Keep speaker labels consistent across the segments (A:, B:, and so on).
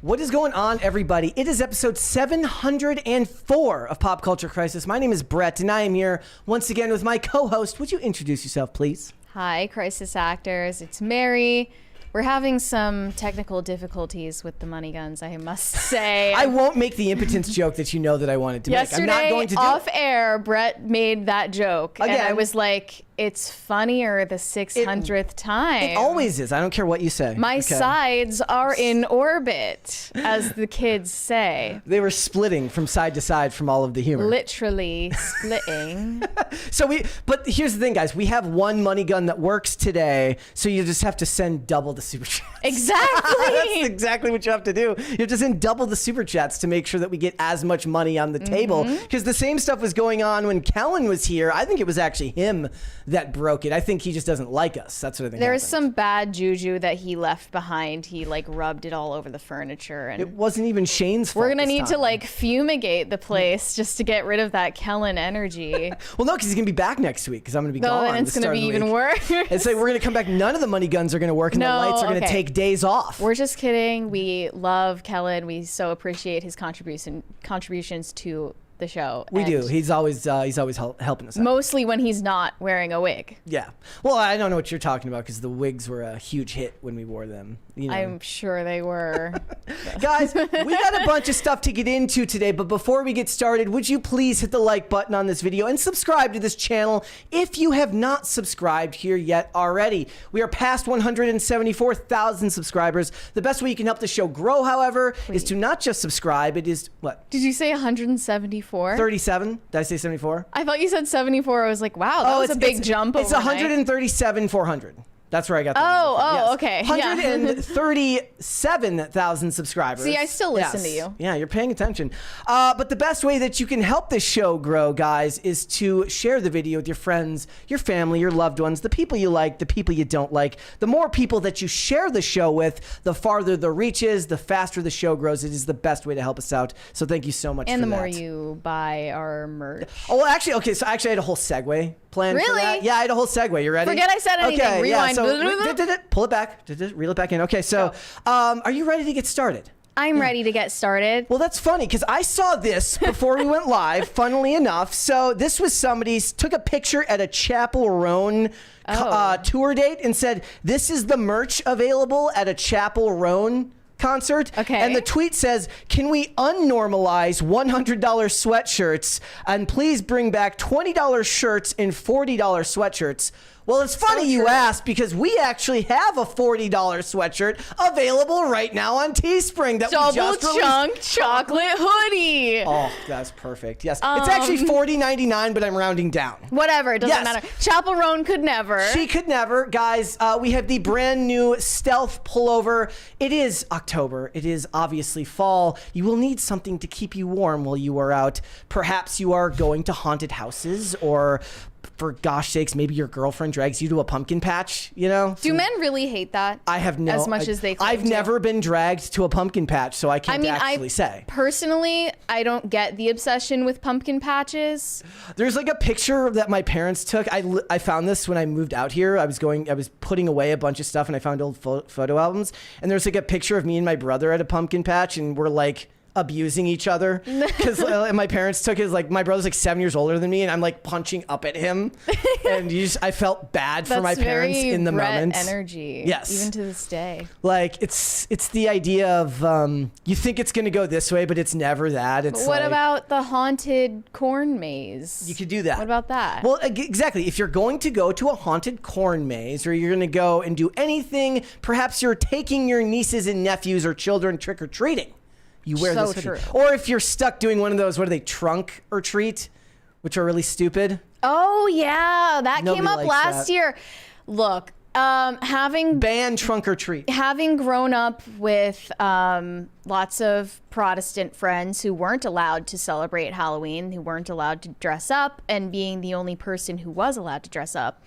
A: What is going on, everybody? It is episode 704 of Pop Culture Crisis. My name is Brett, and I am here once again with my co-host. Would you introduce yourself, please?
B: Hi, Crisis Actors. It's Mary. We're having some technical difficulties with the money guns, I must say.
A: I won't make the impotence joke that you know that I wanted to make. I'm not going to do
B: off air, Brett made that joke.
A: Again,
B: and I was like, it's funnier the 600th time.
A: It always is. I don't care what you say.
B: My sides are in orbit, as the kids say.
A: They were splitting from side to side from all of the humor.
B: Literally splitting.
A: But here's the thing, guys. We have one money gun that works today, so you just have to send double the super chats.
B: Exactly.
A: That's exactly what you have to do. You have to send double the super chats to make sure that we get as much money on the table. Because the same stuff was going on when Kellen was here. I think it was actually him that broke it. I think he just doesn't like us. That's what I think.
B: There was some bad juju that he left behind. He like rubbed it all over the furniture, and
A: it wasn't even Shane's fault.
B: We're gonna need to like fumigate the place just to get rid of that Kellen energy.
A: Well, no, because he's gonna be back next week because I'm gonna be gone.
B: And it's gonna be even worse.
A: It's like we're gonna come back. None of the money guns are gonna work, and the lights are gonna take days off.
B: We're just kidding. We love Kellen. We so appreciate his contributions to the show.
A: We do. He's always helping us out.
B: Mostly when he's not wearing a wig.
A: Yeah. Well, I don't know what you're talking about because the wigs were a huge hit when we wore them. You know.
B: I'm sure they were.
A: Guys, we got a bunch of stuff to get into today, but before we get started, would you please hit the like button on this video and subscribe to this channel if you have not subscribed here yet already. We are past 174,000 subscribers. The best way you can help the show grow, however, is to not just subscribe. It is what?
B: Did you say 174?
A: 37? Did I say 74?
B: I thought you said 74. I was like, wow, that was a big jump.
A: It's 137,400. That's where I got that.
B: Yes. Okay.
A: 137,000 subscribers.
B: See, I still listen to you.
A: Yeah, you're paying attention. But the best way that you can help this show grow, guys, is to share the video with your friends, your family, your loved ones, the people you like, the people you don't like. The more people that you share the show with, the farther the reach is, the faster the show grows. It is the best way to help us out. So thank you so much for that.
B: And the more you buy our merch.
A: Oh, well, actually, okay, so I had a whole segue planned for that. Yeah, I had a whole segue. You ready?
B: Forget I said anything.
A: Okay,
B: rewind.
A: Yeah, so pull it back. Reel it back in. Okay, so are you ready to get started?
B: I'm ready to get started.
A: Well, that's funny because I saw this before we went live, funnily enough. So this was took a picture at a Chapel Roan tour date and said, this is the merch available at a Chapel Roan concert.
B: Okay.
A: And the tweet says, can we unnormalize $100 sweatshirts and please bring back $20 shirts and $40 sweatshirts? Well, it's funny you asked because we actually have a $40 sweatshirt available right now on Teespring that we just released.
B: Double chunk chocolate hoodie.
A: Oh, that's perfect. Yes. It's actually $40.99, but I'm rounding down.
B: Whatever. It doesn't matter. Chapel Roan could never.
A: She could never. Guys, we have the brand new Stealth pullover. It is October. It is obviously fall. You will need something to keep you warm while you are out. Perhaps you are going to haunted houses, or for gosh sakes, maybe your girlfriend drags you to a pumpkin patch, you know?
B: Do men really hate that?
A: I have no...
B: As much as they claim
A: I've never been dragged to a pumpkin patch, so I can't actually say.
B: Personally, I don't get the obsession with pumpkin patches.
A: There's like a picture that my parents took. I found this when I moved out here. I was putting away a bunch of stuff and I found old photo albums. And there's like a picture of me and my brother at a pumpkin patch, and we're like abusing each other because my parents took his, like, my brother's like 7 years older than me, and I'm like punching up at him, and I felt bad for my parents in the moment.
B: Energy.
A: Yes.
B: Even to this day.
A: Like it's the idea of you think it's gonna go this way, but it's never that. It's
B: what about the haunted corn maze?
A: You could do that.
B: What about that?
A: Well, exactly. If you're going to go to a haunted corn maze, or you're gonna go and do anything, perhaps you're taking your nieces and nephews or children trick-or-treating, you wear this hoodie. Or if you're stuck doing one of those, what are they, trunk or treat, which are really stupid.
B: Oh yeah, that came up last year. Look, having
A: ban trunk or treat.
B: Having grown up with lots of Protestant friends who weren't allowed to celebrate Halloween, who weren't allowed to dress up, and being the only person who was allowed to dress up,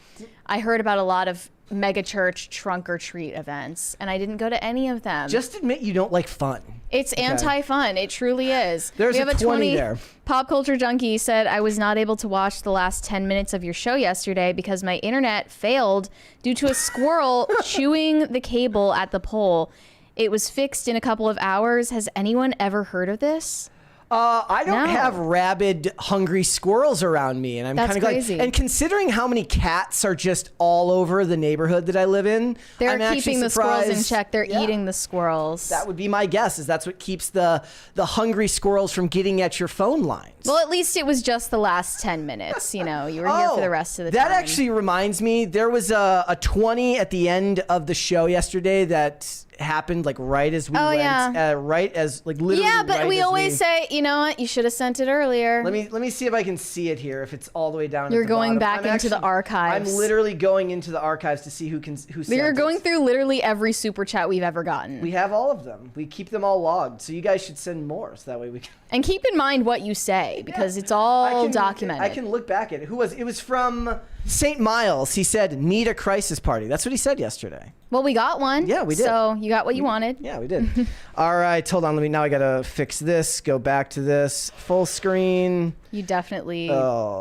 B: I heard about a lot of mega church trunk or treat events, and I didn't go to any of them.
A: Just admit you don't like fun.
B: It's anti-fun. It truly is.
A: There's a 20 there.
B: Pop Culture Junkie said, I was not able to watch the last 10 minutes of your show yesterday because my internet failed due to a squirrel chewing the cable at the pole. It was fixed in a couple of hours. Has anyone ever heard of this?
A: I don't have rabid, hungry squirrels around me, and I'm kind of
B: crazy.
A: And considering how many cats are just all over the neighborhood that I live in,
B: They're
A: I'm
B: keeping the
A: surprised.
B: squirrels in check. They're eating the squirrels.
A: That would be my guess. Is that's what keeps the hungry squirrels from getting at your phone lines.
B: Well, at least it was just the last 10 minutes. You know, you were here for the rest of the time.
A: That actually reminds me. There was a 20 at the end of the show yesterday that happened like right as we went.
B: Yeah.
A: Right as like literally.
B: Yeah, but
A: right
B: we
A: as
B: always say, you know what? You should have sent it earlier.
A: Let me see if I can see it here. If it's all the way down.
B: You're
A: at the
B: going
A: bottom.
B: back into the archives.
A: I'm literally going into the archives to see who sent
B: You're
A: it.
B: going through literally every super chat we've ever gotten.
A: We have all of them. We keep them all logged. So you guys should send more, so that way we can.
B: And keep in mind what you say, because it's all documented.
A: I can look back at it. It was from St. Miles. He said, "Need a crisis party." That's what he said yesterday.
B: Well, we got one.
A: Yeah, we did.
B: So you got what you wanted.
A: Yeah, we did. All right, hold on. Now I gotta fix this. Go back to this full screen.
B: You definitely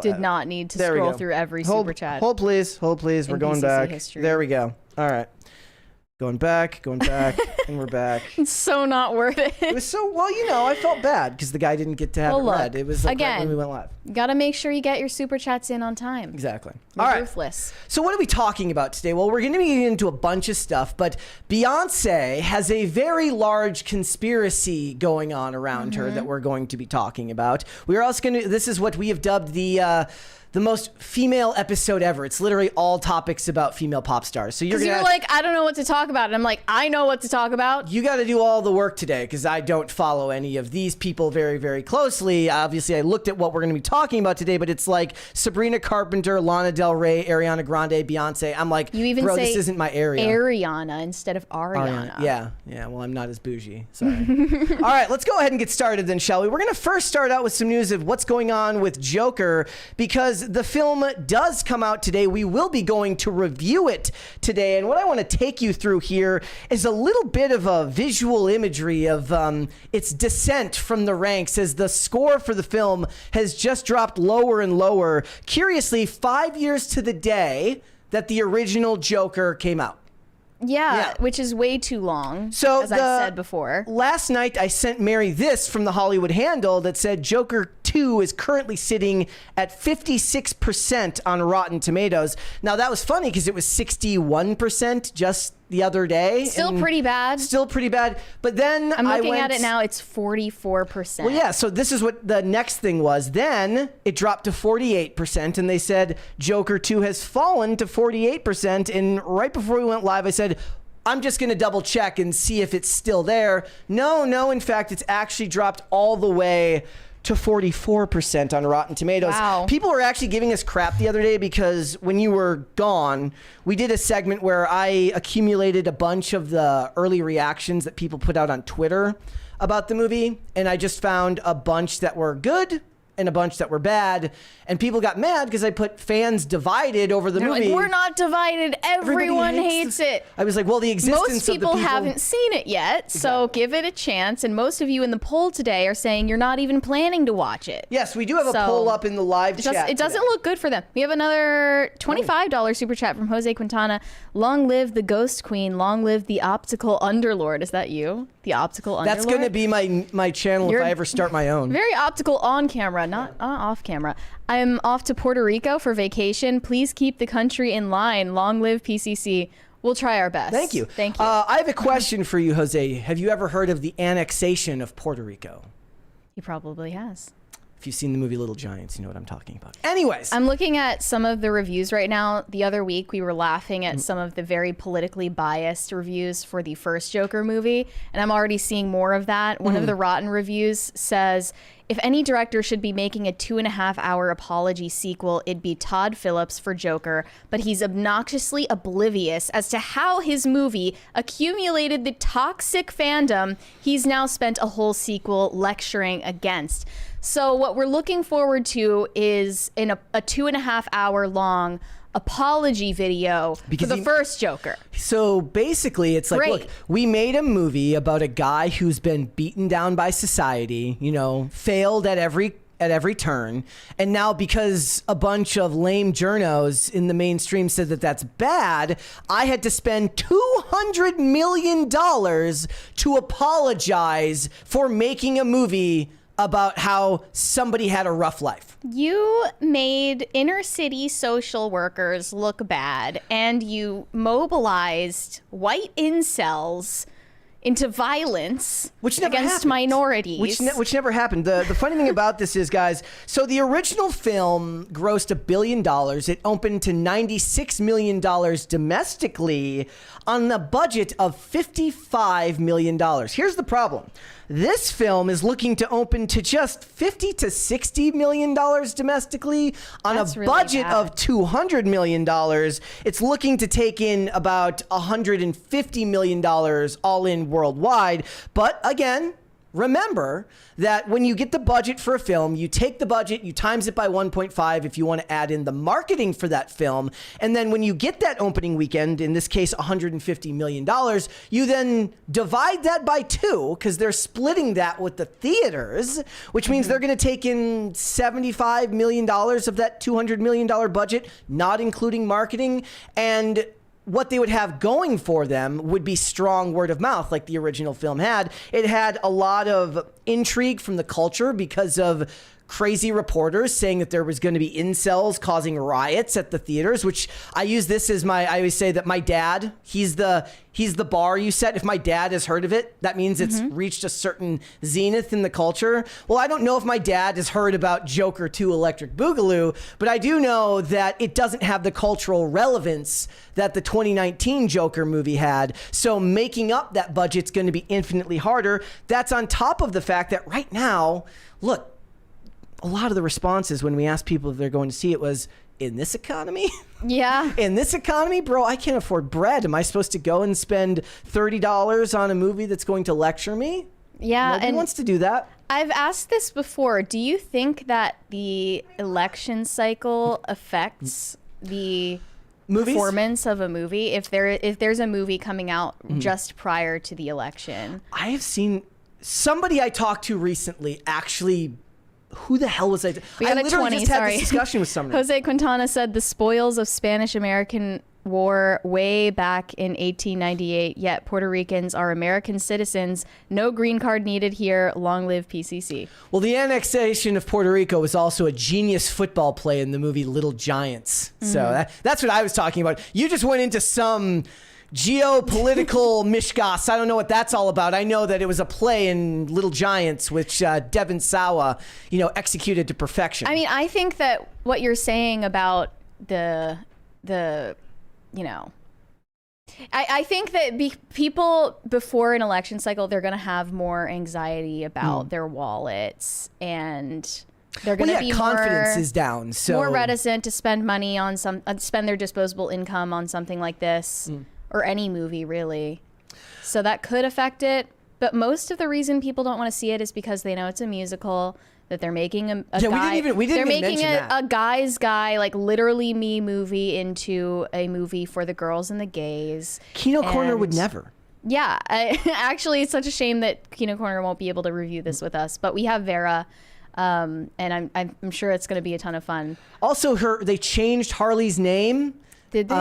B: did not need to
A: there we
B: scroll
A: go.
B: through every
A: Hold,
B: super chat.
A: Hold please. We're going
B: PCC
A: back.
B: history.
A: There we go. All right. Going back, and we're back.
B: It's so not worth it.
A: It was so, well, I felt bad because the guy didn't get to have it read. It was like right when we went live.
B: Gotta make sure you get your super chats in on time.
A: Exactly.
B: We're
A: All right.
B: ruthless.
A: So what are we talking about today? Well, we're going to be getting into a bunch of stuff, but Beyonce has a very large conspiracy going on around her that we're going to be talking about. We are also going to, this is what we have dubbed the most female episode ever. It's literally all topics about female pop stars. So you're
B: like, I don't know what to talk about. And I'm like, I know what to talk about.
A: You got to do all the work today because I don't follow any of these people very, very closely. Obviously, I looked at what we're going to be talking about today, but it's like Sabrina Carpenter, Lana Del Rey, Ariana Grande, Beyonce. I'm like,
B: you even
A: bro,
B: say
A: this isn't my area.
B: Ariana instead of Ariana.
A: Yeah. Well, I'm not as bougie. Sorry. All right, let's go ahead and get started then, shall we? We're going to first start out with some news of what's going on with Joker because the film does come out today. We will be going to review it today. And what I want to take you through here is a little bit of a visual imagery of its descent from the ranks as the score for the film has just dropped lower and lower. Curiously, 5 years to the day that the original Joker came out.
B: Yeah, which is way too long,
A: so
B: as I said before.
A: Last night, I sent Mary this from the Hollywood Handle that said Joker 2 is currently sitting at 56% on Rotten Tomatoes. Now, that was funny because it was 61% just the other day.
B: Still pretty bad.
A: But then
B: I'm looking at it now. It's 44%.
A: Well, yeah. So this is what the next thing was. Then it dropped to 48%, and they said Joker 2 has fallen to 48%. And right before we went live, I said, I'm just going to double check and see if it's still there. No. In fact, it's actually dropped all the way to 44% on Rotten Tomatoes.
B: Wow.
A: People were actually giving us crap the other day because when you were gone, we did a segment where I accumulated a bunch of the early reactions that people put out on Twitter about the movie, and I just found a bunch that were good and a bunch that were bad, and people got mad because I put fans divided over the movie.
B: Like, we're not divided. Everyone hates it.
A: I was like, well, the existence
B: most people,
A: of the people
B: haven't seen it yet, so give it a chance. And most of you in the poll today are saying you're not even planning to watch it.
A: Yes, we do have a poll up in the live chat.
B: It doesn't look good for them. We have another $25 super chat from Jose Quintana. Long live the Ghost Queen. Long live the Optical Underlord. Is that you? The Optical Underlord?
A: That's going to be my channel if I ever start my own.
B: Very optical on camera, not off camera. I'm off to Puerto Rico for vacation. Please keep the country in line. Long live PCC. We'll try our best.
A: Thank you. I have a question for you, Jose. Have you ever heard of the annexation of Puerto Rico?
B: He probably has.
A: If you've seen the movie Little Giants, you know what I'm talking about. Anyways.
B: I'm looking at some of the reviews right now. The other week, we were laughing at some of the very politically biased reviews for the first Joker movie, and I'm already seeing more of that. One of the Rotten reviews says, if any director should be making a 2.5-hour apology sequel, it'd be Todd Phillips for Joker, but he's obnoxiously oblivious as to how his movie accumulated the toxic fandom he's now spent a whole sequel lecturing against. So what we're looking forward to is in a 2.5-hour long apology video for the first Joker.
A: So basically, it's like, look, we made a movie about a guy who's been beaten down by society, failed at every at every turn. And now because a bunch of lame journos in the mainstream said that that's bad, I had to spend $200 million to apologize for making a movie about how somebody had a rough life.
B: You made inner city social workers look bad, and you mobilized white incels into violence against
A: happened.
B: minorities.
A: Which never happened. The funny thing about this is, guys, so the original film grossed $1 billion. It opened to $96 million domestically on a budget of $55 million. Here's the problem. This film is looking to open to just $50 to $60 million domestically on a budget of $200 million. It's looking to take in about $150 million all in worldwide. But again, remember that when you get the budget for a film, you take the budget, you times it by 1.5 if you want to add in the marketing for that film. And then when you get that opening weekend, in this case, $150 million, you then divide that by 2 because they're splitting that with the theaters, which means they're going to take in $75 million of that $200 million budget, not including marketing. And what they would have going for them would be strong word of mouth like the original film had. It had a lot of intrigue from the culture because of crazy reporters saying that there was going to be incels causing riots at the theaters, which I use this as I always say that my dad, he's the bar you set. If my dad has heard of it, that means it's reached a certain zenith in the culture. Well, I don't know if my dad has heard about Joker 2 Electric Boogaloo, but I do know that it doesn't have the cultural relevance that the 2019 Joker movie had. So making up that budget's going to be infinitely harder. That's on top of the fact that right now, look, a lot of the responses when we asked people if they're going to see it was, in this economy?
B: Yeah.
A: In this economy, bro, I can't afford bread. Am I supposed to go and spend $30 on a movie that's going to lecture me?
B: Yeah.
A: Nobody wants to do that.
B: I've asked this before. Do you think that the election cycle affects the performance of a movie? If there's a movie coming out just prior to the election?
A: I have seen somebody I talked to recently actually. Who the hell was I?
B: We got
A: I
B: a
A: literally
B: 20,
A: just had
B: sorry.
A: this discussion with someone.
B: Jose Quintana said the spoils of Spanish-American War way back in 1898, yet Puerto Ricans are American citizens. No green card needed here. Long live PCC.
A: Well, the annexation of Puerto Rico was also a genius football play in the movie Little Giants. So that's what I was talking about. You just went into some geopolitical mishgas. I don't know what that's all about. I know that it was a play in Little Giants, which Devon Sawa, executed to perfection.
B: I mean, I think that what you're saying about the I think that people before an election cycle, they're going to have more anxiety about their wallets, and they're going to be
A: confidence is down, so
B: more reticent to spend money on spend their disposable income on something like this. Or any movie, really. So that could affect it. But most of the reason people don't want to see it is because they know it's a musical, that they're making a guy. They're making a guy's guy, like literally me movie into a movie for the girls and the gays.
A: Kino Corner would never.
B: Yeah. Actually, it's such a shame that Kino Corner won't be able to review this with us. But we have Vera. And I'm sure it's going to be a ton of fun.
A: Also, they changed Harley's name.
B: Did they?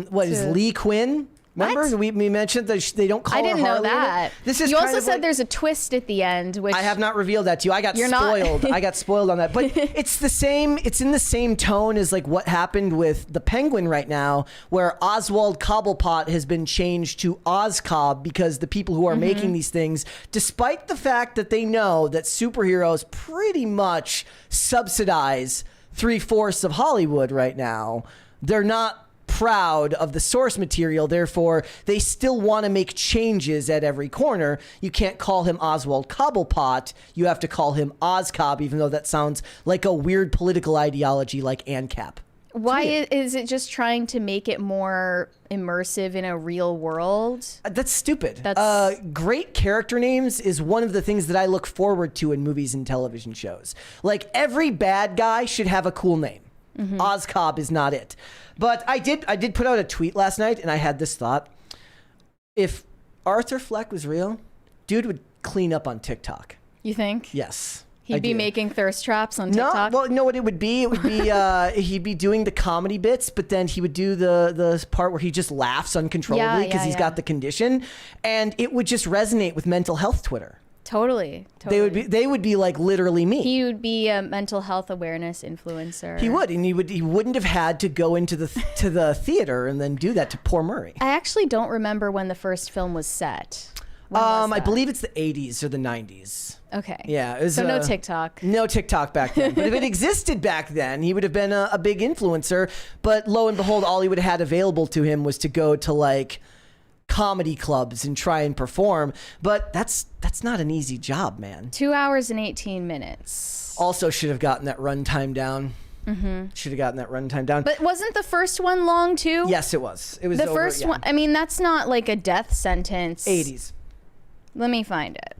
A: What is Lee Quinn? Remember, we mentioned that they don't call her Harley.
B: I didn't know that.
A: This is
B: you also said there's a twist at the end, which
A: I have not revealed that to you. I got spoiled. I got spoiled on that. But it's the same. It's in the same tone as like what happened with the Penguin right now, where Oswald Cobblepot has been changed to Ozcob because the people who are making these things, despite the fact that they know that superheroes pretty much subsidize 3/4 of Hollywood right now, they're not proud of the source material. Therefore, they still want to make changes at every corner. You can't call him Oswald Cobblepot. You have to call him Ozcob, even though that sounds like a weird political ideology like ANCAP.
B: Why is it just trying to make it more immersive in a real world?
A: That's stupid. Great character names is one of the things that I look forward to in movies and television shows. Like, every bad guy should have a cool name. Ozcob is not it. But I did put out a tweet last night, and I had this thought. If Arthur Fleck was real, dude would clean up on TikTok.
B: You think?
A: Yes.
B: He'd be making thirst traps on TikTok.
A: No, well, no, what it would be he'd be doing the comedy bits, but then he would do the part where he just laughs uncontrollably because he's got the condition, and it would just resonate with mental health Twitter.
B: Totally.
A: They would be like literally me.
B: He would be a mental health awareness influencer.
A: He would, and he wouldn't have had to go into the theater and then do that to poor Murray.
B: I actually don't remember when the first film was set.
A: I believe it's the 80s or the 90s.
B: Okay.
A: Yeah. It was,
B: so no TikTok.
A: No TikTok back then. But if it existed back then, he would have been a big influencer. But lo and behold, all he would have had available to him was to go to like comedy clubs and try and perform. But that's not an easy job, man.
B: 2 hours and 18 minutes.
A: Also should have gotten that runtime down. Should have gotten that runtime down.
B: But wasn't the first one long too?
A: Yes, it was. It was
B: the first one. I mean, that's not like a death sentence.
A: 80s.
B: Let me find it.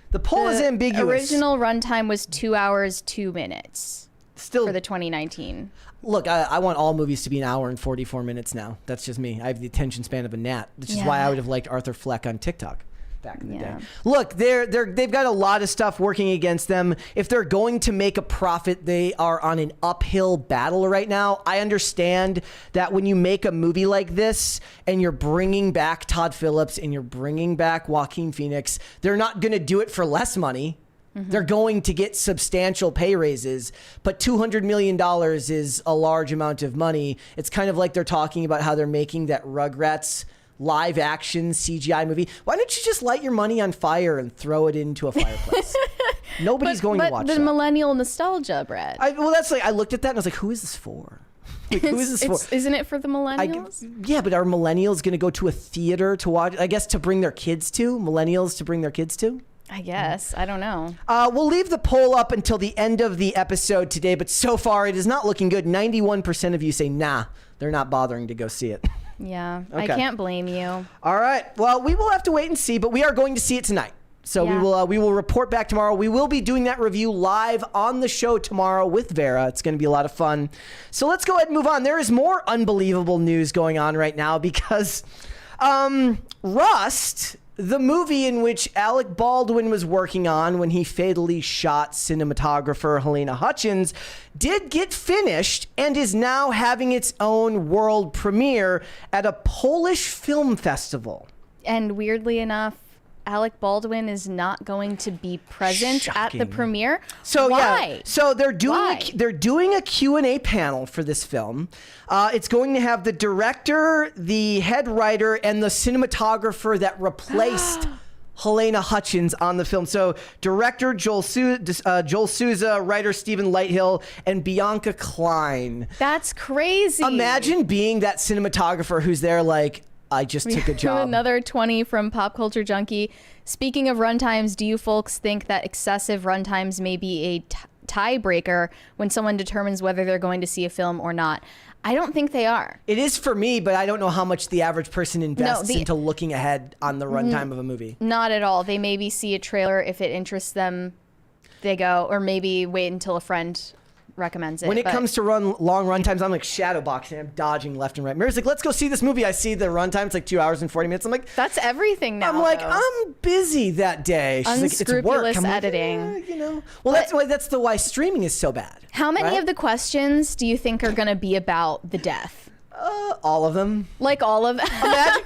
A: The poll is ambiguous.
B: Original runtime was 2 hours, 2 minutes.
A: Still
B: for the 2019.
A: Look, I want all movies to be an hour and 44 minutes now. That's just me. I have the attention span of a gnat, which is why I would have liked Arthur Fleck on TikTok back in the day. Look, they've got a lot of stuff working against them. If they're going to make a profit, they are on an uphill battle right now. I understand that when you make a movie like this and you're bringing back Todd Phillips and you're bringing back Joaquin Phoenix, they're not going to do it for less money. They're going to get substantial pay raises, but $200 million is a large amount of money. It's kind of like they're talking about how they're making that Rugrats live action CGI movie. Why don't you just light your money on fire and throw it into a fireplace? Nobody's going to watch that.
B: But the millennial nostalgia, Brett.
A: That's like, I looked at that and I was like, who is this for? Like, who is this for?
B: Isn't it for the millennials?
A: Yeah, but are millennials going to go to a theater to watch? I guess to bring their kids to? Millennials to bring their kids to?
B: I guess. I don't know.
A: We'll leave the poll up until the end of the episode today, but so far it is not looking good. 91% of you say, nah, they're not bothering to go see it.
B: Yeah,
A: Okay.
B: I can't blame you.
A: All right. Well, we will have to wait and see, but we are going to see it tonight. So we will report back tomorrow. We will be doing that review live on the show tomorrow with Vera. It's going to be a lot of fun. So let's go ahead and move on. There is more unbelievable news going on right now because Rust, the movie in which Alec Baldwin was working on when he fatally shot cinematographer Helena Hutchins, did get finished and is now having its own world premiere at a Polish film festival.
B: And weirdly enough, Alec Baldwin is not going to be present at the premiere.
A: So
B: why?
A: So they're doing a Q&A panel for this film. It's going to have the director, the head writer, and the cinematographer that replaced Helena Hutchins on the film. So director Joel Souza, writer Stephen Lighthill, and Bianca Klein.
B: That's crazy.
A: Imagine being that cinematographer who's there like, I just took a job.
B: Another 20 from Pop Culture Junkie. Speaking of runtimes, do you folks think that excessive runtimes may be a tiebreaker when someone determines whether they're going to see a film or not? I don't think they are.
A: It is for me, but I don't know how much the average person invests into looking ahead on the runtime of a movie.
B: Not at all. They maybe see a trailer. If it interests them, they go, or maybe wait until a friend recommends it.
A: When it comes to long run times, I'm like shadow boxing. I'm dodging left and right. Mary's like, let's go see this movie. I see the run time. It's like 2 hours and 40 minutes. I'm like,
B: that's everything now.
A: I'm like, I'm busy that day. She's
B: unscrupulous
A: like, it's work.
B: editing.
A: Like, Well, that's why streaming is so bad.
B: How many of the questions do you think are going to be about the death?
A: All of them.
B: Like all of them.
A: Imagine.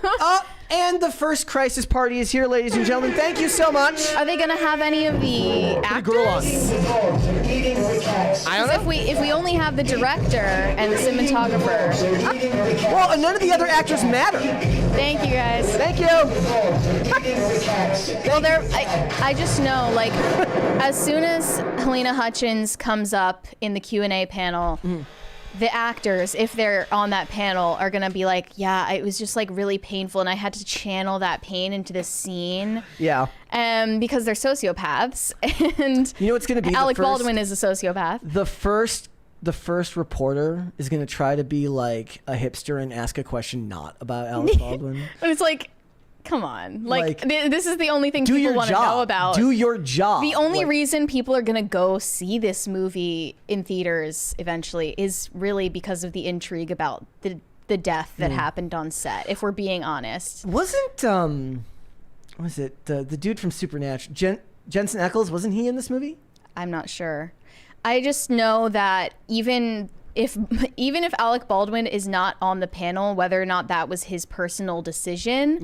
A: And the first crisis party is here, ladies and gentlemen. Thank you so much.
B: Are they going to have any of the actors?
A: I don't know.
B: If we only have the director and the cinematographer.
A: Well, none of the other actors matter.
B: Thank you, guys.
A: Thank you.
B: Well, I just know, like, as soon as Helena Hutchins comes up in the Q&A panel, the actors, if they're on that panel, are going to be like, yeah, it was just like really painful and I had to channel that pain into this scene.
A: Yeah.
B: Because they're sociopaths. And
A: you know what's going to be
B: Alec Baldwin is a sociopath.
A: The first reporter is going to try to be like a hipster and ask a question not about Alec Baldwin.
B: But it's like, come on. Like this is the only thing
A: people
B: want to know about.
A: Do your job.
B: The only reason people are going to go see this movie in theaters eventually is really because of the intrigue about the death that happened on set, if we're being honest.
A: Wasn't, was it the dude from Supernatural, Jensen Ackles, wasn't he in this movie?
B: I'm not sure. I just know that even if Alec Baldwin is not on the panel, whether or not that was his personal decision,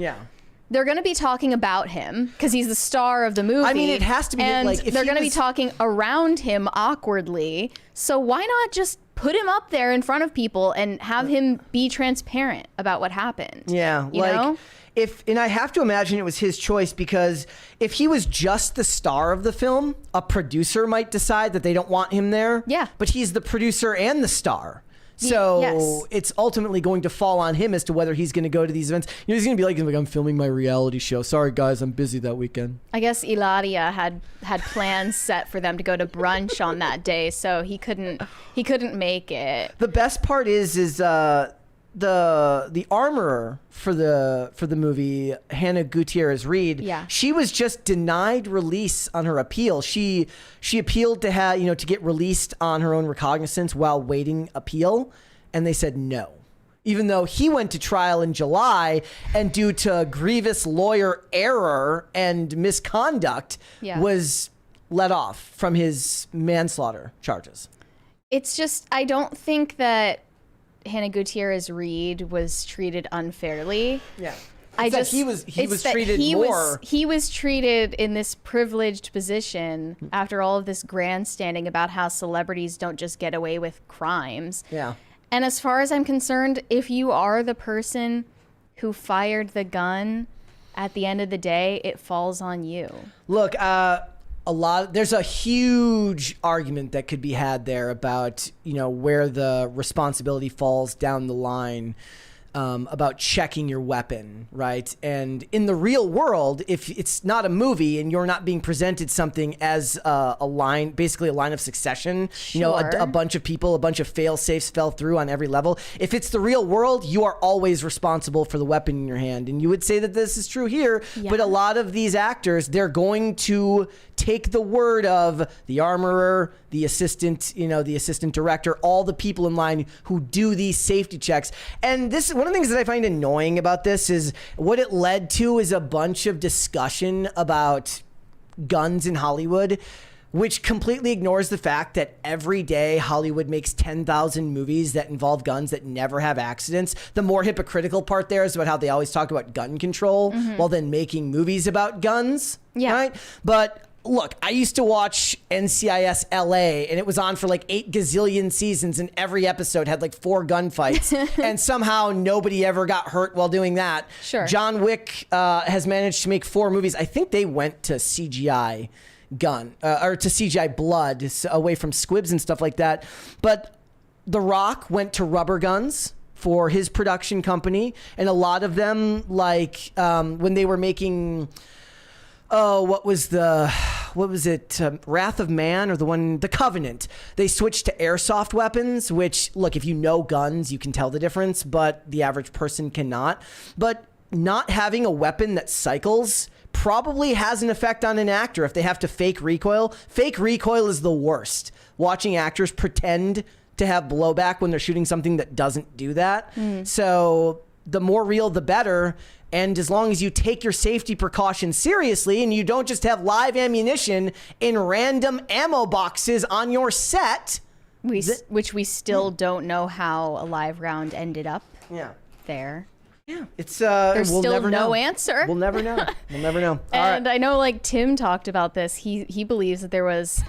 B: they're going to be talking about him because he's the star of the movie.
A: I mean, it has to be
B: and
A: like if
B: they're going to be talking around him awkwardly. So why not just put him up there in front of people and have him be transparent about what happened?
A: Yeah,
B: you know?
A: And I have to imagine it was his choice, because if he was just the star of the film, a producer might decide that they don't want him there.
B: Yeah.
A: But he's the producer and the star. So it's ultimately going to fall on him as to whether he's going to go to these events. You know, he's going to be like, I'm filming my reality show. Sorry, guys, I'm busy that weekend. I
B: guess Ilaria had plans set for them to go to brunch on that day, so he couldn't make it.
A: The best part is the armorer for the movie, Hannah Gutierrez Reed, she was just denied release on her appeal. She appealed to get released on her own recognizance while waiting appeal, and they said no. Even though he went to trial in July, and due to grievous lawyer error and misconduct, was let off from his manslaughter charges. It's just,
B: I don't think that Hannah Gutierrez Reed was treated unfairly.
A: Yeah. He was treated more.
B: He was treated in this privileged position after all of this grandstanding about how celebrities don't just get away with crimes.
A: Yeah.
B: And as far as I'm concerned, if you are the person who fired the gun, at the end of the day, it falls on you.
A: Look, there's a huge argument that could be had there about, where the responsibility falls down the line, about checking your weapon, right? And in the real world, if it's not a movie and you're not being presented something as basically a line of succession, a bunch of people, a bunch of fail safes fell through on every level. If it's the real world, you are always responsible for the weapon in your hand. And you would say that this is true here, but a lot of these actors, they're going to take the word of the armorer, the assistant director, all the people in line who do these safety checks. And this, one of the things that I find annoying about this is what it led to is a bunch of discussion about guns in Hollywood, which completely ignores the fact that every day Hollywood makes 10,000 movies that involve guns that never have accidents. The more hypocritical part there is about how they always talk about gun control while then making movies about guns. Yeah. Right? But look, I used to watch NCIS LA, and it was on for like 8 gazillion seasons, and every episode had like 4 gunfights, and somehow nobody ever got hurt while doing that.
B: Sure.
A: John Wick has managed to make 4 movies. I think they went to CGI or to CGI blood, away from squibs and stuff like that. But The Rock went to rubber guns for his production company, and a lot of them, like when they were making... what was it? Wrath of Man, or the Covenant. They switched to airsoft weapons, which, look, if you know guns, you can tell the difference, but the average person cannot. But not having a weapon that cycles probably has an effect on an actor if they have to fake recoil. Fake recoil is the worst. Watching actors pretend to have blowback when they're shooting something that doesn't do that. So the more real, the better. And as long as you take your safety precautions seriously and you don't just have live ammunition in random ammo boxes on your set.
B: Which we still don't know how a live round ended up there.
A: Yeah. It's
B: there's
A: we'll
B: still
A: never
B: no
A: know.
B: answer.
A: We'll never know. We'll never know.
B: And I know, like, Tim talked about this. He believes that there was...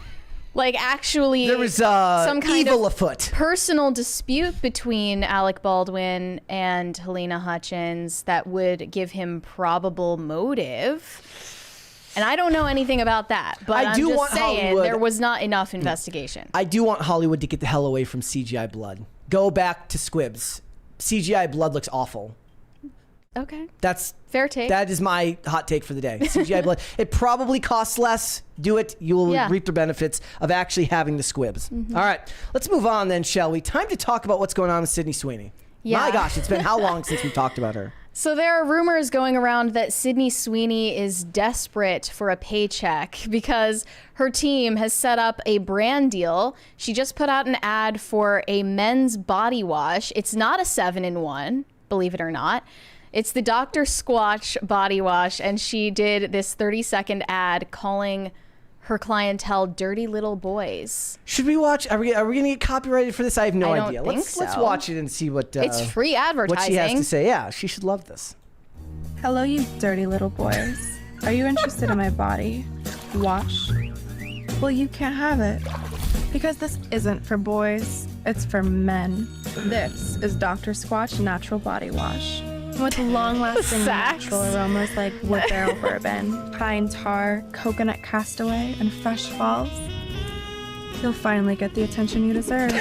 B: like, actually,
A: there was
B: some kind
A: evil
B: of
A: afoot.
B: Personal dispute between Alec Baldwin and Helena Hutchins that would give him probable motive. And I don't know anything about that, but I'm just saying there was not enough investigation.
A: I do want Hollywood to get the hell away from CGI blood. Go back to squibs. CGI blood looks awful.
B: Okay.
A: That's
B: fair take.
A: That is my hot take for the day. CGI blood. It probably costs less. Do it. You will reap the benefits of actually having the squibs. All right. Let's move on then, shall we? Time to talk about what's going on with Sydney Sweeney. Yeah. My gosh, it's been how long since we talked about her?
B: So there are rumors going around that Sydney Sweeney is desperate for a paycheck because her team has set up a brand deal. She just put out an ad for a men's body wash. It's not a 7-in-1, believe it or not. It's the Dr. Squatch body wash, and she did this 30-second ad calling her clientele dirty little boys.
A: Should we watch? Are we going to get copyrighted for this? I have no
B: I don't
A: idea.
B: think
A: Let's
B: so.
A: watch it and see what
B: It's free advertising.
A: what she has to say. Yeah, she should love this.
C: Hello, you dirty little boys. Are you interested in my body? Wash? Well, you can't have it. Because this isn't for boys, it's for men. This is Dr. Squatch Natural Body Wash. With long-lasting
B: Sax.
C: natural aromas like wood barrel bourbon, pine tar, coconut castaway, and fresh falls, you'll finally get the attention you deserve.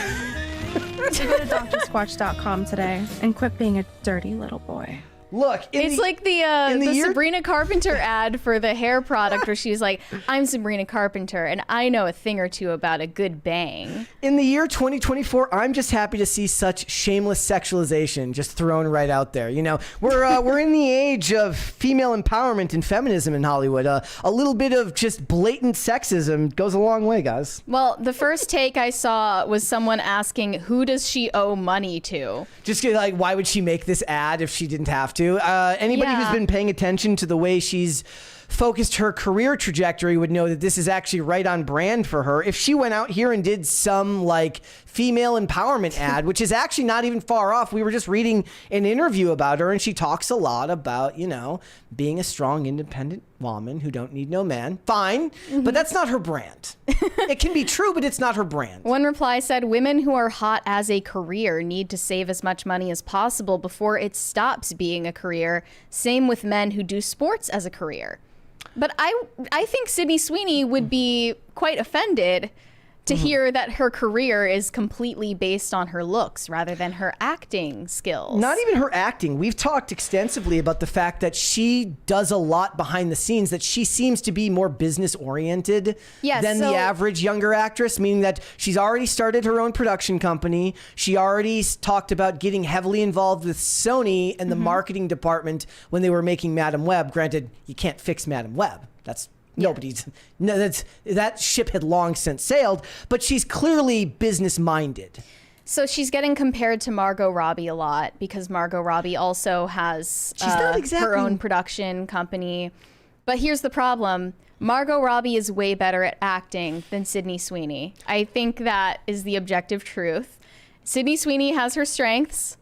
C: So go to drsquatch.com today and quit being a dirty little boy.
A: Look,
B: It's like the
A: year-
B: Sabrina Carpenter ad for the hair product where she's like, I'm Sabrina Carpenter and I know a thing or two about a good bang.
A: in the year 2024, I'm just happy to see such shameless sexualization just thrown right out there. You know, we're in the age of female empowerment and feminism in Hollywood. A little bit of just blatant sexism goes a long way, guys.
B: Well, the first take I saw was someone asking, who does she owe money to?
A: Just like, why would she make this ad if she didn't have to? Anybody who's
B: Yeah.
A: been paying attention to the way she's focused her career trajectory would know that this is actually right on brand for her. If she went out here and did some like female empowerment ad, which is actually not even far off. We were just reading an interview about her and she talks a lot about, you know, being a strong, independent woman who don't need no man. Fine, but that's not her brand. It can be true, but it's not her brand.
B: One reply said, women who are hot as a career need to save as much money as possible before it stops being a career. Same with men who do sports as a career. But I think Sydney Sweeney would be quite offended to hear that her career is completely based on her looks rather than her acting skills.
A: Not even her acting. We've talked extensively about the fact that she does a lot behind the scenes, that she seems to be more business oriented than the average younger actress, meaning that she's already started her own production company. She already talked about getting heavily involved with Sony and the marketing department when they were making Madam Web. Granted, you can't fix Madam Web. That's that ship had long since sailed, but she's clearly business minded.
B: So she's getting compared to Margot Robbie a lot because Margot Robbie also has
A: not exactly
B: her own production company. But here's the problem. Margot Robbie is way better at acting than Sydney Sweeney. I think that is the objective truth. Sydney Sweeney has her strengths.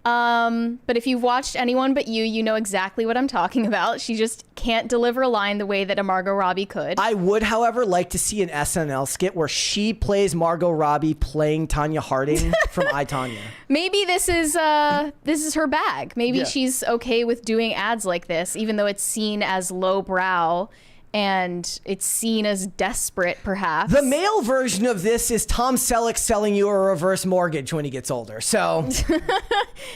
B: But if you've watched Anyone But You, you know exactly what I'm talking about. She just can't deliver a line the way that a Margot Robbie could.
A: I would, however, like to see an SNL skit where she plays Margot Robbie playing Tanya Harding from I, Tonya.
B: Maybe this is her bag. Maybe
A: Yeah.
B: she's okay with doing ads like this, even though it's seen as lowbrow and it's seen as desperate, perhaps.
A: The male version of this is Tom Selleck selling you a reverse mortgage when he gets older. So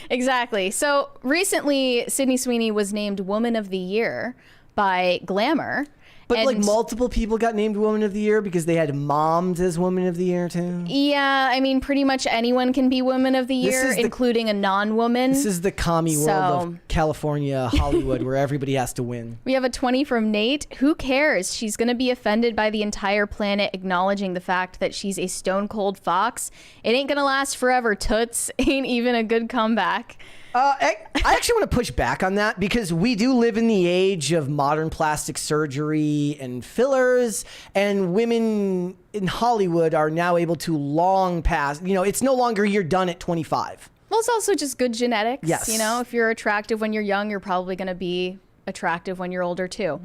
B: Exactly. So recently, Sydney Sweeney was named Woman of the Year by Glamour.
A: But like
B: And-
A: multiple people got named Woman of the Year because they had moms as Woman of the Year too.
B: Yeah, I mean, pretty much anyone can be Woman of the Year,
A: is the-
B: including a non-woman.
A: This is the commie world
B: So-
A: of California, Hollywood, where everybody has to win.
B: We have a 20 from Nate. Who cares? She's going to be offended by the entire planet acknowledging the fact that she's a stone cold fox. It ain't going to last forever, toots. Ain't even a good comeback.
A: I actually want to push back on that because we do live in the age of modern plastic surgery and fillers, and women in Hollywood are now able to long pass. You know, it's no longer you're done at 25.
B: Well, it's also just good genetics.
A: Yes.
B: You know, if you're attractive when you're young, you're probably going to be attractive when you're older too.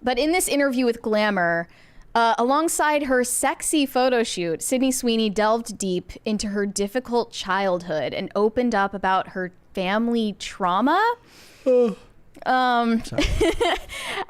B: But in this interview with Glamour, alongside her sexy photo shoot, Sydney Sweeney delved deep into her difficult childhood and opened up about her family trauma.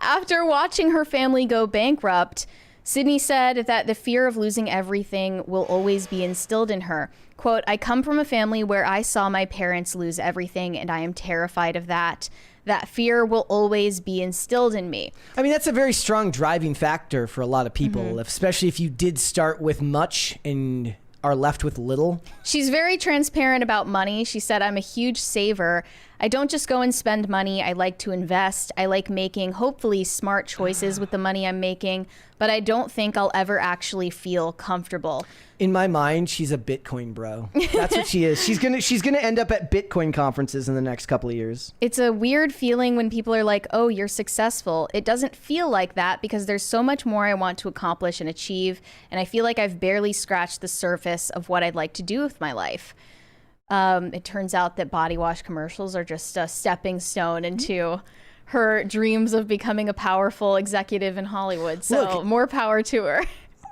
B: After watching her family go bankrupt, Sydney said that the fear of losing everything will always be instilled in her. Quote, I come from a family where I saw my parents lose everything, and I am terrified of that. That fear will always be instilled in me.
A: I mean, that's a very strong driving factor for a lot of people, especially if you did start with much and are left with little.
B: She's very transparent about money. She said, I'm a huge saver. I don't just go and spend money. I like to invest. I like making hopefully smart choices with the money I'm making, but I don't think I'll ever actually feel comfortable.
A: In my mind, she's a Bitcoin bro. That's what she is. She's gonna end up at Bitcoin conferences in the next couple of years.
B: It's a weird feeling when people are like, oh, you're successful. It doesn't feel like that because there's so much more I want to accomplish and achieve. And I feel like I've barely scratched the surface of what I'd like to do with my life. It turns out that body wash commercials are just a stepping stone into her dreams of becoming a powerful executive in Hollywood. So
A: Look,
B: more power to her.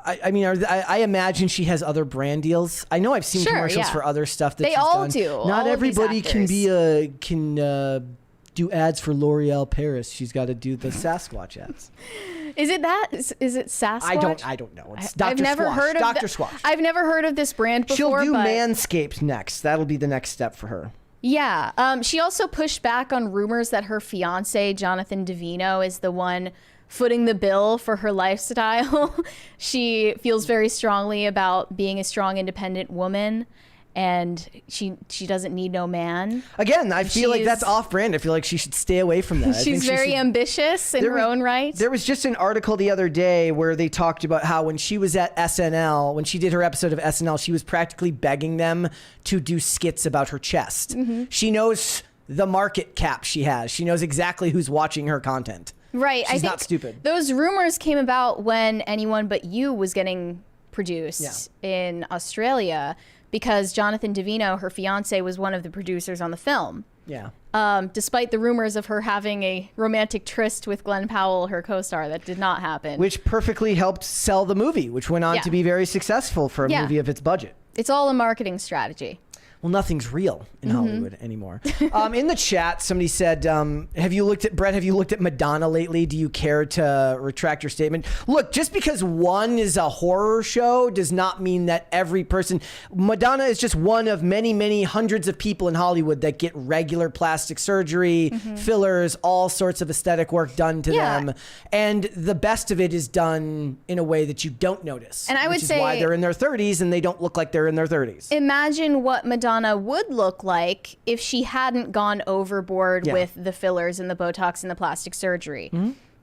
A: I mean, I imagine she has other brand deals. I know I've seen commercials for other stuff that
B: they
A: she's
B: all
A: done.
B: do.
A: Not
B: all
A: everybody
B: can
A: do ads for L'Oreal Paris. She's got to do the Sasquatch ads.
B: Is it that? Is it Sasquatch?
A: I don't know. It's Dr.
B: I've never
A: Squash.
B: heard of
A: Dr. Squash.
B: I've never heard of this brand before.
A: She'll do
B: but
A: Manscaped next. That'll be the next step for her.
B: Yeah. She also pushed back on rumors that her fiance, Jonathan Davino, is the one footing the bill for her lifestyle. She feels very strongly about being a strong, independent woman, and she doesn't need no man.
A: Again, I feel like that's off-brand. I feel like she should stay away from that.
B: She's very ambitious in her own right.
A: There was just an article the other day where they talked about how when she was at SNL, when she did her episode of SNL, she was practically begging them to do skits about her chest. Mm-hmm. She knows the market cap she has. She knows exactly who's watching her content.
B: Right.
A: She's
B: I think
A: not stupid.
B: Those rumors came about when Anyone But You was getting produced in Australia because Jonathan Davino, her fiance, was one of the producers on the film.
A: Yeah.
B: Despite the rumors of her having a romantic tryst with Glenn Powell, her co-star, that did not happen.
A: Which perfectly helped sell the movie, which went on to be very successful for a movie of its budget.
B: It's all a marketing strategy.
A: Well, nothing's real in Hollywood anymore. In the chat, somebody said, have you looked at Madonna lately? Do you care to retract your statement? Look, just because one is a horror show does not mean that every person... Madonna is just one of many, many hundreds of people in Hollywood that get regular plastic surgery, fillers, all sorts of aesthetic work done to them. And the best of it is done in a way that you don't notice.
B: And I would say...
A: which is why they're in their 30s and they don't look like they're in their 30s.
B: Imagine what Madonna would look like if she hadn't gone overboard with the fillers and the Botox and the plastic surgery.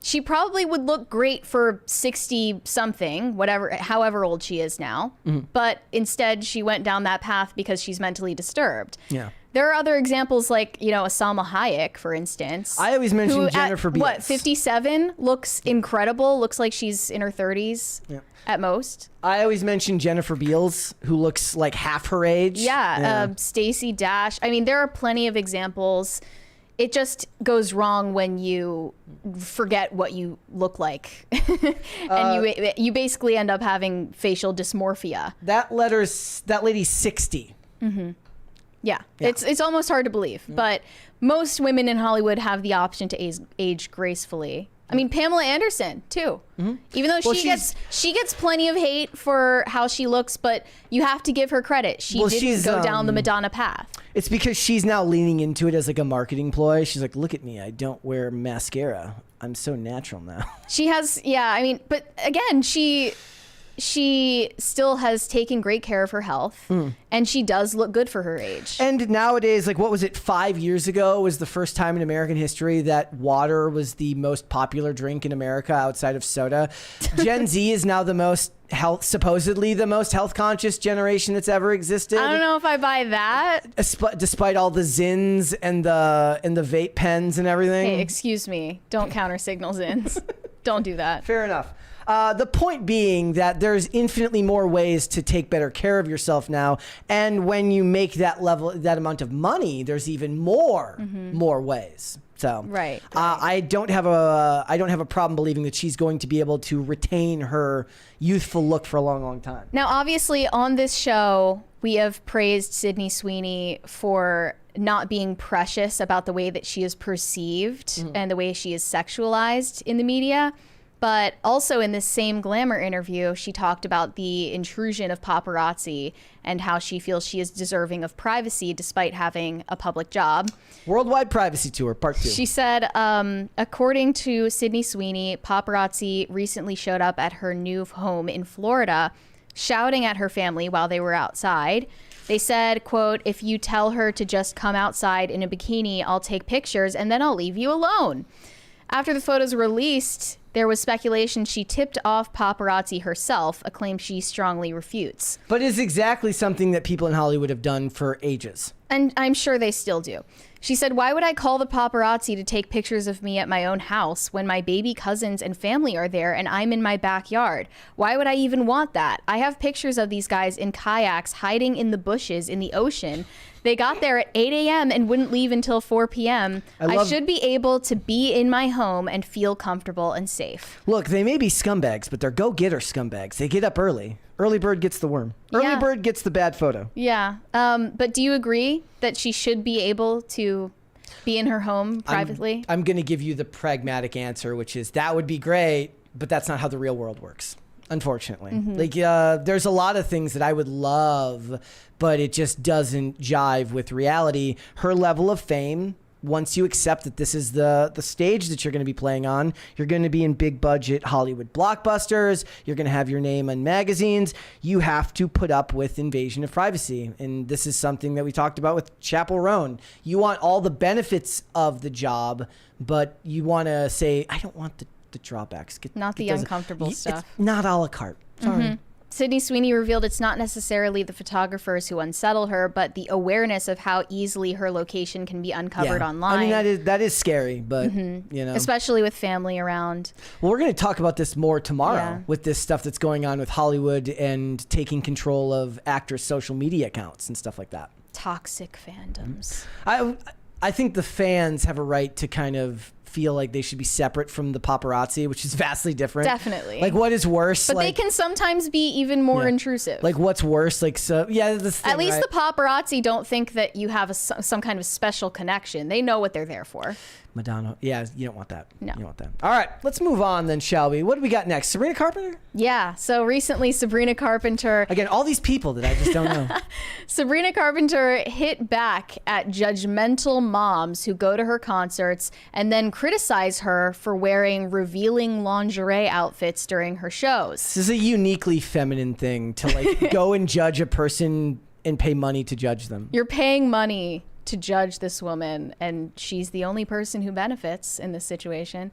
B: She probably would look great for 60 something, however old she is now. But instead she went down that path because she's mentally disturbed.
A: Yeah.
B: There are other examples like, Salma Hayek, for instance.
A: I always mention Jennifer Beals.
B: 57, looks incredible, looks like she's in her 30s. At most.
A: I always mention Jennifer Beals, who looks like half her age.
B: Stacey Dash. I mean, there are plenty of examples. It just goes wrong when you forget what you look like. And you basically end up having facial dysmorphia.
A: That lady's 60.
B: Yeah. It's almost hard to believe. But most women in Hollywood have the option to age gracefully. I mean, Pamela Anderson too. Even though she gets plenty of hate for how she looks, but you have to give her credit. She didn't go down the Madonna path.
A: It's because she's now leaning into it as like a marketing ploy. She's like, look at me, I don't wear mascara. I'm so natural now.
B: She has, but again, she still has taken great care of her health, and she does look good for her age.
A: And nowadays, like, what was it, 5 years ago was the first time in American history that water was the most popular drink in America outside of soda. Gen Z is now supposedly the most health conscious generation that's ever existed.
B: I don't know if I buy that.
A: Despite all the Zins and the vape pens and everything.
B: Hey, excuse me. Don't counter signal Zins. Don't do that.
A: Fair enough. The point being that there's infinitely more ways to take better care of yourself now, and when you make that amount of money, there's even more ways. So,
B: right.
A: I don't have a problem believing that she's going to be able to retain her youthful look for a long, long time.
B: Now, obviously, on this show, we have praised Sydney Sweeney for not being precious about the way that she is perceived and the way she is sexualized in the media. But also in this same Glamour interview, she talked about the intrusion of paparazzi and how she feels she is deserving of privacy despite having a public job.
A: Worldwide Privacy Tour, Part 2.
B: She said, according to Sydney Sweeney, paparazzi recently showed up at her new home in Florida, shouting at her family while they were outside. They said, quote, "If you tell her to just come outside in a bikini, I'll take pictures and then I'll leave you alone." After the photos were released, there was speculation she tipped off paparazzi herself, a claim she strongly refutes.
A: But is exactly something that people in Hollywood have done for ages.
B: And I'm sure they still do. She said, "Why would I call the paparazzi to take pictures of me at my own house when my baby cousins and family are there and I'm in my backyard? Why would I even want that? I have pictures of these guys in kayaks hiding in the bushes in the ocean. They got there at 8 a.m. and wouldn't leave until 4 p.m. I should be able to be in my home and feel comfortable and safe."
A: Look, they may be scumbags, but they're go-getter scumbags. They get up early. Early bird gets the worm. Early bird gets the bad photo.
B: Yeah. But do you agree that she should be able to be in her home privately?
A: I'm going to give you the pragmatic answer, which is that would be great, but that's not how the real world works, unfortunately. Like, there's a lot of things that I would love, but it just doesn't jive with reality. Her level of fame, once you accept that this is the stage that you're going to be playing on, you're going to be in big budget Hollywood blockbusters, you're going to have your name on magazines, you have to put up with invasion of privacy. And this is something that we talked about with Chappell Roan. You want all the benefits of the job, but you want to say, I don't want the drawbacks.
B: Not the uncomfortable stuff.
A: It's not a la carte. Sorry.
B: Sydney Sweeney revealed it's not necessarily the photographers who unsettle her, but the awareness of how easily her location can be uncovered online.
A: I mean, that is scary, but you know,
B: especially with family around.
A: Well, we're going to talk about this more tomorrow with this stuff that's going on with Hollywood and taking control of actors' social media accounts and stuff like that.
B: Toxic fandoms.
A: I think the fans have a right to kind of feel like they should be separate from the paparazzi, which is vastly different.
B: Definitely.
A: Like, what is worse?
B: But they can sometimes be even more intrusive.
A: Like, what's worse? Like, so this thing,
B: at least the paparazzi don't think that you have some kind of special connection. They know what they're there for.
A: Madonna. Yeah, you don't want that.
B: No.
A: You don't want that. All right, let's move on then, shall we? What do we got next? Sabrina Carpenter?
B: Yeah, so recently Sabrina Carpenter...
A: Again, all these people that I just don't know.
B: Sabrina Carpenter hit back at judgmental moms who go to her concerts and then criticize her for wearing revealing lingerie outfits during her shows.
A: This is a uniquely feminine thing to like go and judge a person and pay money to judge them.
B: You're paying money to judge this woman, and she's the only person who benefits in this situation.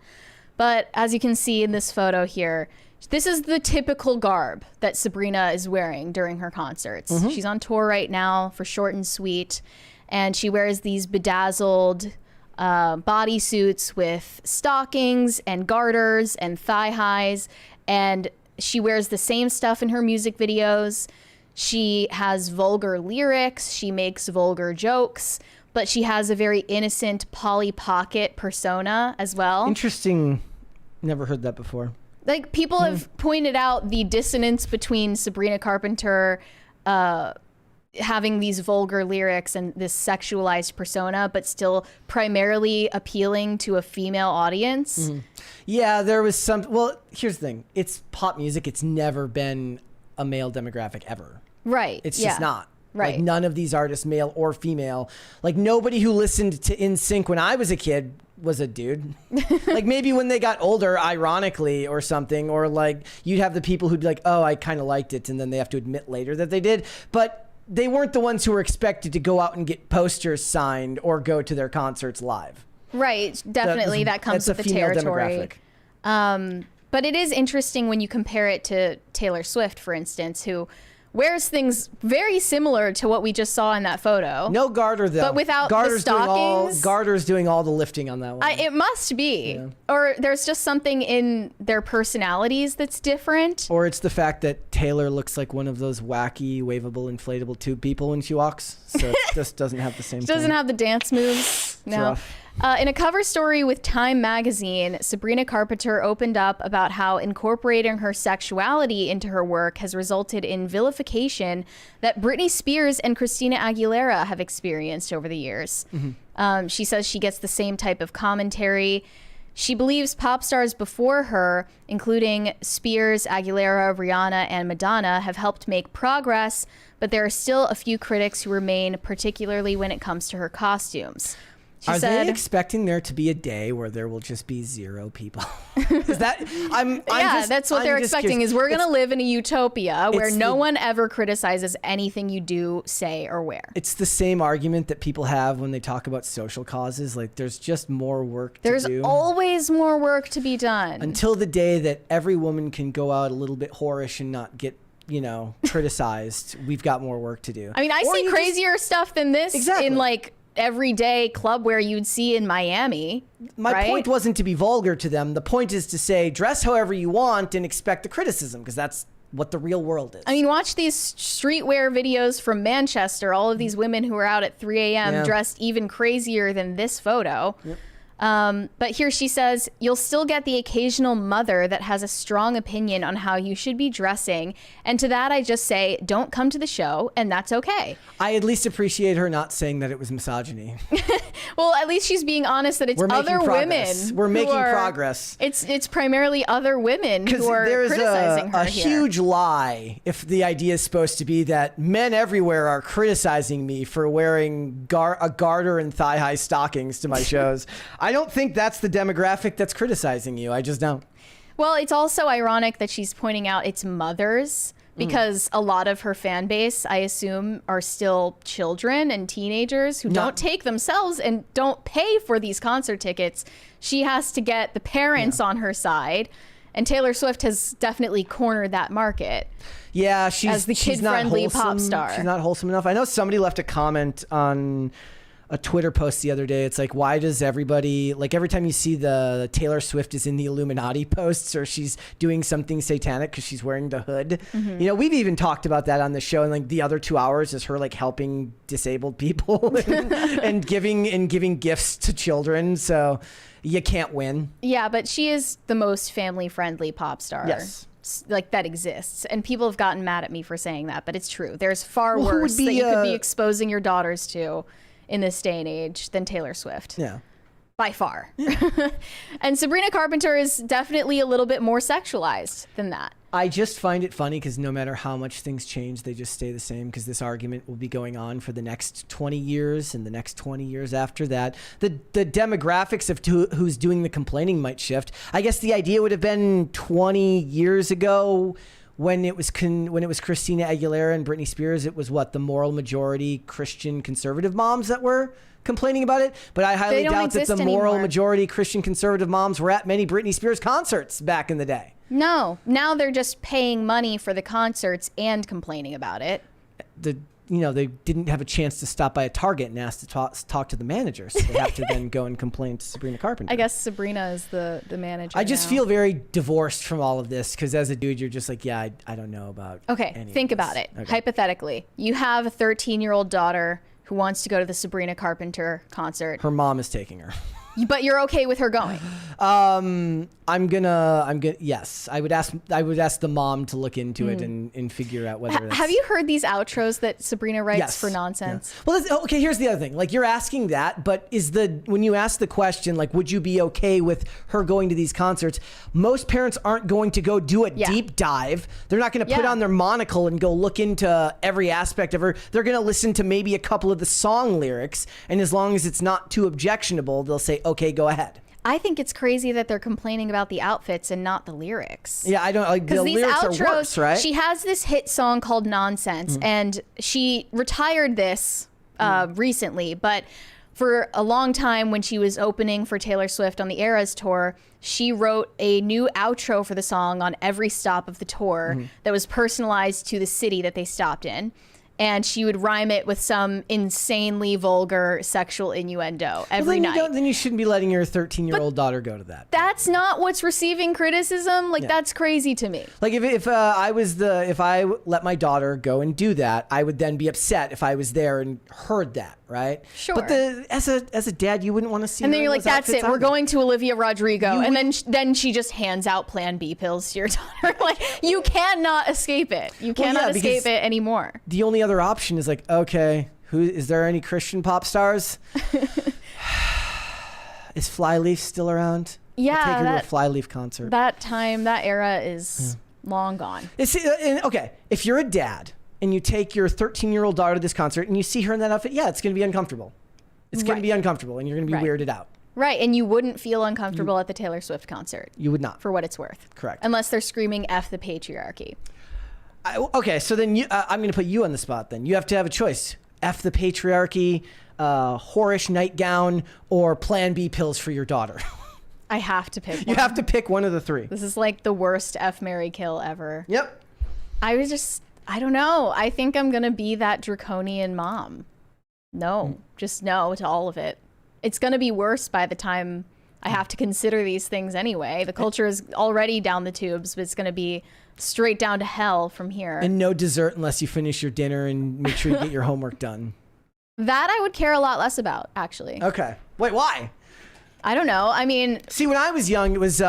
B: But as you can see in this photo here, this is the typical garb that Sabrina is wearing during her concerts. She's on tour right now for Short and Sweet, and she wears these bedazzled bodysuits with stockings and garters and thigh highs, and she wears the same stuff in her music videos. She has vulgar lyrics, she makes vulgar jokes, but she has a very innocent Polly Pocket persona as well.
A: Interesting. Never heard that before.
B: Like, people have pointed out the dissonance between Sabrina Carpenter having these vulgar lyrics and this sexualized persona, but still primarily appealing to a female audience.
A: Yeah, there was some... Well, here's the thing. It's pop music. It's never been a male demographic ever.
B: Right.
A: It's just not.
B: Right.
A: Like, none of these artists, male or female, like nobody who listened to NSYNC when I was a kid was a dude. Like, maybe when they got older, ironically or something, or like you'd have the people who'd be like, oh, I kind of liked it, and then they have to admit later that they did. But they weren't the ones who were expected to go out and get posters signed or go to their concerts live.
B: Right. Definitely. That comes with the territory. But it is interesting when you compare it to Taylor Swift, for instance, who wears things very similar to what we just saw in that photo.
A: No garter, though.
B: But without the stockings.
A: Garter's doing all the lifting on that one.
B: It must be. Yeah. Or there's just something in their personalities that's different.
A: Or it's the fact that Taylor looks like one of those wacky, waveable, inflatable tube people when she walks. So it just doesn't have the same
B: She doesn't have the dance moves. No. In a cover story with Time magazine, Sabrina Carpenter opened up about how incorporating her sexuality into her work has resulted in vilification that Britney Spears and Christina Aguilera have experienced over the years. She says she gets the same type of commentary. She believes pop stars before her, including Spears, Aguilera, Rihanna, and Madonna, have helped make progress, but there are still a few critics who remain, particularly when it comes to her costumes. She
A: Are
B: said,
A: they expecting there to be a day where there will just be 0 people? Is that
B: that's what they're expecting. Is we're gonna live in a utopia where no one ever criticizes anything you do, say, or wear.
A: It's the same argument that people have when they talk about social causes. Like, there's just more work to do.
B: There's always more work to be done.
A: Until the day that every woman can go out a little bit whorish and not get, criticized, we've got more work to do.
B: I mean, I see crazier stuff than this in like everyday club where you'd see in Miami.
A: My point wasn't to be vulgar to them. The point is to say, dress however you want and expect the criticism, because that's what the real world is.
B: I mean, watch these streetwear videos from Manchester. All of these women who are out at 3 a.m. dressed even crazier than this photo. Yep. But here she says, you'll still get the occasional mother that has a strong opinion on how you should be dressing. And to that, I just say, don't come to the show, and that's okay.
A: I at least appreciate her not saying that it was misogyny.
B: Well, at least she's being honest that it's other women.
A: We're making progress.
B: It's primarily other women who are criticizing her here.
A: There's a huge lie if the idea is supposed to be that men everywhere are criticizing me for wearing a garter and thigh-high stockings to my shows. I don't think that's the demographic that's criticizing you. I just don't.
B: Well, it's also ironic that she's pointing out it's mothers, because a lot of her fan base, I assume, are still children and teenagers who don't take themselves and don't pay for these concert tickets. She has to get the parents on her side. And Taylor Swift has definitely cornered that market.
A: Yeah,
B: as the kid-friendly pop star.
A: She's not wholesome enough. I know somebody left a comment on a Twitter post the other day. It's like, why does everybody, like, every time you see the Taylor Swift is in the Illuminati posts or she's doing something satanic because she's wearing the hood. We've even talked about that on the show, and like the other 2 hours is her like helping disabled people and giving gifts to children. So you can't win. Yeah,
B: but she is the most family-friendly pop star.
A: Yes.
B: Like, that exists, and people have gotten mad at me for saying that, but it's true. There's far worse that you could be exposing your daughters to in this day and age than Taylor Swift.
A: Yeah.
B: By far. Yeah. And Sabrina Carpenter is definitely a little bit more sexualized than that.
A: I just find it funny because no matter how much things change, they just stay the same, because this argument will be going on for the next 20 years and the next 20 years after that. The demographics of who's doing the complaining might shift. I guess the idea would have been 20 years ago when it was Christina Aguilera and Britney Spears. It was the moral majority Christian conservative moms that were complaining about it. But I highly doubt that the moral majority Christian conservative moms were at many Britney Spears concerts back in the day.
B: No, now they're just paying money for the concerts and complaining about it.
A: They didn't have a chance to stop by a Target and ask to talk to the manager, so they have to then go and complain to Sabrina Carpenter.
B: I guess Sabrina is the manager.
A: I just feel very divorced from all of this, because as a dude, you're just like, yeah, I don't know about
B: think about it. Okay. Hypothetically, you have a 13-year-old daughter who wants to go to the Sabrina Carpenter concert.
A: Her mom is taking her.
B: But you're okay with her going?
A: Yes, I would ask the mom to look into it and figure out whether that's...
B: Have you heard these outros that Sabrina writes for nonsense?
A: Yeah. Well, okay, here's the other thing. Like, you're asking that, but when you ask the question, like, would you be okay with her going to these concerts? Most parents aren't going to go do a deep dive. They're not going to put on their monocle and go look into every aspect of her. They're going to listen to maybe a couple of the song lyrics, and as long as it's not too objectionable, they'll say, okay, go ahead.
B: I think it's crazy that they're complaining about the outfits and not the lyrics.
A: Yeah, I don't like the lyrics outros, are worse, right?
B: She has this hit song called Nonsense, and she retired this recently, but for a long time when she was opening for Taylor Swift on the Eras tour, she wrote a new outro for the song on every stop of the tour that was personalized to the city that they stopped in. And she would rhyme it with some insanely vulgar sexual innuendo every night.
A: Then you shouldn't be letting your 13-year-old daughter go to that.
B: That's not what's receiving criticism. Like, that's crazy to me.
A: Like, if I let my daughter go and do that, I would then be upset if I was there and heard that, right?
B: Sure.
A: But as a dad, you wouldn't want to see.
B: And then you're like, that's it. We're going to Olivia Rodrigo, and then she just hands out Plan B pills to your daughter. Like, you cannot escape it. You cannot escape it anymore.
A: The only other option is like, okay, is there any Christian pop stars? Is Flyleaf still around?
B: Yeah,
A: I'll take her to a Flyleaf concert.
B: That era is long gone.
A: Okay, if you're a dad and you take your 13-year-old daughter to this concert and you see her in that outfit, it's going to be uncomfortable. It's going to be uncomfortable, and you're going to be weirded out.
B: Right, and you wouldn't feel uncomfortable at the Taylor Swift concert.
A: You would not.
B: For what it's worth.
A: Correct.
B: Unless they're screaming F the patriarchy.
A: Okay, so then I'm going to put you on the spot then. You have to have a choice. F the patriarchy, whorish nightgown, or Plan B pills for your daughter.
B: I have to pick one.
A: You have to pick one of the three.
B: This is like the worst F, marry, kill ever.
A: Yep.
B: I don't know. I think I'm going to be that draconian mom. No, just no to all of it. It's going to be worse by the time I have to consider these things anyway. The culture is already down the tubes, but it's going to be straight down to hell from here.
A: And no dessert unless you finish your dinner and make sure you get your homework done.
B: That I would care a lot less about, actually.
A: Okay. Wait, why?
B: I don't know. I mean,
A: see, when I was young, it was you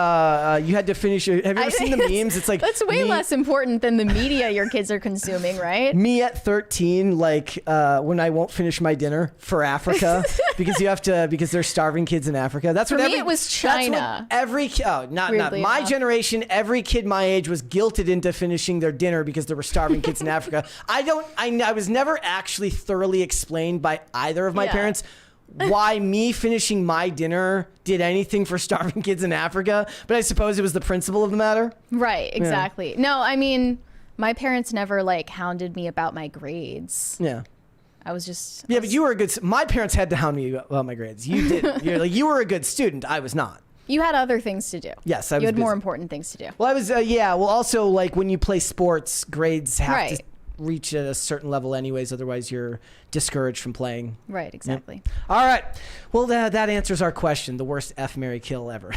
A: had to finish. Have you ever seen the memes? It's like
B: that's way less important than the media your kids are consuming, right?
A: Me at 13, like when I won't finish my dinner for Africa because there's starving kids in Africa. That's
B: for
A: what
B: me. It was China.
A: Not my generation. Every kid my age was guilted into finishing their dinner because there were starving kids in Africa. I was never actually thoroughly explained by either of my parents why me finishing my dinner did anything for starving kids in Africa, but I suppose it was the principle of the matter.
B: Right, exactly. Yeah. No, I mean, my parents never like hounded me about my grades.
A: Yeah.
B: I was just...
A: but you were a good... My parents had to hound me about my grades. You didn't. You were a good student. I was not.
B: You had other things to do.
A: Yes,
B: You had more important things to do.
A: Well, I was, well, also, like, when you play sports, grades have to reach at a certain level anyways, otherwise you're discouraged from playing.
B: Right, exactly.
A: Yep. All right. Well, that answers our question, the worst F, marry, kill ever.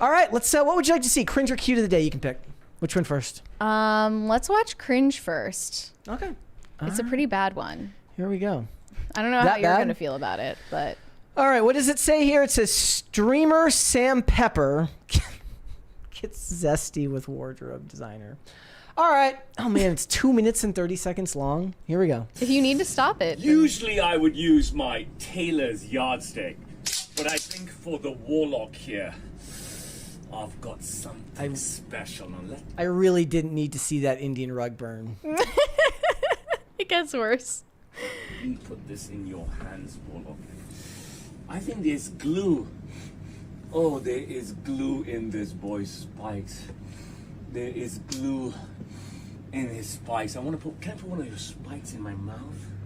A: All right, let's, what would you like to see? Cringe or cute of the day? You can pick. Which one first?
B: Let's watch Cringe first.
A: Okay.
B: It's a pretty bad one.
A: Here we go.
B: I don't know how you're going to feel about it, but...
A: All right, what does it say here? It says, streamer Sam Pepper gets zesty with wardrobe designer. All right. Oh, man, it's 2 minutes and 30 seconds long. Here we go.
B: If you need to stop it.
D: Usually I would use my tailor's yardstick, but I think for the warlock here, I've got something special on it.
A: I really didn't need to see that Indian rug burn.
B: It gets worse.
D: You put this in your hands, warlock. I think there's glue. Oh, there is glue in this boy's spikes. There is glue in his spikes. Can I put one of your spikes in my mouth?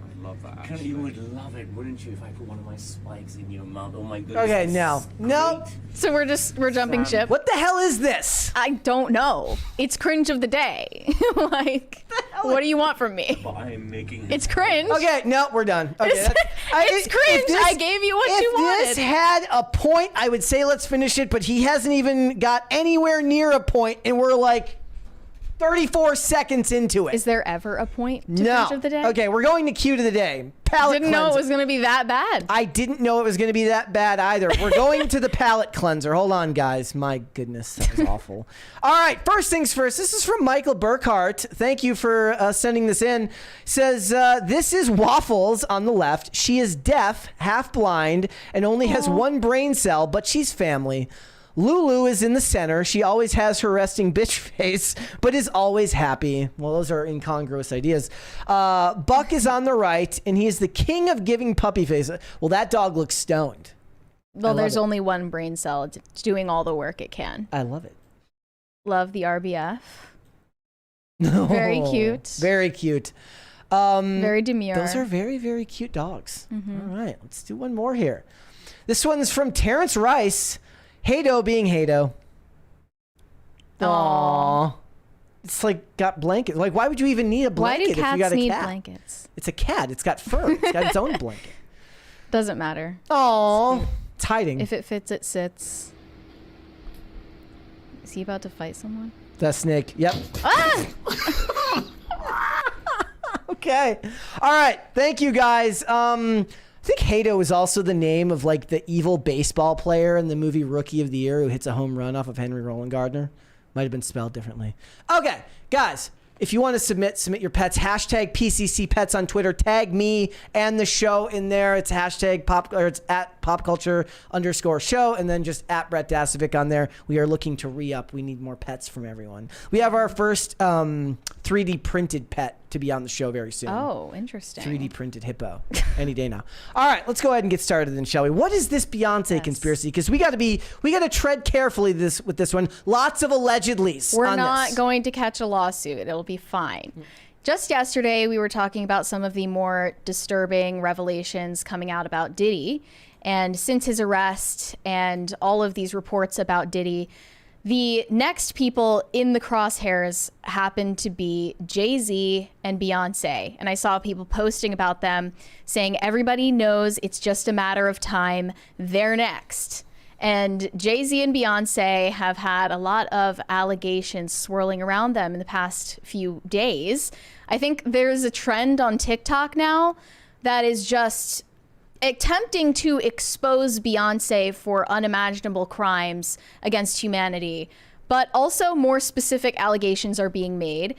D: I love that. You would love it, wouldn't you, if I put one of my spikes in your mouth? Oh my goodness.
A: Okay, no.
B: So we're jumping ship.
A: What the hell is this?
B: I don't know. It's cringe of the day. Like, what do you want from me?
D: I am making
B: it's cringe.
A: Okay, no, we're done. Okay,
B: it's cringe. I gave you what you wanted.
A: If this had a point, I would say let's finish it, but he hasn't even got anywhere near a point, and we're like 34 seconds into it.
B: Is there ever a point to cringe of the day?
A: Okay, we're going to cute of the day. Palette
B: Didn't know it was going to be that bad.
A: I didn't know it was going to be that bad either. We're going to the palette cleanser. Hold on, guys. My goodness, that was awful. All right, first things first. This is from Michael Burkhart. Thank you for sending this in. Says, this is Waffles on the left. She is deaf, half blind, and only has one brain cell, but she's family. Lulu is in the center. She always has her resting bitch face, but is always happy. Well, those are incongruous ideas. Buck is on the right, and he is the king of giving puppy face. Well, that dog looks stoned.
B: Well, there's only one brain cell. It's doing all the work it can.
A: I love it.
B: Love the RBF. Very cute.
A: Very cute.
B: Very demure.
A: Those are very, very cute dogs. Mm-hmm. All right, let's do one more here. This one's from Terrence Rice. Hado being Hado. Aww. It's like got blankets. Like, why would you even need a blanket if you got a cat?
B: Why do cats need blankets?
A: It's a cat. It's got fur. It's got its own blanket.
B: Doesn't matter.
A: Aww. It's hiding.
B: If it fits, it sits. Is he about to fight someone?
A: The snake. Yep.
B: Ah!
A: Okay. All right. Thank you, guys. I think Hado is also the name of like the evil baseball player in the movie Rookie of the Year who hits a home run off of Henry Roland Gardner. Might have been spelled differently. Okay, guys, If you want to submit your pets. Hashtag PCC Pets on Twitter. Tag me and the show in there. It's hashtag it's at popculture_show, and then just at Brett Dasovic on there. We are looking to re-up. We need more pets from everyone. We have our first 3D printed pet to be on the show very soon.
B: Oh, interesting.
A: 3D printed hippo. Any day now. All right, let's go ahead and get started then, shall we? What is this Beyonce conspiracy? Because we got to tread carefully with this one. Lots of allegedlys.
B: We're not going to catch a lawsuit. It'll be fine. Just yesterday, we were talking about some of the more disturbing revelations coming out about Diddy. And since his arrest and all of these reports about Diddy, the next people in the crosshairs happen to be Jay-Z and Beyonce. And I saw people posting about them saying everybody knows it's just a matter of time. They're next. And Jay-Z and Beyonce have had a lot of allegations swirling around them in the past few days. I think there's a trend on TikTok now that is just attempting to expose Beyonce for unimaginable crimes against humanity, but also more specific allegations are being made.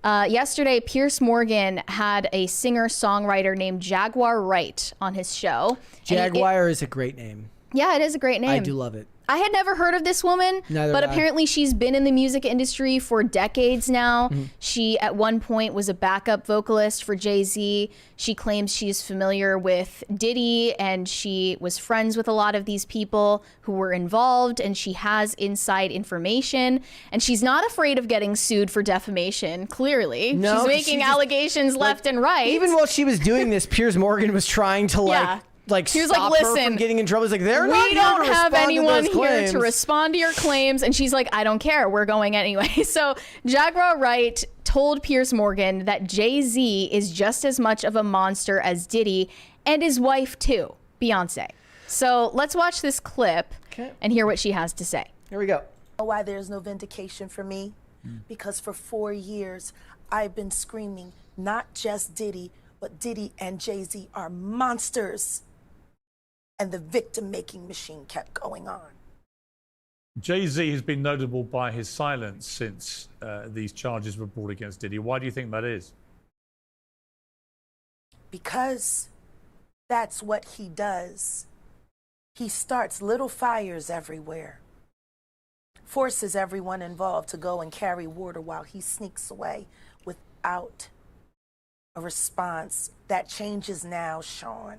B: Yesterday, Piers Morgan had a singer-songwriter named Jaguar Wright on his show.
A: Jaguar is a great name.
B: Yeah, it is a great name.
A: I do love it.
B: I had never heard of this woman, but apparently she's been in the music industry for decades now. She, at one point, was a backup vocalist for Jay-Z. She claims she's familiar with Diddy, and she was friends with a lot of these people who were involved, and she has inside information. And she's not afraid of getting sued for defamation, clearly.
A: No,
B: she's making allegations left and right.
A: Even while she was doing this, Piers Morgan was trying to,
B: he was
A: stop
B: like,
A: her
B: listen,
A: from getting in trouble. He's like,
B: we don't have anyone here to respond to your claims. And she's like, I don't care. We're going anyway. So Jaguar Wright told Piers Morgan that Jay-Z is just as much of a monster as Diddy, and his wife too, Beyonce. So let's watch this clip and hear what she has to say.
A: Here we go.
E: Why there's no vindication for me? Because for 4 years, I've been screaming, not just Diddy, but Diddy and Jay-Z are monsters. And the victim-making machine kept going on.
F: Jay-Z has been notable by his silence since these charges were brought against Diddy. Why do you think that is?
E: Because that's what he does. He starts little fires everywhere, forces everyone involved to go and carry water while he sneaks away without a response. That changes now, Sean.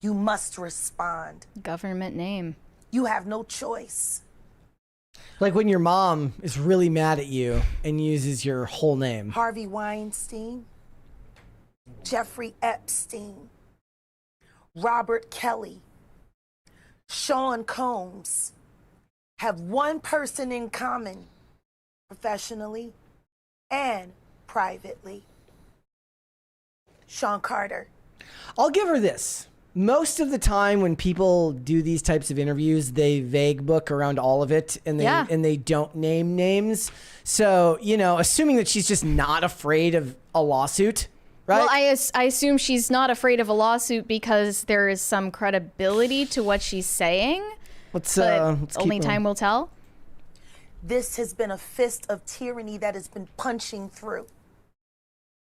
E: You must respond.
B: Government name.
E: You have no choice.
A: Like when your mom is really mad at you and uses your whole name.
E: Harvey Weinstein, Jeffrey Epstein, Robert Kelly, Sean Combs have one person in common, professionally and privately. Sean Carter.
A: I'll give her this. Most of the time when people do these types of interviews, they vague book around all of it, and they don't name names. So, assuming that she's just not afraid of a lawsuit, right?
B: Well, I assume she's not afraid of a lawsuit because there is some credibility to what she's saying.
A: Let's
B: only time will tell.
E: This has been a fist of tyranny that has been punching through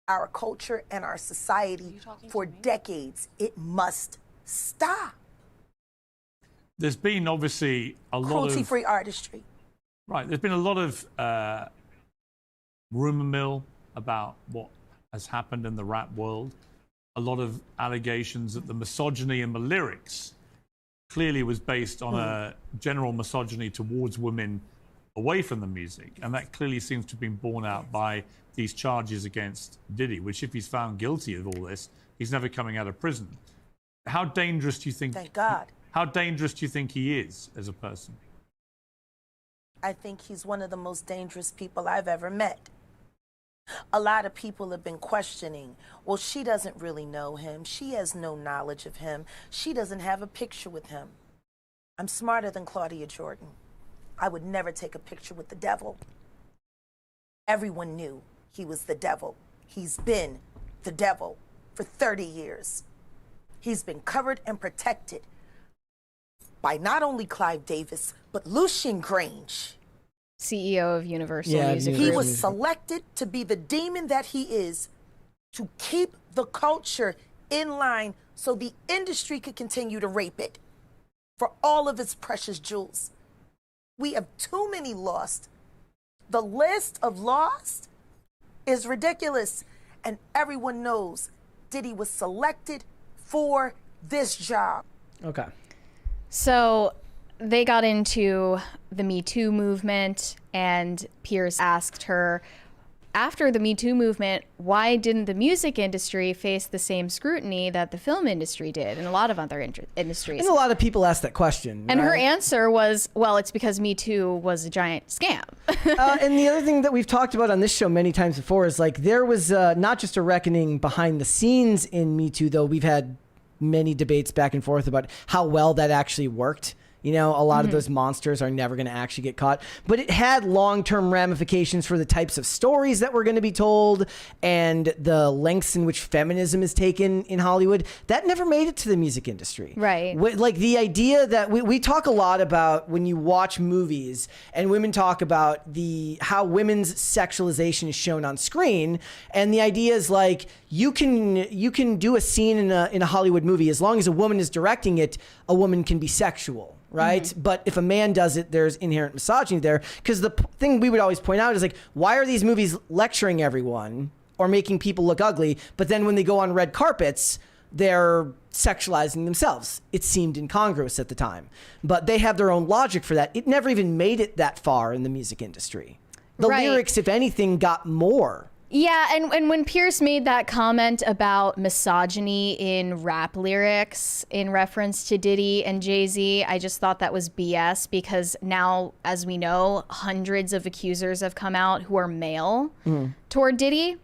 E: our culture and our society for decades. It must stop.
F: There's been obviously a lot of
E: cruelty-free artistry.
F: Right. There's been a lot of rumor mill about what has happened in the rap world. A lot of allegations that the misogyny in the lyrics clearly was based on a general misogyny towards women away from the music. And that clearly seems to have been borne out by these charges against Diddy, which if he's found guilty of all this, he's never coming out of prison. How dangerous do you think?
E: Thank God.
F: How dangerous do you think he is as a person?
E: I think he's one of the most dangerous people I've ever met. A lot of people have been questioning, well, she doesn't really know him. She has no knowledge of him. She doesn't have a picture with him. I'm smarter than Claudia Jordan. I would never take a picture with the devil. Everyone knew he was the devil. He's been the devil for 30 years. He's been covered and protected by not only Clive Davis, but Lucian Grange.
B: CEO of Universal
A: Yeah,
B: Music
E: He
B: Group.
E: was selected to be the demon that he is, to keep the culture in line so the industry could continue to rape it for all of its precious jewels. We have too many lost. The list of lost is ridiculous. And everyone knows Diddy was selected for this job.
A: Okay.
B: So they got into the Me Too movement, and Pierce asked her, after the Me Too movement, why didn't the music industry face the same scrutiny that the film industry did and a lot of other industries?
A: And a lot of people ask that question.
B: And her
A: right?
B: answer was, well, it's because Me Too was a giant scam.
A: And the other thing that we've talked about on this show many times before is like there was not just a reckoning behind the scenes in Me Too, though we've had many debates back and forth about how well that actually worked. You know, a lot of those monsters are never going to actually get caught. But it had long-term ramifications for the types of stories that were going to be told and the lengths in which feminism is taken in Hollywood. That never made it to the music industry.
B: Right.
A: Like the idea that we talk a lot about when you watch movies and women talk about how women's sexualization is shown on screen. And the idea is like you can do a scene in a Hollywood movie as long as a woman is directing it, a woman can be sexual. Right. Mm-hmm. But if a man does it, there's inherent misogyny there. Because the thing we would always point out is like, why are these movies lecturing everyone or making people look ugly? But then when they go on red carpets, they're sexualizing themselves. It seemed incongruous at the time. But they have their own logic for that. It never even made it that far in the music industry. The lyrics, if anything, got more.
B: Yeah, and when Pierce made that comment about misogyny in rap lyrics in reference to Diddy and Jay-Z, I just thought that was BS because now, as we know, hundreds of accusers have come out who are male toward Diddy.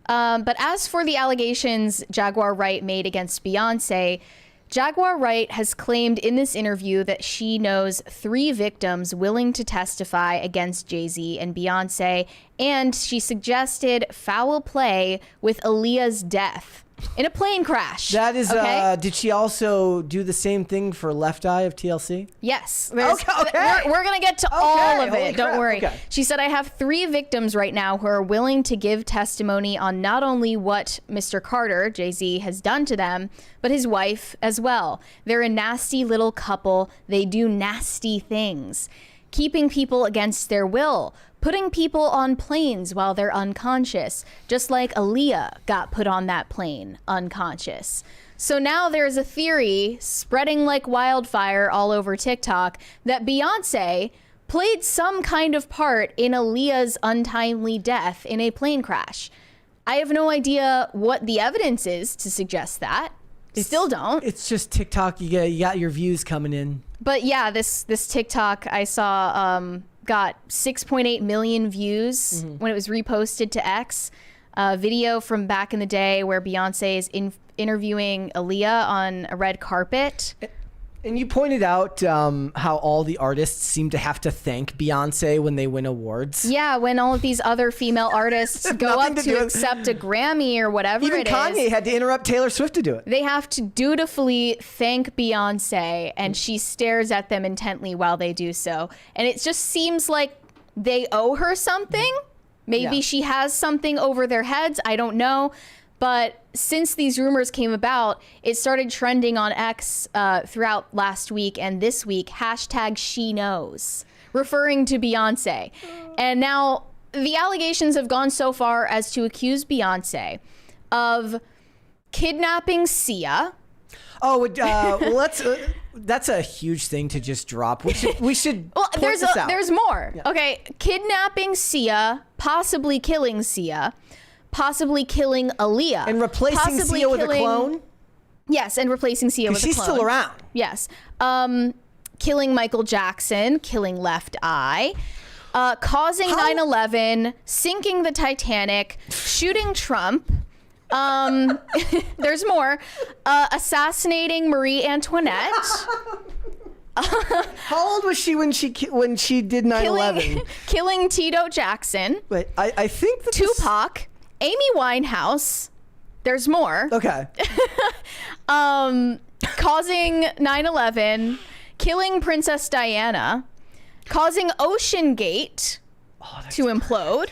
B: But as for the allegations Jaguar Wright made against Beyonce, Jaguar Wright has claimed in this interview that she knows 3 victims willing to testify against Jay-Z and Beyonce, and she suggested foul play with Aaliyah's death in a plane crash.
A: That is,
B: okay?
A: Did she also do the same thing for Left Eye of TLC?
B: Yes.
A: Okay.
B: We're going to get to all of
A: Holy
B: it. Don't
A: crap.
B: worry.
A: Okay.
B: She said, I have 3 victims right now who are willing to give testimony on not only what Mr. Carter, Jay-Z, has done to them, but his wife as well. They're a nasty little couple. They do nasty things. Keeping people against their will, putting people on planes while they're unconscious, just like Aaliyah got put on that plane unconscious. So now there's a theory spreading like wildfire all over TikTok that Beyonce played some kind of part in Aaliyah's untimely death in a plane crash. I have no idea what the evidence is to suggest that. Still don't.
A: It's just TikTok. You got your views coming in.
B: But yeah, this TikTok I saw got 6.8 million views when it was reposted to X. A video from back in the day where Beyonce is interviewing Aaliyah on a red carpet.
A: And you pointed out how all the artists seem to have to thank Beyonce when they win awards.
B: Yeah, when all of these other female artists go up to accept a Grammy or whatever
A: Even
B: it is.
A: Kanye had to interrupt Taylor Swift to do it.
B: They have to dutifully thank Beyonce, and she stares at them intently while they do so. And it just seems like they owe her something. Maybe
A: Yeah.
B: she has something over their heads. I don't know. But since these rumors came about, it started trending on X throughout last week and this week, #SheKnows, referring to Beyonce. And now the allegations have gone so far as to accuse Beyonce of kidnapping Sia.
A: Oh, well, that's a huge thing to just drop. We should
B: Well,
A: point this out.
B: there's more. Yeah. Okay, kidnapping Sia, possibly killing Sia, possibly killing Aaliyah,
A: and replacing
B: possibly
A: Sia with a
B: killing-
A: clone?
B: Yes, and replacing Sia with a clone.
A: She's still around.
B: Yes. Killing Michael Jackson, killing Left Eye, causing 9/11, sinking the Titanic, shooting Trump. There's more. Assassinating Marie Antoinette.
A: How old was she when she did 9/11?
B: Killing Tito Jackson.
A: Wait, I think that
B: Tupac. Amy Winehouse. There's more.
A: Okay.
B: Causing 9/11, killing Princess Diana, causing Ocean Gate to implode.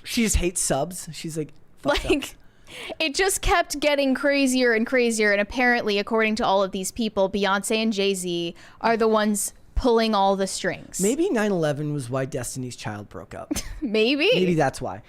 A: She just hates subs. She's like, fuck
B: Like,
A: subs.
B: it just kept getting crazier and crazier. And apparently, according to all of these people, Beyonce and Jay-Z are the ones pulling all the strings.
A: Maybe 9/11 was why Destiny's Child broke up.
B: Maybe.
A: Maybe that's why.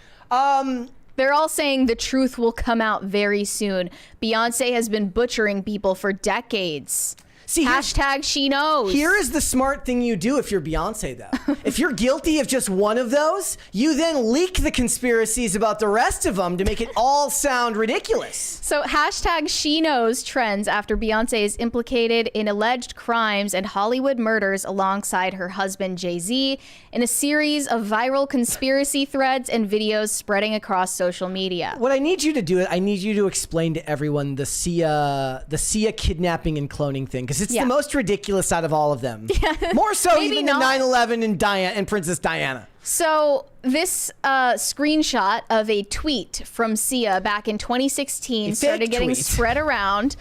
B: They're all saying the truth will come out very soon. Beyonce has been butchering people for decades.
A: See,
B: Hashtag she knows.
A: Here is the smart thing you do if you're Beyonce, though. If you're guilty of just one of those, you then leak the conspiracies about the rest of them to make it all sound ridiculous.
B: So hashtag she knows trends after Beyonce is implicated in alleged crimes and Hollywood murders alongside her husband Jay-Z in a series of viral conspiracy threads and videos spreading across social media.
A: What I need you to do, I need you to explain to everyone the Sia kidnapping and cloning thing, because it's the most ridiculous out of all of them. More so
B: Maybe
A: even
B: not.
A: than 9/11 and Princess Diana.
B: So this screenshot of a tweet from Sia back in 2016 started getting spread around.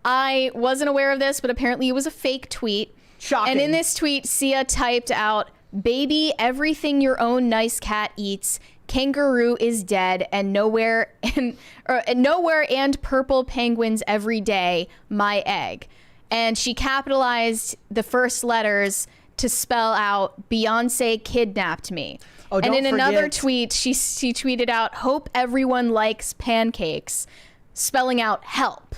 B: I wasn't aware of this, but apparently it was a fake tweet.
A: Shocking.
B: And in this tweet, Sia typed out, "Baby, everything your own nice cat eats. Kangaroo is dead, and nowhere and purple penguins every day. My egg." And she capitalized the first letters to spell out Beyonce kidnapped me.
A: Oh,
B: and
A: don't
B: in another
A: forget-
B: tweet, she tweeted out, "Hope everyone likes pancakes," spelling out help.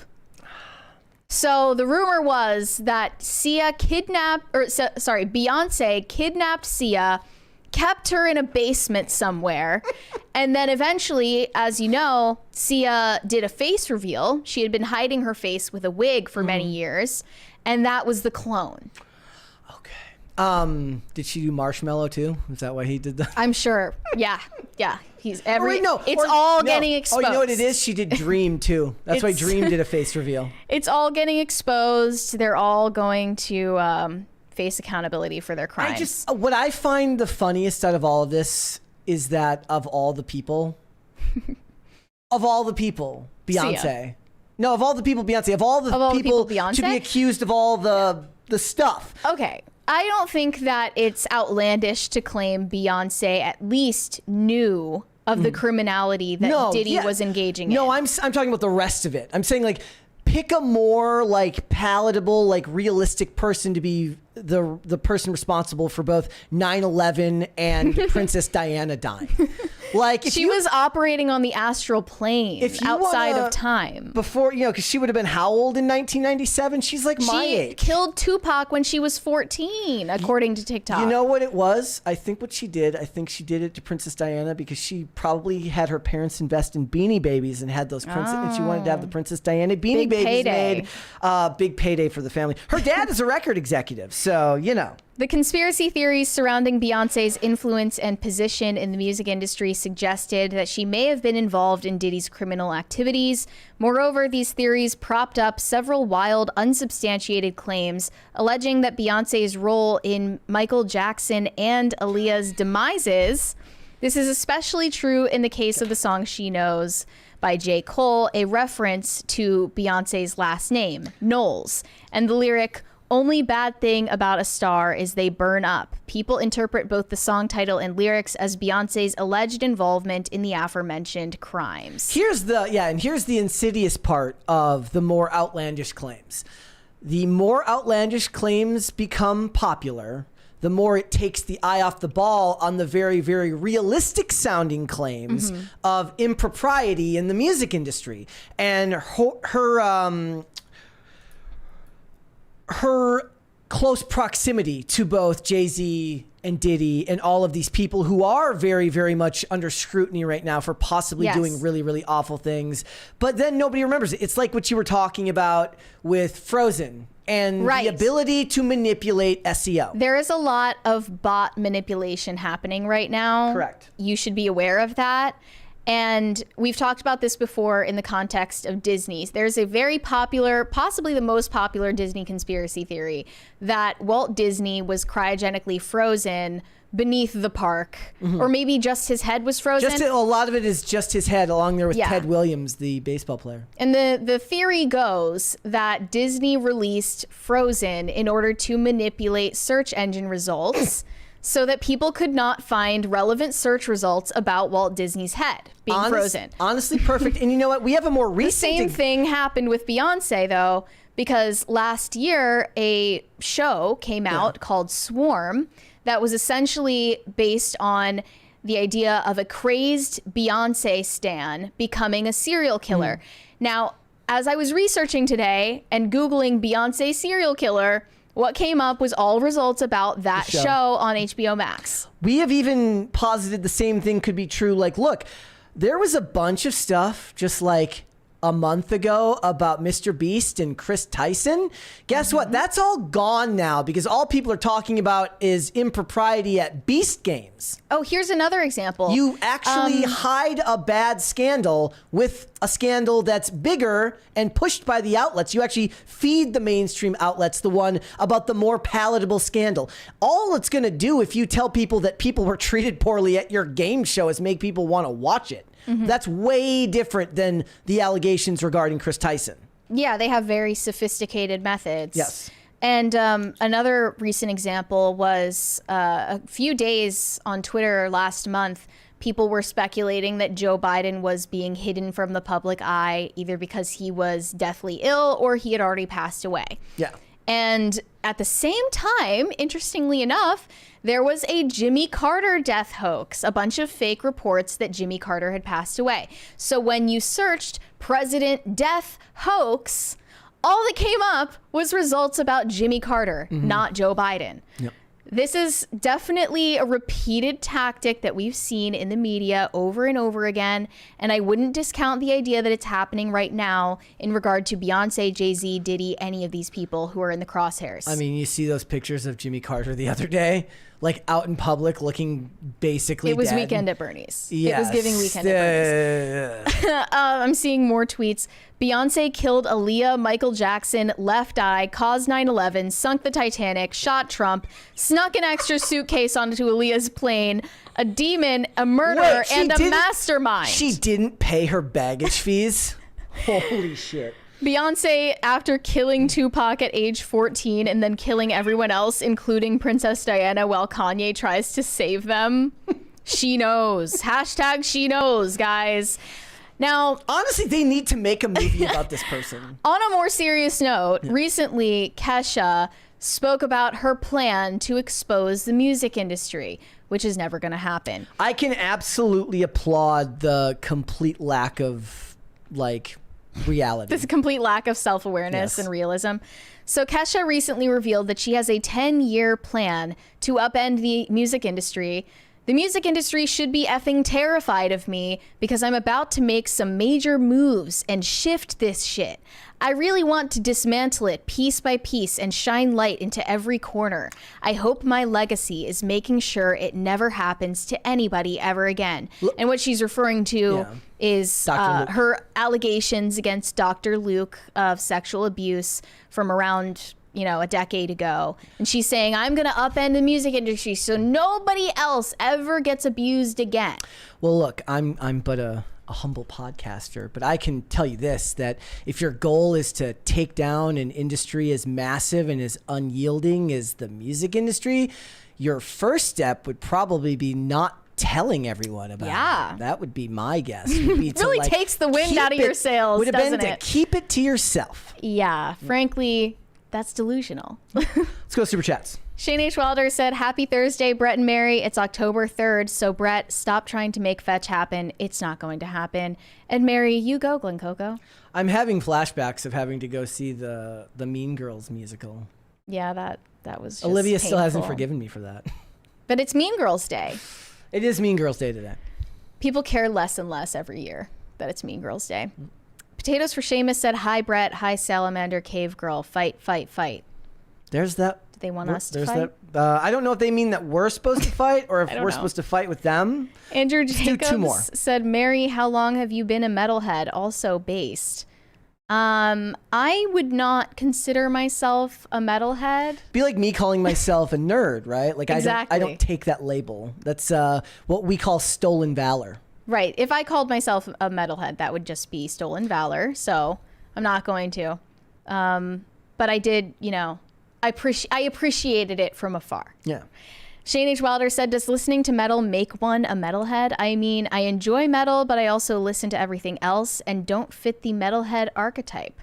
B: So the rumor was that Beyonce kidnapped Sia, kept her in a basement somewhere, and then eventually, as you know, Sia did a face reveal. She had been hiding her face with a wig for many years, and that was the clone.
A: Did she do Marshmallow too? Is that why he did that?
B: I'm sure. Yeah. He's
A: Oh, wait, no.
B: It's
A: Or-
B: all
A: no.
B: getting exposed.
A: Oh, you know what it is? She did Dream too. That's why
B: It's-
A: Dream did a face reveal.
B: It's all getting exposed. They're all going to face accountability for their crimes.
A: What I find the funniest out of all of this is that of all the people, Beyonce.
B: Sia.
A: No, of all the people, Beyonce. Of all the people to
B: Beyonce?
A: be accused of all the stuff.
B: Okay. I don't think that it's outlandish to claim Beyonce at least knew of the criminality that Diddy was engaging in.
A: No, I'm talking about the rest of it. I'm saying, like, pick a more like palatable, like realistic person to be the person responsible for both 9/11 and Princess Diana dying. Like, if
B: She
A: you,
B: was operating on the astral plane
A: If you
B: outside
A: wanna-
B: of time.
A: before, because she would have been how old in 1997? She's like my
B: She
A: age.
B: killed Tupac when she was 14, according to TikTok.
A: You know what it was? I think she did it to Princess Diana because she probably had her parents invest in Beanie Babies and had those princess, and she wanted to have the Princess Diana Beanie
B: Big
A: Babies
B: payday.
A: made. Big payday for the family. Her dad is a record executive, so
B: The conspiracy theories surrounding Beyonce's influence and position in the music industry suggested that she may have been involved in Diddy's criminal activities. Moreover, these theories propped up several wild, unsubstantiated claims alleging that Beyonce's role in Michael Jackson and Aaliyah's demises. This is especially true in the case of the song She Knows by J. Cole, a reference to Beyonce's last name, Knowles, and the lyric, "Only bad thing about a star is they burn up." People interpret both the song title and lyrics as Beyonce's alleged involvement in the aforementioned crimes.
A: here's the insidious part of the more outlandish claims. The more outlandish claims become popular, the more it takes the eye off the ball on the very, very realistic sounding claims of impropriety in the music industry. And her close proximity to both Jay-Z and Diddy and all of these people who are very, very much under scrutiny right now for possibly doing really, really awful things. But then nobody remembers it. It's like what you were talking about with Frozen and the ability to manipulate SEO.
B: There is a lot of bot manipulation happening right now.
A: Correct.
B: You should be aware of that. And we've talked about this before in the context of Disney's. There's a very popular, possibly the most popular Disney conspiracy theory that Walt Disney was cryogenically frozen beneath the park, or maybe just his head was frozen.
A: A lot of it is just his head along there with
B: Yeah.
A: Ted Williams, the baseball player.
B: And the theory goes that Disney released Frozen in order to manipulate search engine results so that people could not find relevant search results about Walt Disney's head being frozen.
A: Honestly, perfect. And you know what? We have a more
B: The
A: recent...
B: same thing happened with Beyonce, though, because last year a show came out called Swarm that was essentially based on the idea of a crazed Beyonce stan becoming a serial killer. Now, as I was researching today and Googling Beyonce serial killer, what came up was all results about that show on HBO Max.
A: We have even posited the same thing could be true. Like, look, there was a bunch of stuff just like a month ago about Mr. Beast and Chris Tyson. Guess what? That's all gone now because all people are talking about is impropriety at Beast games.
B: Oh, here's another example.
A: You actually hide a bad scandal with a scandal that's bigger and pushed by the outlets. You actually feed the mainstream outlets the one about the more palatable scandal. All it's going to do if you tell people that people were treated poorly at your game show is make people want to watch it. That's way different than the allegations regarding Chris Tyson.
B: Yeah, they have very sophisticated methods.
A: Yes.
B: And another recent example was a few days on Twitter last month, people were speculating that Joe Biden was being hidden from the public eye, either because he was deathly ill or he had already passed away.
A: Yeah.
B: And at the same time, interestingly enough, there was a Jimmy Carter death hoax, a bunch of fake reports that Jimmy Carter had passed away. So when you searched president death hoax, all that came up was results about Jimmy Carter, not Joe Biden.
A: Yep.
B: This is definitely a repeated tactic that we've seen in the media over and over again. And I wouldn't discount the idea that it's happening right now in regard to Beyonce, Jay-Z, Diddy, any of these people who are in the crosshairs.
A: I mean, you see those pictures of Jimmy Carter the other day, like out in public looking basically
B: It was
A: dead.
B: Weekend at Bernie's.
A: Yes.
B: It was giving Weekend at Bernie's. I'm seeing more tweets. Beyonce killed Aaliyah, Michael Jackson, left eye, caused 9/11, sunk the Titanic, shot Trump, snuck an extra suitcase onto Aaliyah's plane, a demon, a murderer,
A: Wait,
B: and a mastermind.
A: She didn't pay her baggage fees? Holy shit.
B: Beyonce, after killing Tupac at age 14 and then killing everyone else, including Princess Diana, while Kanye tries to save them. She knows. Hashtag she knows, guys. Now,
A: honestly, they need to make a movie about this person.
B: On a more serious note, recently Kesha spoke about her plan to expose the music industry, which is never going to happen.
A: I can absolutely applaud the complete lack of, like, reality.
B: This complete lack of self-awareness and realism. So Kesha recently revealed that she has a 10-year plan to upend the music industry. The music industry should be effing terrified of me because I'm about to make some major moves and shift this shit. I really want to dismantle it piece by piece and shine light into every corner. I hope my legacy is making sure it never happens to anybody ever again. And what she's referring to is her allegations against Dr. Luke of sexual abuse from around, you know, a decade ago. And she's saying, I'm going to upend the music industry so nobody else ever gets abused again.
A: Well, look, I'm but a humble podcaster, but I can tell you this, that if your goal is to take down an industry as massive and as unyielding as the music industry, your first step would probably be not telling everyone about it. That would be my guess. Would be to,
B: really
A: like,
B: takes the wind out of your sails,
A: would have been
B: doesn't
A: to
B: it?
A: keep it to yourself.
B: Yeah, frankly, that's delusional.
A: Let's go super chats.
B: Shane H. Wilder said, happy Thursday, Brett and Mary. It's October 3rd. So Brett, stop trying to make fetch happen. It's not going to happen. And Mary, you go, Glen Coco.
A: I'm having flashbacks of having to go see the Mean Girls musical.
B: Yeah, that was just
A: Olivia still hasn't
B: painful.
A: forgiven me for that.
B: But it's Mean Girls Day.
A: It is Mean Girls Day today.
B: People care less and less every year that it's Mean Girls Day. Potatoes for Seamus said, hi, Brett. Hi, Salamander Cave Girl. Fight, fight, fight.
A: There's that.
B: Do they want us to fight?
A: That, I don't know if they mean that we're supposed to fight or if
B: don't
A: we're
B: know.
A: supposed to fight with them.
B: Andrew
A: Let's do two more.
B: Jacobs said, Mary, how long have you been a metalhead? Also based. I would not consider myself a metalhead.
A: Be like me calling myself a nerd, right? Like
B: Exactly.
A: I don't take that label. That's what we call stolen valor.
B: Right. If I called myself a metalhead, that would just be stolen valor. So I'm not going to. But I did, you know, I appreciated it from afar.
A: Yeah.
B: Shane H. Wilder said, does listening to metal make one a metalhead? I mean, I enjoy metal, but I also listen to everything else and don't fit the metalhead archetype.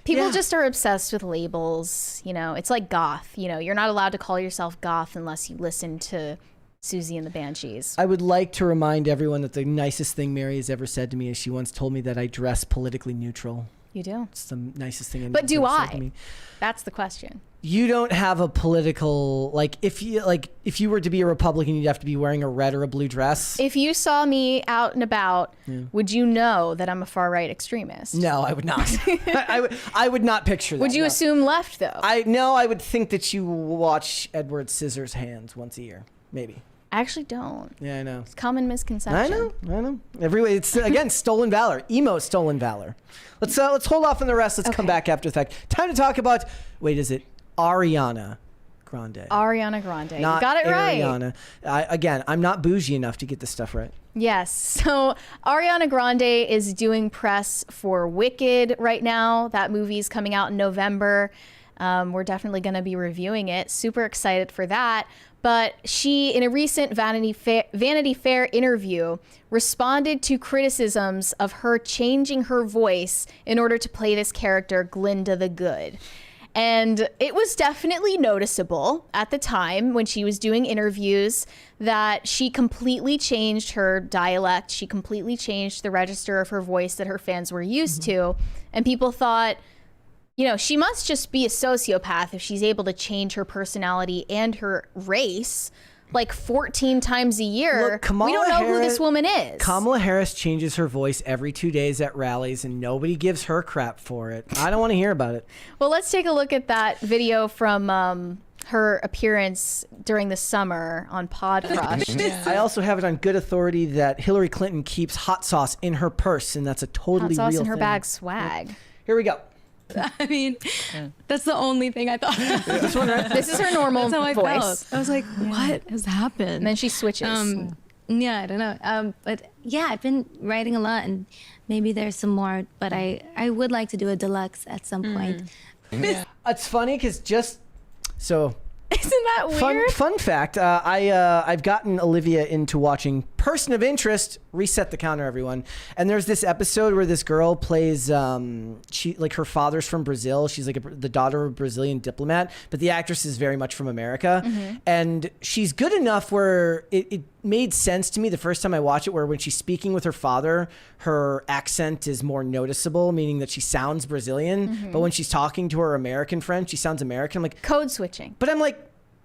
B: People just are obsessed with labels. You know, it's like goth. You know, you're not allowed to call yourself goth unless you listen to Susie and the Banshees.
A: I would like to remind everyone that the nicest thing Mary has ever said to me is she once told me that I dress politically neutral.
B: You do.
A: It's the nicest thing.
B: But do
A: ever said to
B: I?
A: me.
B: That's the question.
A: You don't have a political, if you were to be a Republican, you'd have to be wearing a red or a blue dress.
B: If you saw me out and about, would you know that I'm a far right extremist?
A: No, I would not. I would not picture that.
B: Would you assume left though?
A: I would think that you watch Edward Scissorhands once a year, maybe.
B: I actually don't.
A: Yeah, I know.
B: It's a common misconception.
A: I know. It's again stolen valor. Emo stolen valor. Let's hold off on the rest. Let's come back after the fact. Time to talk about. Wait, is it Ariana Grande?
B: Ariana Grande.
A: Not
B: you got it right.
A: Ariana. Again, I'm not bougie enough to get this stuff right.
B: Yes. So Ariana Grande is doing press for Wicked right now. That movie's coming out in November. We're definitely going to be reviewing it. Super excited for that. But she, in a recent Vanity Fair interview, responded to criticisms of her changing her voice in order to play this character, Glinda the Good. And it was definitely noticeable at the time when she was doing interviews that she completely changed her dialect. She completely changed the register of her voice that her fans were used to. And people thought, you know, she must just be a sociopath if she's able to change her personality and her race like 14 times a year.
A: Look, Kamala
B: we don't know
A: Harris,
B: who this woman is.
A: Kamala Harris changes her voice every 2 days at rallies, and nobody gives her crap for it. I don't want to hear about it.
B: Well, let's take a look at that video from her appearance during the summer on Pod Crush.
A: I also have it on good authority that Hillary Clinton keeps hot sauce in her purse, and that's a totally
B: Hot sauce
A: real
B: in her
A: thing.
B: bag swag.
A: Here we go.
G: I mean, that's the only thing I thought.
A: This one, right?
B: This is her normal
G: That's how I
B: voice.
G: felt. I was like, what has happened?
B: And then she switches.
G: Yeah, I don't know. But yeah, I've been writing a lot, and maybe there's some more, but I would like to do a deluxe at some point.
A: It's funny because just so.
B: Isn't that weird?
A: Fun fact, I've gotten Olivia into watching Person of Interest. Reset the counter, everyone. And there's this episode where this girl plays, her father's from Brazil. She's the daughter of a Brazilian diplomat, but the actress is very much from America. And she's good enough where it made sense to me the first time I watched it, where when she's speaking with her father, her accent is more noticeable, meaning that she sounds Brazilian. But when she's talking to her American friend, she sounds American. I'm like,
B: Code switching.
A: but I'm like,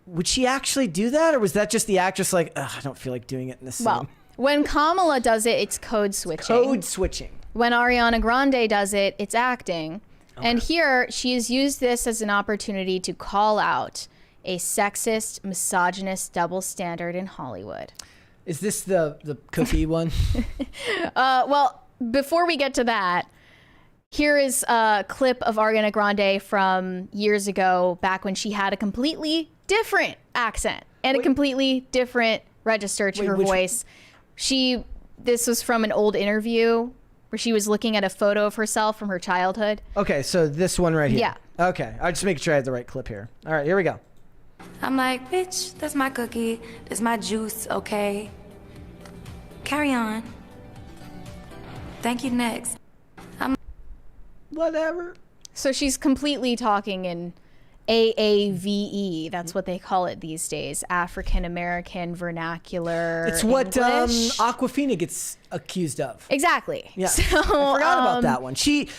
A: would she actually do that? Or was that just the actress like, I don't feel like doing it in this scene?
B: Well, when Kamala does it, it's code switching.
A: Code switching.
B: When Ariana Grande does it, it's acting. And here, she has used this as an opportunity to call out a sexist, misogynist double standard in Hollywood.
A: Is this the cookie one?
B: Well, before we get to that, here is a clip of Ariana Grande from years ago, back when she had a completely different accent and a completely different register to her voice. This was from an old interview where she was looking at a photo of herself from her childhood.
A: Okay, so this one right here.
B: Yeah.
A: Okay, I'll just make sure I have the right clip here. All right, here we go.
H: I'm like, bitch, that's my cookie. That's my juice, okay? Carry on. Thank you, next.
A: Whatever.
B: So she's completely talking in AAVE. That's what they call it these days. African American vernacular.
A: It's what
B: English.
A: Aquafina gets accused of.
B: Exactly.
A: Yeah,
B: So,
A: I forgot about that one.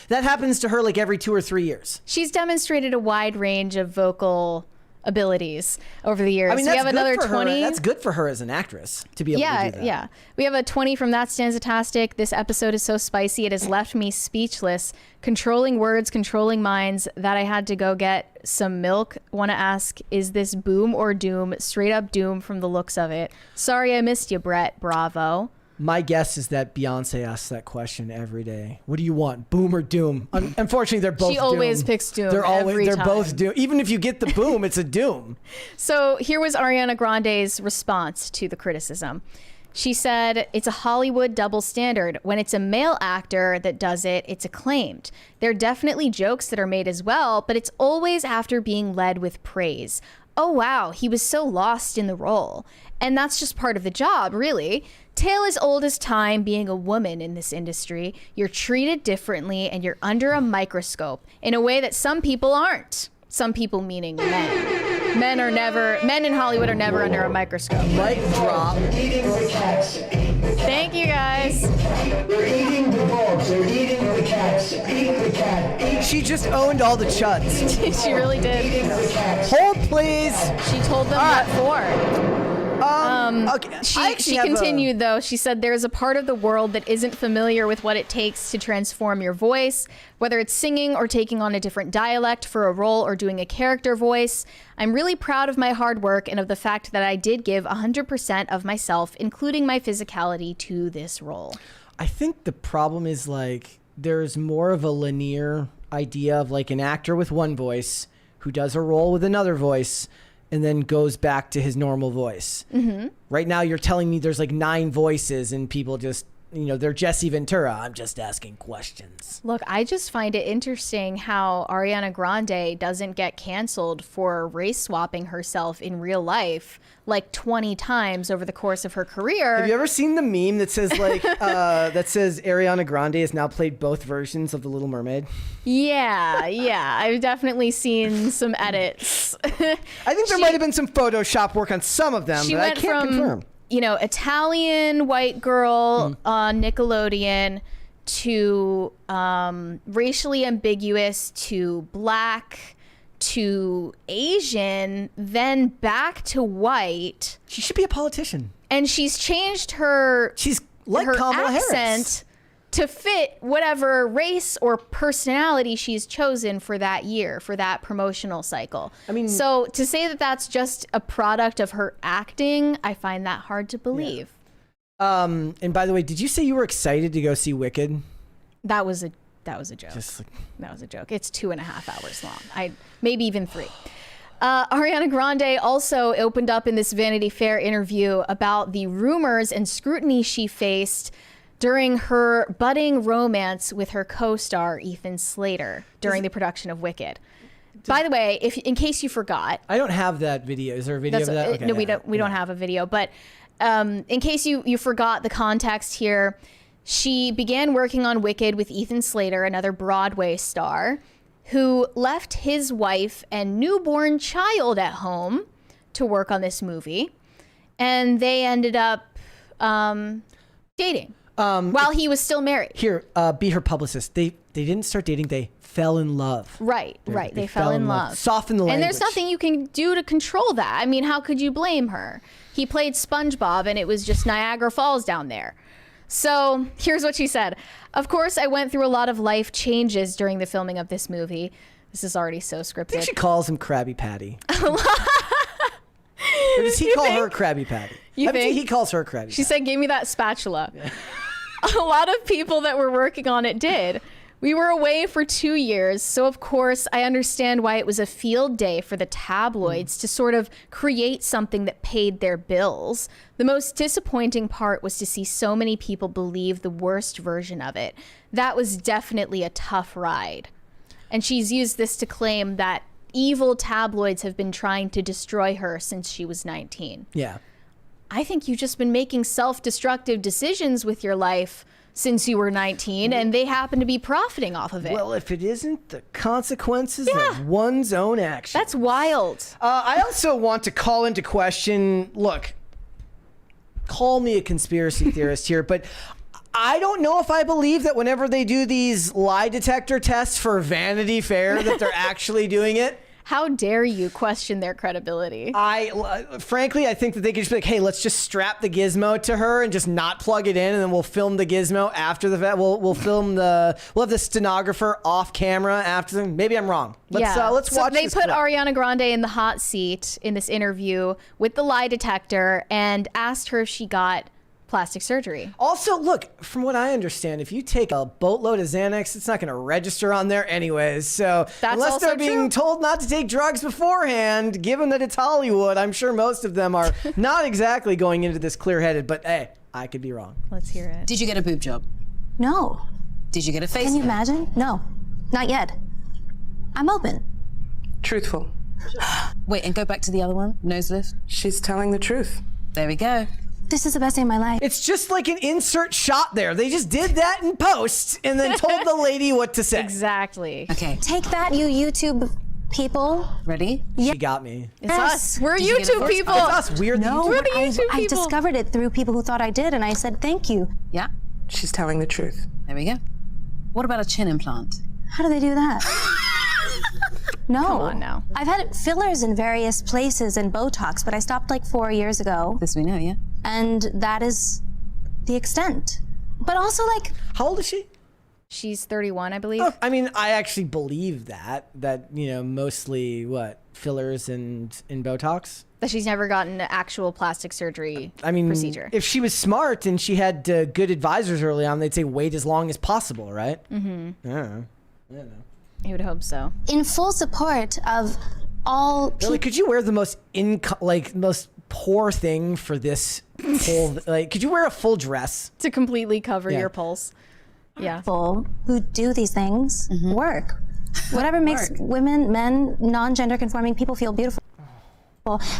A: That happens to her like every 2 or 3 years.
B: She's demonstrated a wide range of vocal abilities over the years.
A: I mean,
B: we
A: that's
B: have another
A: good for
B: 20.
A: her. That's good for her as an actress to be able to do that.
B: Yeah. We have a 20 from That Stanzatastic. This episode is so spicy, it has left me speechless. Controlling words, controlling minds, that I had to go get some milk. Want to ask, is this boom or doom? Straight up doom from the looks of it. Sorry I missed you, Brett. Bravo.
A: My guess is that Beyonce asks that question every day. What do you want, boom or doom? Unfortunately, they're both.
B: She always
A: doom.
B: picks doom.
A: They're
B: time.
A: both doom. Even if you get the boom, it's a doom.
B: So here was Ariana Grande's response to the criticism. She said, it's a Hollywood double standard. When it's a male actor that does it, it's acclaimed. There are definitely jokes that are made as well, but it's always after being led with praise. oh wow, he was so lost in the role. And that's just part of the job, really. Tale as old as time, being a woman in this industry, you're treated differently and you're under a microscope in a way that some people aren't. Some people meaning men. Men in Hollywood are never under a microscope.
A: Mic drop.
B: Thank you guys.
I: They're eating the dogs. They're eating the cats. Eat the cat.
A: She just owned all the chuds.
B: She really did.
A: Hold, please.
B: She told them what for.
A: Okay.
B: She continued, though. She said, there's a part of the world that isn't familiar with what it takes to transform your voice, whether it's singing or taking on a different dialect for a role or doing a character voice. I'm really proud of my hard work and of the fact that I did give 100% of myself, including my physicality, to this role.
A: I think the problem is, like, there's more of a linear idea of, like, an actor with one voice who does a role with another voice and then goes back to his normal voice. Mm-hmm. Right now, you're telling me there's like 9 voices and people just, they're Jesse Ventura. I'm just asking questions.
B: Look, I just find it interesting how Ariana Grande doesn't get canceled for race swapping herself in real life like 20 times over the course of her career.
A: Have you ever seen the meme that says that says Ariana Grande has now played both versions of The Little Mermaid?
B: Yeah. I've definitely seen some edits.
A: I think there might have been some Photoshop work on some of them, but I can't confirm.
B: Italian white girl on Nickelodeon to racially ambiguous to black to Asian, then back to white.
A: She should be a politician.
B: And she's changed her
A: Kamala
B: accent
A: Harris
B: to fit whatever race or personality she's chosen for that year, for that promotional cycle. I mean, so to say that that's just a product of her acting, I find that hard to believe.
A: Yeah. And by the way, did you say you were excited to go see Wicked?
B: That was a joke. That was a joke. It's 2.5 hours long. Maybe even 3. Ariana Grande also opened up in this Vanity Fair interview about the rumors and scrutiny she faced during her budding romance with her co-star Ethan Slater during the production of Wicked. By the way, in case you forgot,
A: I don't have that video. Is there a video of that? Okay,
B: no, we don't have a video. But in case you forgot the context here, she began working on Wicked with Ethan Slater, another Broadway star, who left his wife and newborn child at home to work on this movie, and they ended up dating. While he was still married.
A: Here, be her publicist. They didn't start dating. They fell in love.
B: Right. They fell in love.
A: Soften the language.
B: And there's nothing you can do to control that. I mean, how could you blame her? He played SpongeBob, and it was just Niagara Falls down there. So here's what she said. Of course, I went through a lot of life changes during the filming of this movie. This is already so scripted.
A: I think she calls him Krabby Patty. Or does he call her Krabby Patty?
B: You think?
A: He calls her Krabby Patty.
B: She said, give me that spatula. Yeah. A lot of people that were working on it did. We were away for 2 years, so of course I understand why it was a field day for the tabloids to sort of create something that paid their bills. The most disappointing part was to see so many people believe the worst version of it. That was definitely a tough ride. And she's used this to claim that evil tabloids have been trying to destroy her since she was 19.
A: Yeah.
B: I think you've just been making self-destructive decisions with your life since you were 19, and they happen to be profiting off of it.
A: Well, if it isn't the consequences of one's own action.
B: That's wild.
A: I also want to call into question, look, call me a conspiracy theorist here, but I don't know if I believe that whenever they do these lie detector tests for Vanity Fair that they're actually doing it.
B: How dare you question their credibility?
A: Frankly, I think that they could just be like, hey, let's just strap the gizmo to her and just not plug it in, and then we'll film the gizmo after the fact. We'll have the stenographer off camera after. Maybe I'm wrong. Let's watch
B: they
A: this
B: put
A: clip.
B: Ariana Grande in the hot seat in this interview with the lie detector and asked her if she got plastic surgery.
A: Also, look, from what I understand, if you take a boatload of Xanax, it's not going to register on there anyways. So
B: That's
A: unless
B: also
A: they're being told not to take drugs beforehand, given that it's Hollywood, I'm sure most of them are not exactly going into this clear-headed. But hey, I could be wrong.
B: Let's hear it.
J: Did you get a boob job?
K: No.
J: Did you get a face?
K: Can you imagine? No, not yet. I'm open.
J: Truthful. Wait, and go back to the other one. Nose lift.
C: She's telling the truth.
J: There we go.
G: This is the best day of my life.
A: It's just like an insert shot there. They just did that in post and then told the lady what to say.
B: Exactly.
J: Okay.
G: Take that, you YouTube people.
J: Ready?
A: She got me.
B: It's us. We're
J: Did you get it
B: YouTube
J: first?
B: people.
A: It's us. We're
G: No,
A: the
B: We're the
G: I
B: YouTube people.
G: discovered it through people who thought I did, and I said thank you.
J: Yeah.
C: She's telling the truth.
J: There we go. What about a chin implant?
G: How do they do that? No.
B: Come on now.
G: I've had fillers in various places and Botox, but I stopped like 4 years ago.
J: This we know, yeah.
G: And that is the extent. But also, like,
A: How old is she?
B: She's 31, I believe.
A: Oh, I mean, I actually believe that, mostly fillers and Botox.
B: That she's never gotten an actual plastic surgery
A: I mean,
B: procedure.
A: if she was smart and she had good advisors early on, they'd say wait as long as possible, right? Mm-hmm. I don't know.
B: I would hope so.
G: in full support of all people.
A: Really, could you wear the most most poor thing for this whole could you wear a full dress?
B: To completely cover
A: Yeah.
B: your pulse. Yeah.
G: Who do these things work. Whatever makes women, men, non-gender conforming people feel beautiful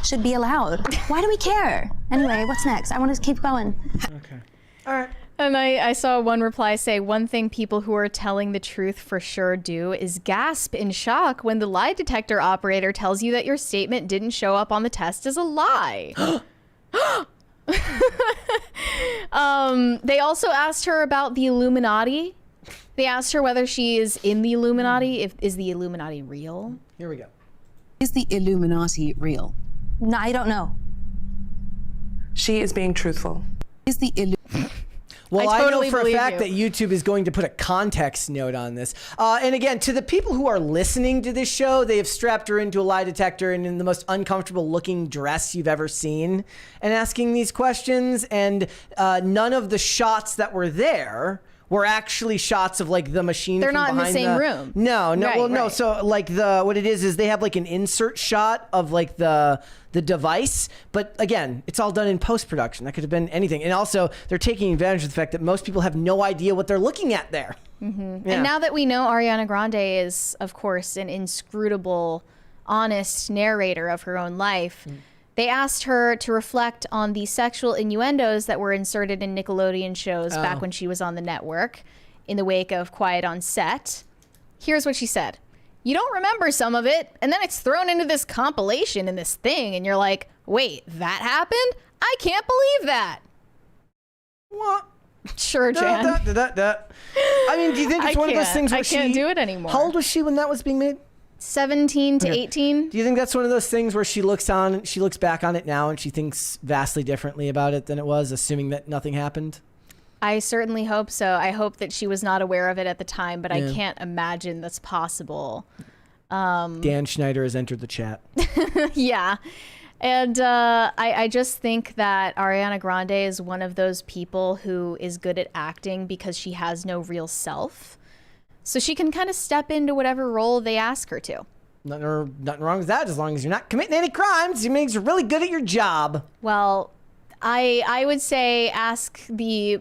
G: should be allowed. Why do we care? Anyway, what's next? I want to keep going.
A: Okay. All right.
B: And I saw one reply say, one thing people who are telling the truth for sure do is gasp in shock when the lie detector operator tells you that your statement didn't show up on the test as a lie. They also asked her about the Illuminati. They asked her whether she is in the Illuminati. Is the Illuminati real?
A: Here we go.
J: Is the Illuminati real?
G: No, I don't know.
C: She is being truthful.
J: Is the
A: Well,
B: I
A: I know
B: totally
A: for a
B: believe
A: fact
B: you.
A: that YouTube is going to put a context note on this. And again, to the people who are listening to this show, they have strapped her into a lie detector and in the most uncomfortable looking dress you've ever seen and asking these questions. And none of the shots that were there were actually shots of the machine.
B: They're
A: from
B: not in the
A: behind
B: same room.
A: No.
B: Right,
A: Well, no.
B: right.
A: So what it is they have an insert shot of the device, but again, it's all done in post-production. That could have been anything. And also they're taking advantage of the fact that most people have no idea what they're looking at there. Mm-hmm. Yeah.
B: And now that we know Ariana Grande is, of course, an inscrutable, honest narrator of her own life, they asked her to reflect on the sexual innuendos that were inserted in Nickelodeon shows back when she was on the network in the wake of Quiet on Set. Here's what she said. You don't remember some of it, and then it's thrown into this compilation and this thing, and you're like, wait, that happened? I can't believe that.
A: What?
B: Sure, Jan.
A: I mean, do you think it's one of those things where
B: I can't do it anymore.
A: How old was she when that was being made?
B: 17 to 18.
A: Do you think that's one of those things where she looks back on it now and she thinks vastly differently about it than it was, assuming that nothing happened?
B: I certainly hope so. I hope that she was not aware of it at the time, but I can't imagine that's possible.
A: Dan Schneider has entered the chat.
B: Yeah. And I just think that Ariana Grande is one of those people who is good at acting because she has no real self. So she can kind of step into whatever role they ask her to.
A: Nothing wrong with that as long as you're not committing any crimes. It makes you really good at your job.
B: Well, I would say ask the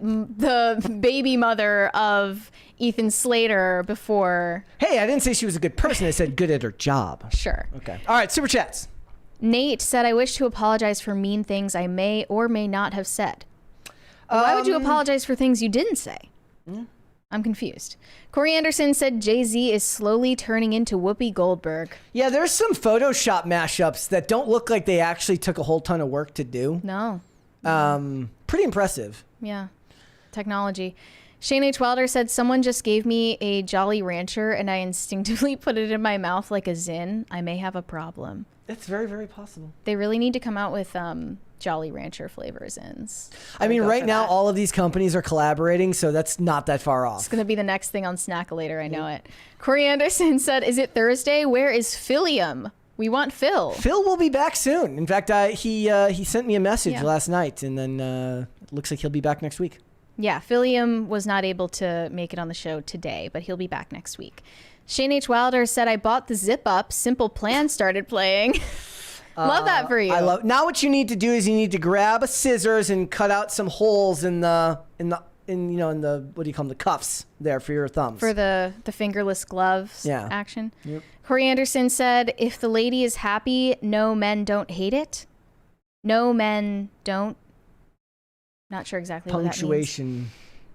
B: baby mother of Ethan Slater before.
A: Hey, I didn't say she was a good person. I said good at her job.
B: Sure.
A: Okay. All right, super chats.
B: Nate said, I wish to apologize for mean things I may or may not have said. Why would you apologize for things you didn't say? I'm confused. Corey Anderson said Jay-Z is slowly turning into Whoopi Goldberg.
A: Yeah, there's some Photoshop mashups that don't look like they actually took a whole ton of work to do.
B: No.
A: Pretty impressive.
B: Yeah. Technology. Shane H. Wilder said, someone just gave me a Jolly Rancher and I instinctively put it in my mouth like a Zin. I may have a problem.
A: That's very, very possible.
B: They really need to come out with Jolly Rancher flavor Zins.
A: I mean, right now, all of these companies are collaborating, so that's not that far off.
B: It's going to be the next thing on Snackalator. I know it. Corey Anderson said, is it Thursday? Where is Philium? We want Phil.
A: Phil will be back soon. In fact, he sent me a message last night, and then it looks like he'll be back next week.
B: Yeah, Philium was not able to make it on the show today, but he'll be back next week. Shane H. Wilder said, I bought the Zip Up. Simple Plan started playing. Love that for you.
A: Now what you need to do is you need to grab a scissors and cut out some holes in the in the, what do you call them, the cuffs there for your thumbs.
B: For the fingerless gloves
A: Yeah.
B: action.
A: Yep.
B: Corey Anderson said, if the lady is happy, no men don't hate it. No men don't. Not sure exactly
A: Punctuation.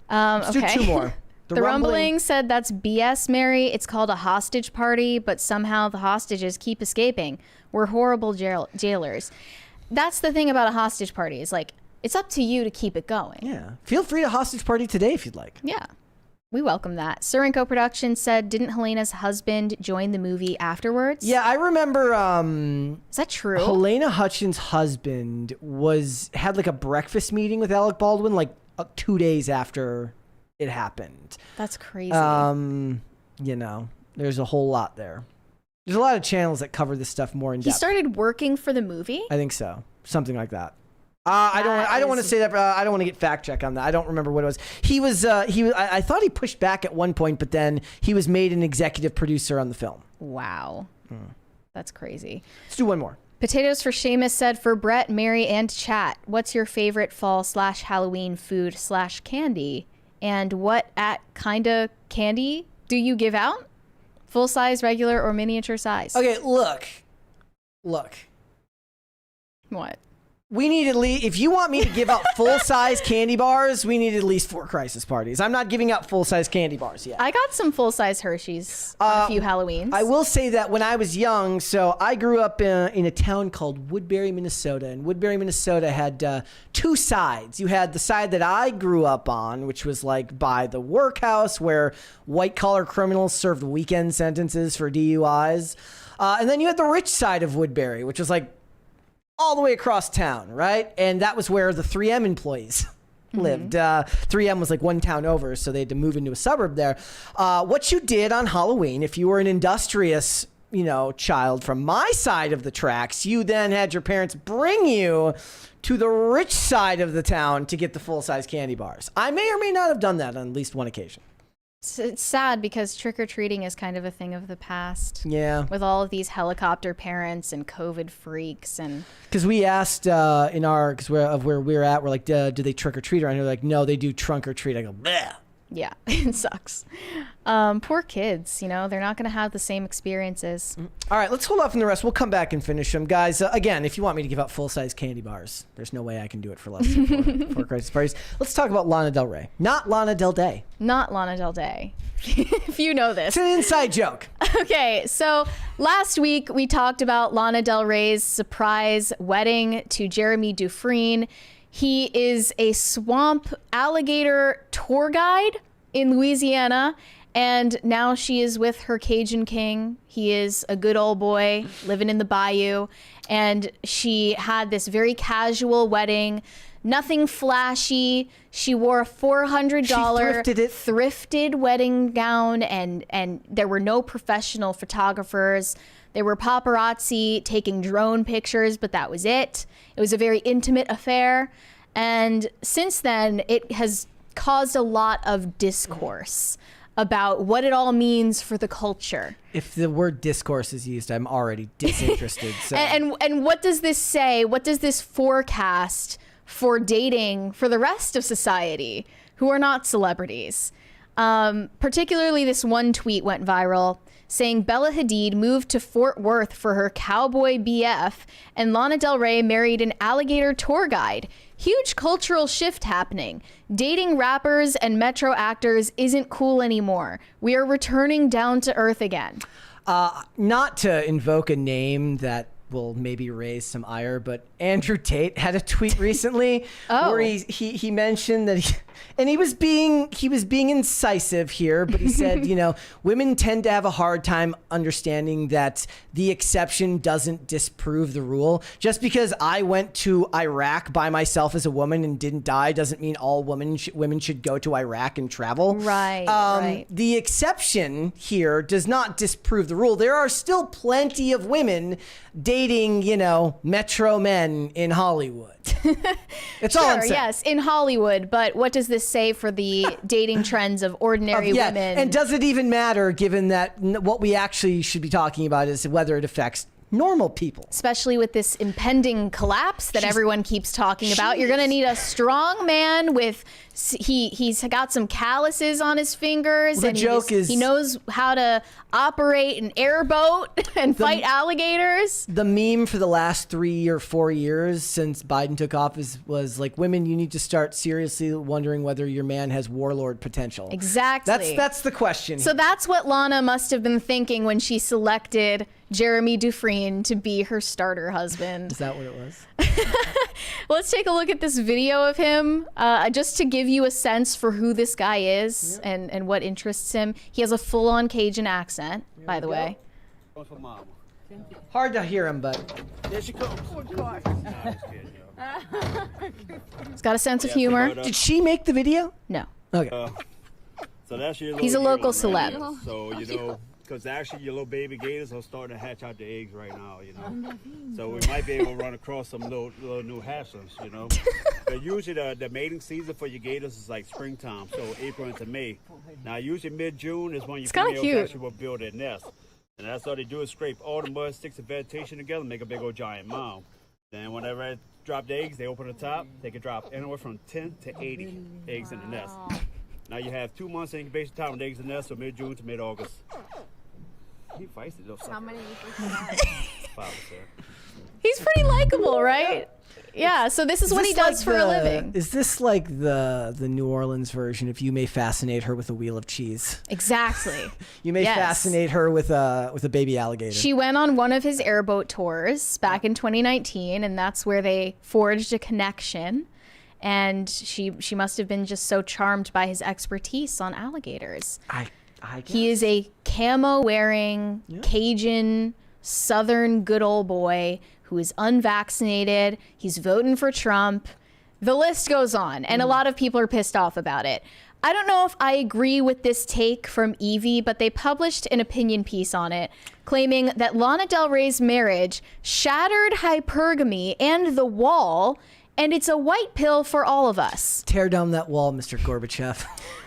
B: what that means.
A: Let's do 2 more.
B: The Rumbling said, that's BS, Mary. It's called a hostage party, but somehow the hostages keep escaping. We're horrible jailers. That's the thing about a hostage party, is like, it's up to you to keep it going.
A: Yeah. Feel free to hostage party today if you'd like.
B: Yeah. We welcome that. Surenko Productions said, didn't Helena's husband join the movie afterwards?
A: Yeah, I remember
B: Is that true?
A: Helena Hutchins' husband had like a breakfast meeting with Alec Baldwin like 2 days after it happened.
B: That's crazy.
A: There's a whole lot there. There's a lot of channels that cover this stuff more in depth.
B: He started working for the movie?
A: I think so. Something like that. I don't want to say that. I don't want to get fact check on that. I don't remember what it was. He was. I thought he pushed back at one point, but then he was made an executive producer on the film.
B: Wow. That's crazy.
A: Let's do one more.
B: Potatoes for Seamus said, for Brett, Mary, and chat, what's your favorite fall/Halloween food/candy? And what kinda candy do you give out? Full size, regular, or miniature size?
A: Okay, look.
B: What?
A: We need at least, if you want me to give out full-size candy bars, we need at least 4 crisis parties. I'm not giving out full-size candy bars yet.
B: I got some full-size Hershey's on a few Halloweens.
A: I will say that when I was young, so I grew up in a town called Woodbury, Minnesota. And Woodbury, Minnesota had 2 sides. You had the side that I grew up on, which was like by the workhouse where white-collar criminals served weekend sentences for DUIs. And then you had the rich side of Woodbury, which was like all the way across town, right? And that was where the 3M employees lived. 3M was like one town over, so they had to move into a suburb there. What you did on Halloween, if you were an industrious, child from my side of the tracks, you then had your parents bring you to the rich side of the town to get the full-size candy bars. I may or may not have done that on at least one occasion.
B: It's sad because trick-or-treating is kind of a thing of the past.
A: Yeah.
B: With all of these helicopter parents and COVID freaks and...
A: Because we asked where we're at, we're like, do they trick-or-treat? And they're like, no, they do trunk-or-treat. I go, bleh.
B: Yeah, it sucks. Poor kids, they're not going to have the same experiences.
A: All right, let's hold off on the rest. We'll come back and finish them. Guys, again, if you want me to give out full-size candy bars, there's no way I can do it for less than 4 crisis parties. Let's talk about Lana Del Rey. Not Lana Del Day.
B: Not Lana Del Day. If you know this.
A: It's an inside joke.
B: Okay, so last week we talked about Lana Del Rey's surprise wedding to Jeremy Dufresne. He is a swamp alligator tour guide in Louisiana, and now she is with her Cajun king. He is a good old boy living in the bayou, and she had this very casual wedding, nothing flashy. She wore a $400 thrifted wedding gown, and there were no professional photographers. There were paparazzi taking drone pictures, but that was it. It was a very intimate affair. And since then, it has caused a lot of discourse about what it all means for the culture.
A: If the word discourse is used, I'm already disinterested. So.
B: And what does this say? What does this forecast for dating for the rest of society who are not celebrities? Particularly this one tweet went viral saying Bella Hadid moved to Fort Worth for her cowboy BF and Lana Del Rey married an alligator tour guide. Huge cultural shift happening. Dating rappers and metro actors isn't cool anymore. We are returning down to earth again.
A: Not to invoke a name that will maybe raise some ire, but Andrew Tate had a tweet recently where he mentioned that he was being incisive here, but he said, women tend to have a hard time understanding that the exception doesn't disprove the rule. Just because I went to Iraq by myself as a woman and didn't die doesn't mean all women should go to Iraq and travel.
B: Right.
A: The exception here does not disprove the rule. There are still plenty of women dating, metro men in Hollywood. It's all I'm saying.
B: Yes, in Hollywood. But what does this say for the dating trends of ordinary women?
A: And does it even matter, given that what we actually should be talking about is whether it affects normal people.
B: Especially with this impending collapse that everyone keeps talking about. You're going to need a strong man with, he's got some calluses on his fingers.
A: The
B: and
A: joke is,
B: he knows how to operate an airboat and fight alligators.
A: The meme for the last 3 or 4 years since Biden took office was like, women, you need to start seriously wondering whether your man has warlord potential.
B: Exactly.
A: That's the question.
B: So that's what Lana must have been thinking when she selected Jeremy Dufresne to be her starter husband.
A: Is that what it was?
B: Let's take a look at this video of him, just to give you a sense for who this guy is and what interests him. He has a full-on Cajun accent, by the way.
A: Hard to hear him, but
K: there she comes.
B: He's got a sense of humor.
A: Did she make the video?
B: No.
A: Okay.
K: So that's your
B: He's a
K: little
B: local
K: hero right
B: celeb.
K: there. So, you know, because actually your little baby gators are starting to hatch out the eggs right now, you know. So we might be able to run across some little new hatchlings, you know. But usually the mating season for your gators is like springtime, so April into May. Now usually mid-June is when your females actually will build their nest. And that's all they do is scrape all the mud, sticks, and vegetation together, make a big old giant mound. Then whenever it drop the eggs, they open the top, they can drop anywhere from 10 to 80 eggs in the nest. Now you have 2 months incubation time with the eggs in the nest, so mid-June to mid-August. He feisty though. How many? 5%.
B: He's pretty likable, right? Yeah, so this is what he does for a living.
A: Is this like the New Orleans version of You May Fascinate Her with a Wheel of Cheese?
B: Exactly.
A: You may fascinate her with a baby alligator.
B: She went on one of his airboat tours back in 2019, and that's where they forged a connection. And she must have been just so charmed by his expertise on alligators.
A: I guess.
B: He is a camo-wearing, Cajun, Southern good old boy who is unvaccinated. He's voting for Trump. The list goes on, and a lot of people are pissed off about it. I don't know if I agree with this take from Evie, but they published an opinion piece on it, claiming that Lana Del Rey's marriage shattered hypergamy and the wall, and it's a white pill for all of us.
A: Tear down that wall, Mr. Gorbachev.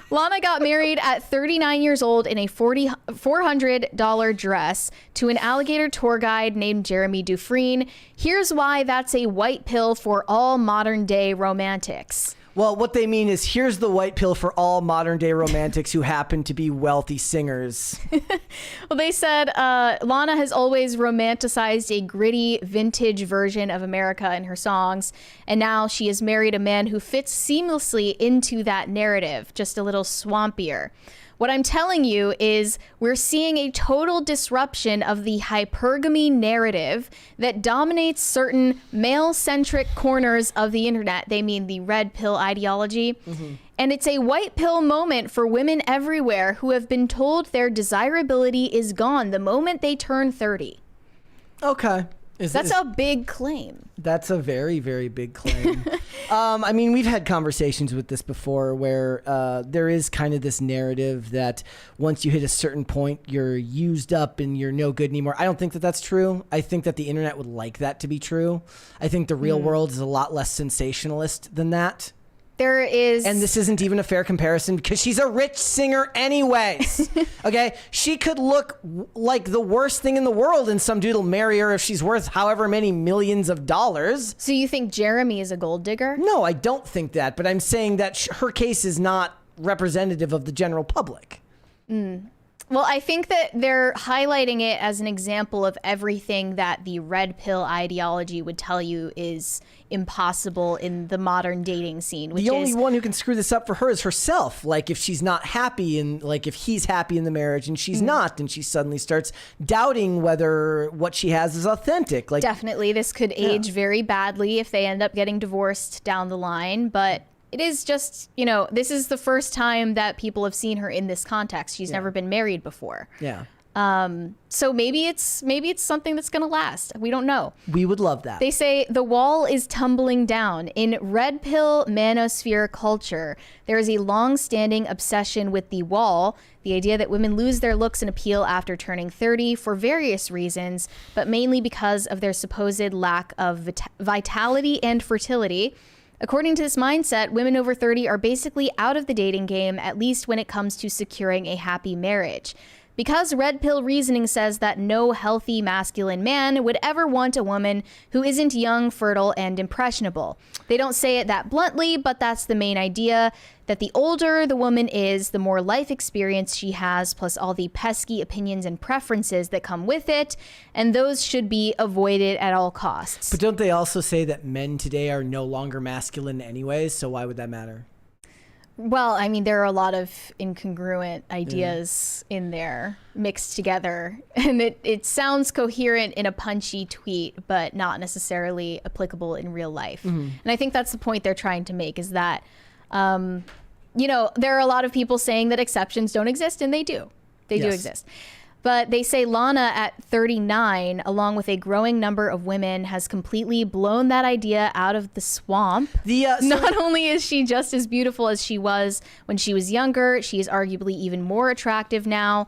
B: Lana got married at 39 years old in a $400 dress to an alligator tour guide named Jeremy Dufresne. Here's why that's a white pill for all modern day romantics.
A: Well, what they mean is here's the white pill for all modern day romantics who happen to be wealthy singers.
B: Well, they said Lana has always romanticized a gritty vintage version of America in her songs. And now she has married a man who fits seamlessly into that narrative, just a little swampier. What I'm telling you is we're seeing a total disruption of the hypergamy narrative that dominates certain male-centric corners of the internet. They mean the red pill ideology. And it's a white pill moment for women everywhere who have been told their desirability is gone the moment they turn 30.
A: Okay.
B: That's a big claim.
A: That's a very, very big claim. I mean, we've had conversations with this before where there is kind of this narrative that once you hit a certain point, you're used up and you're no good anymore. I don't think that that's true. I think that the internet would like that to be true. I think the real world is a lot less sensationalist than that.
B: There is...
A: And this isn't even a fair comparison because she's a rich singer anyways. Okay? She could look like the worst thing in the world and some dude will marry her if she's worth however many millions of dollars.
B: So you think Jeremy is a gold digger?
A: No, I don't think that. But I'm saying that her case is not representative of the general public.
B: Well, I think that they're highlighting it as an example of everything that the red pill ideology would tell you is impossible in the modern dating scene. Which
A: the only one who can screw this up for her is herself. Like if she's not happy and like if he's happy in the marriage and she's not, then she suddenly starts doubting whether what she has is authentic. Like
B: definitely this could age very badly if they end up getting divorced down the line. But it is just, you know, this is the first time that people have seen her in this context. She's never been married before.
A: Yeah.
B: So maybe it's something that's going to last. We don't know.
A: We would love that.
B: They say the wall is tumbling down. In red pill manosphere culture, there is a long-standing obsession with the wall, the idea that women lose their looks and appeal after turning 30 for various reasons, but mainly because of their supposed lack of vitality and fertility. According to this mindset, women over 30 are basically out of the dating game, at least when it comes to securing a happy marriage. because red pill reasoning says that no healthy masculine man would ever want a woman who isn't young, fertile, and impressionable. They don't say it that bluntly, but that's the main idea, that the older the woman is, the more life experience she has, plus all the pesky opinions and preferences that come with it, and those should be avoided at all costs.
A: But don't they also say that men today are no longer masculine anyways, so why would that matter?
B: Well, I mean, there are a lot of incongruent ideas in there mixed together, and it sounds coherent in a punchy tweet, but not necessarily applicable in real life. And I think that's the point they're trying to make, is that, you know, there are a lot of people saying that exceptions don't exist, and they do. They do exist. But they say Lana at 39, along with a growing number of women, has completely blown that idea out of the swamp. Not only is she just as beautiful as she was when she was younger, she is arguably even more attractive now.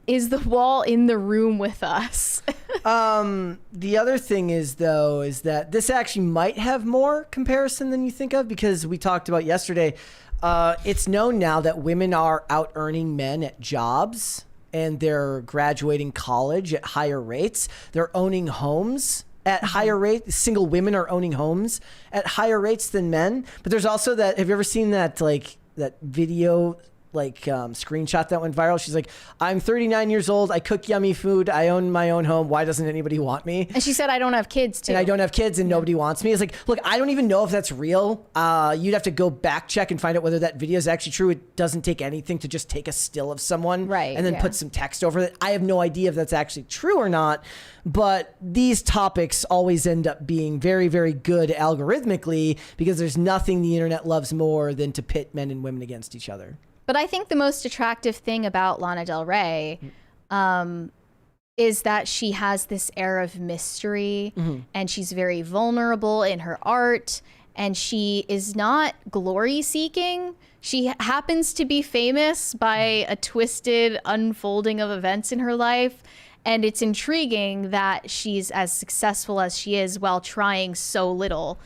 B: Is the wall in the room with us?
A: The other thing is, though, is that this actually might have more comparison than you think of, because we talked about yesterday. It's known now that women are out earning men at jobs, and they're graduating college at higher rates. They're owning homes at higher rates. Single women are owning homes at higher rates than men. But there's also that, have you ever seen that, like, that video, like, screenshot that went viral? She's like, I'm 39 years old. I cook yummy food. I own my own home. Why doesn't anybody want me?
B: And she said, I don't have kids, too.
A: And I don't have kids, and nobody wants me. It's like, look, I don't even know if that's real. You'd have to go back check and find out whether that video is actually true. It doesn't take anything to just take a still of someone and then put some text over it. I have no idea if that's actually true or not. But these topics always end up being very, very good algorithmically, because there's nothing the internet loves more than to pit men and women against each other.
B: But I think the most attractive thing about Lana Del Rey is that she has this air of mystery, and she's very vulnerable in her art, and she is not glory seeking. She happens to be famous by a twisted unfolding of events in her life. And it's intriguing that she's as successful as she is while trying so little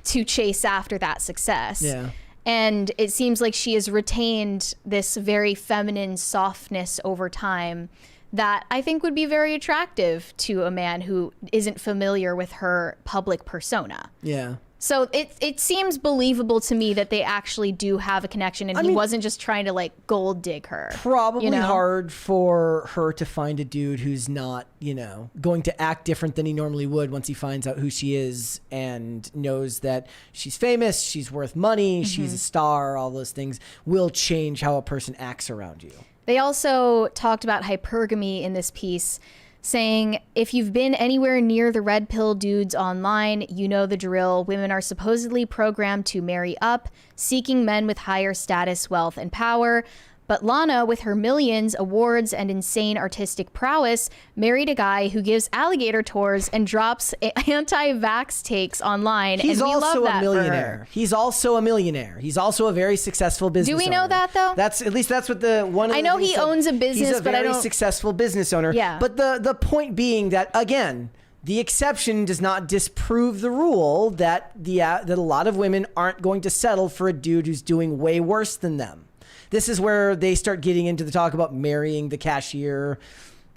B: to chase after that success.
A: Yeah.
B: And it seems like she has retained this very feminine softness over time that I think would be very attractive to a man who isn't familiar with her public persona.
A: Yeah.
B: So it seems believable to me that they actually do have a connection, and he wasn't just trying to, like, gold dig her.
A: Probably hard for her to find a dude who's not, you know, going to act different than he normally would once he finds out who she is and knows that she's famous, she's worth money, she's a star, all those things will change how a person acts around you.
B: They also talked about hypergamy in this piece, saying, if you've been anywhere near the red pill dudes online, you know the drill. Women are supposedly programmed to marry up, seeking men with higher status, wealth, and power. But Lana, with her millions, awards, and insane artistic prowess, married a guy who gives alligator tours and drops anti-vax takes online.
A: He's
B: and we
A: also
B: love that
A: a millionaire. He's also a millionaire. He's also a very successful business owner.
B: Do we know that, though?
A: That's at least that's what the one.
B: I know he owns a business,
A: he's a
B: but I
A: very
B: don't.
A: successful business owner.
B: Yeah.
A: But the point being that, again, the exception does not disprove the rule that that a lot of women aren't going to settle for a dude who's doing way worse than them. This is where they start getting into the talk about marrying the cashier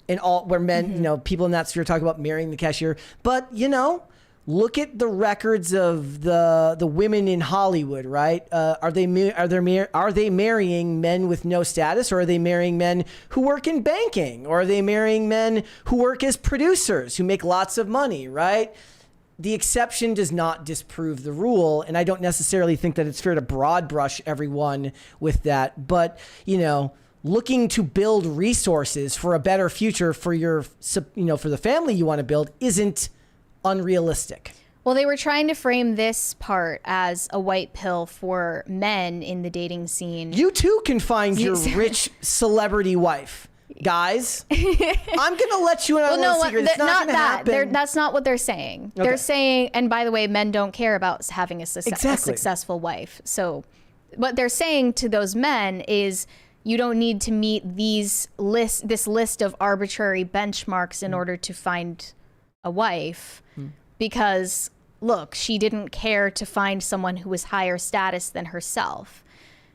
A: and all, where men, you know, people in that sphere talk about marrying the cashier. But, you know, look at the records of the women in Hollywood, right? Are they marrying men with no status, or are they marrying men who work in banking, or are they marrying men who work as producers who make lots of money, right? The exception does not disprove the rule, and I don't necessarily think that it's fair to broad brush everyone with that. But, you know, looking to build resources for a better future for your, you know, for the family you want to build isn't unrealistic.
B: Well, they were trying to frame this part as a white pill for men in the dating scene.
A: You too can find your rich celebrity wife. Guys, I'm going to let you in on a secret. It's not going to happen.
B: That's not what they're saying. Okay. They're saying, and by the way, men don't care about having a successful wife. So what they're saying to those men is, you don't need to meet this list of arbitrary benchmarks in order to find a wife, because look, she didn't care to find someone who was higher status than herself.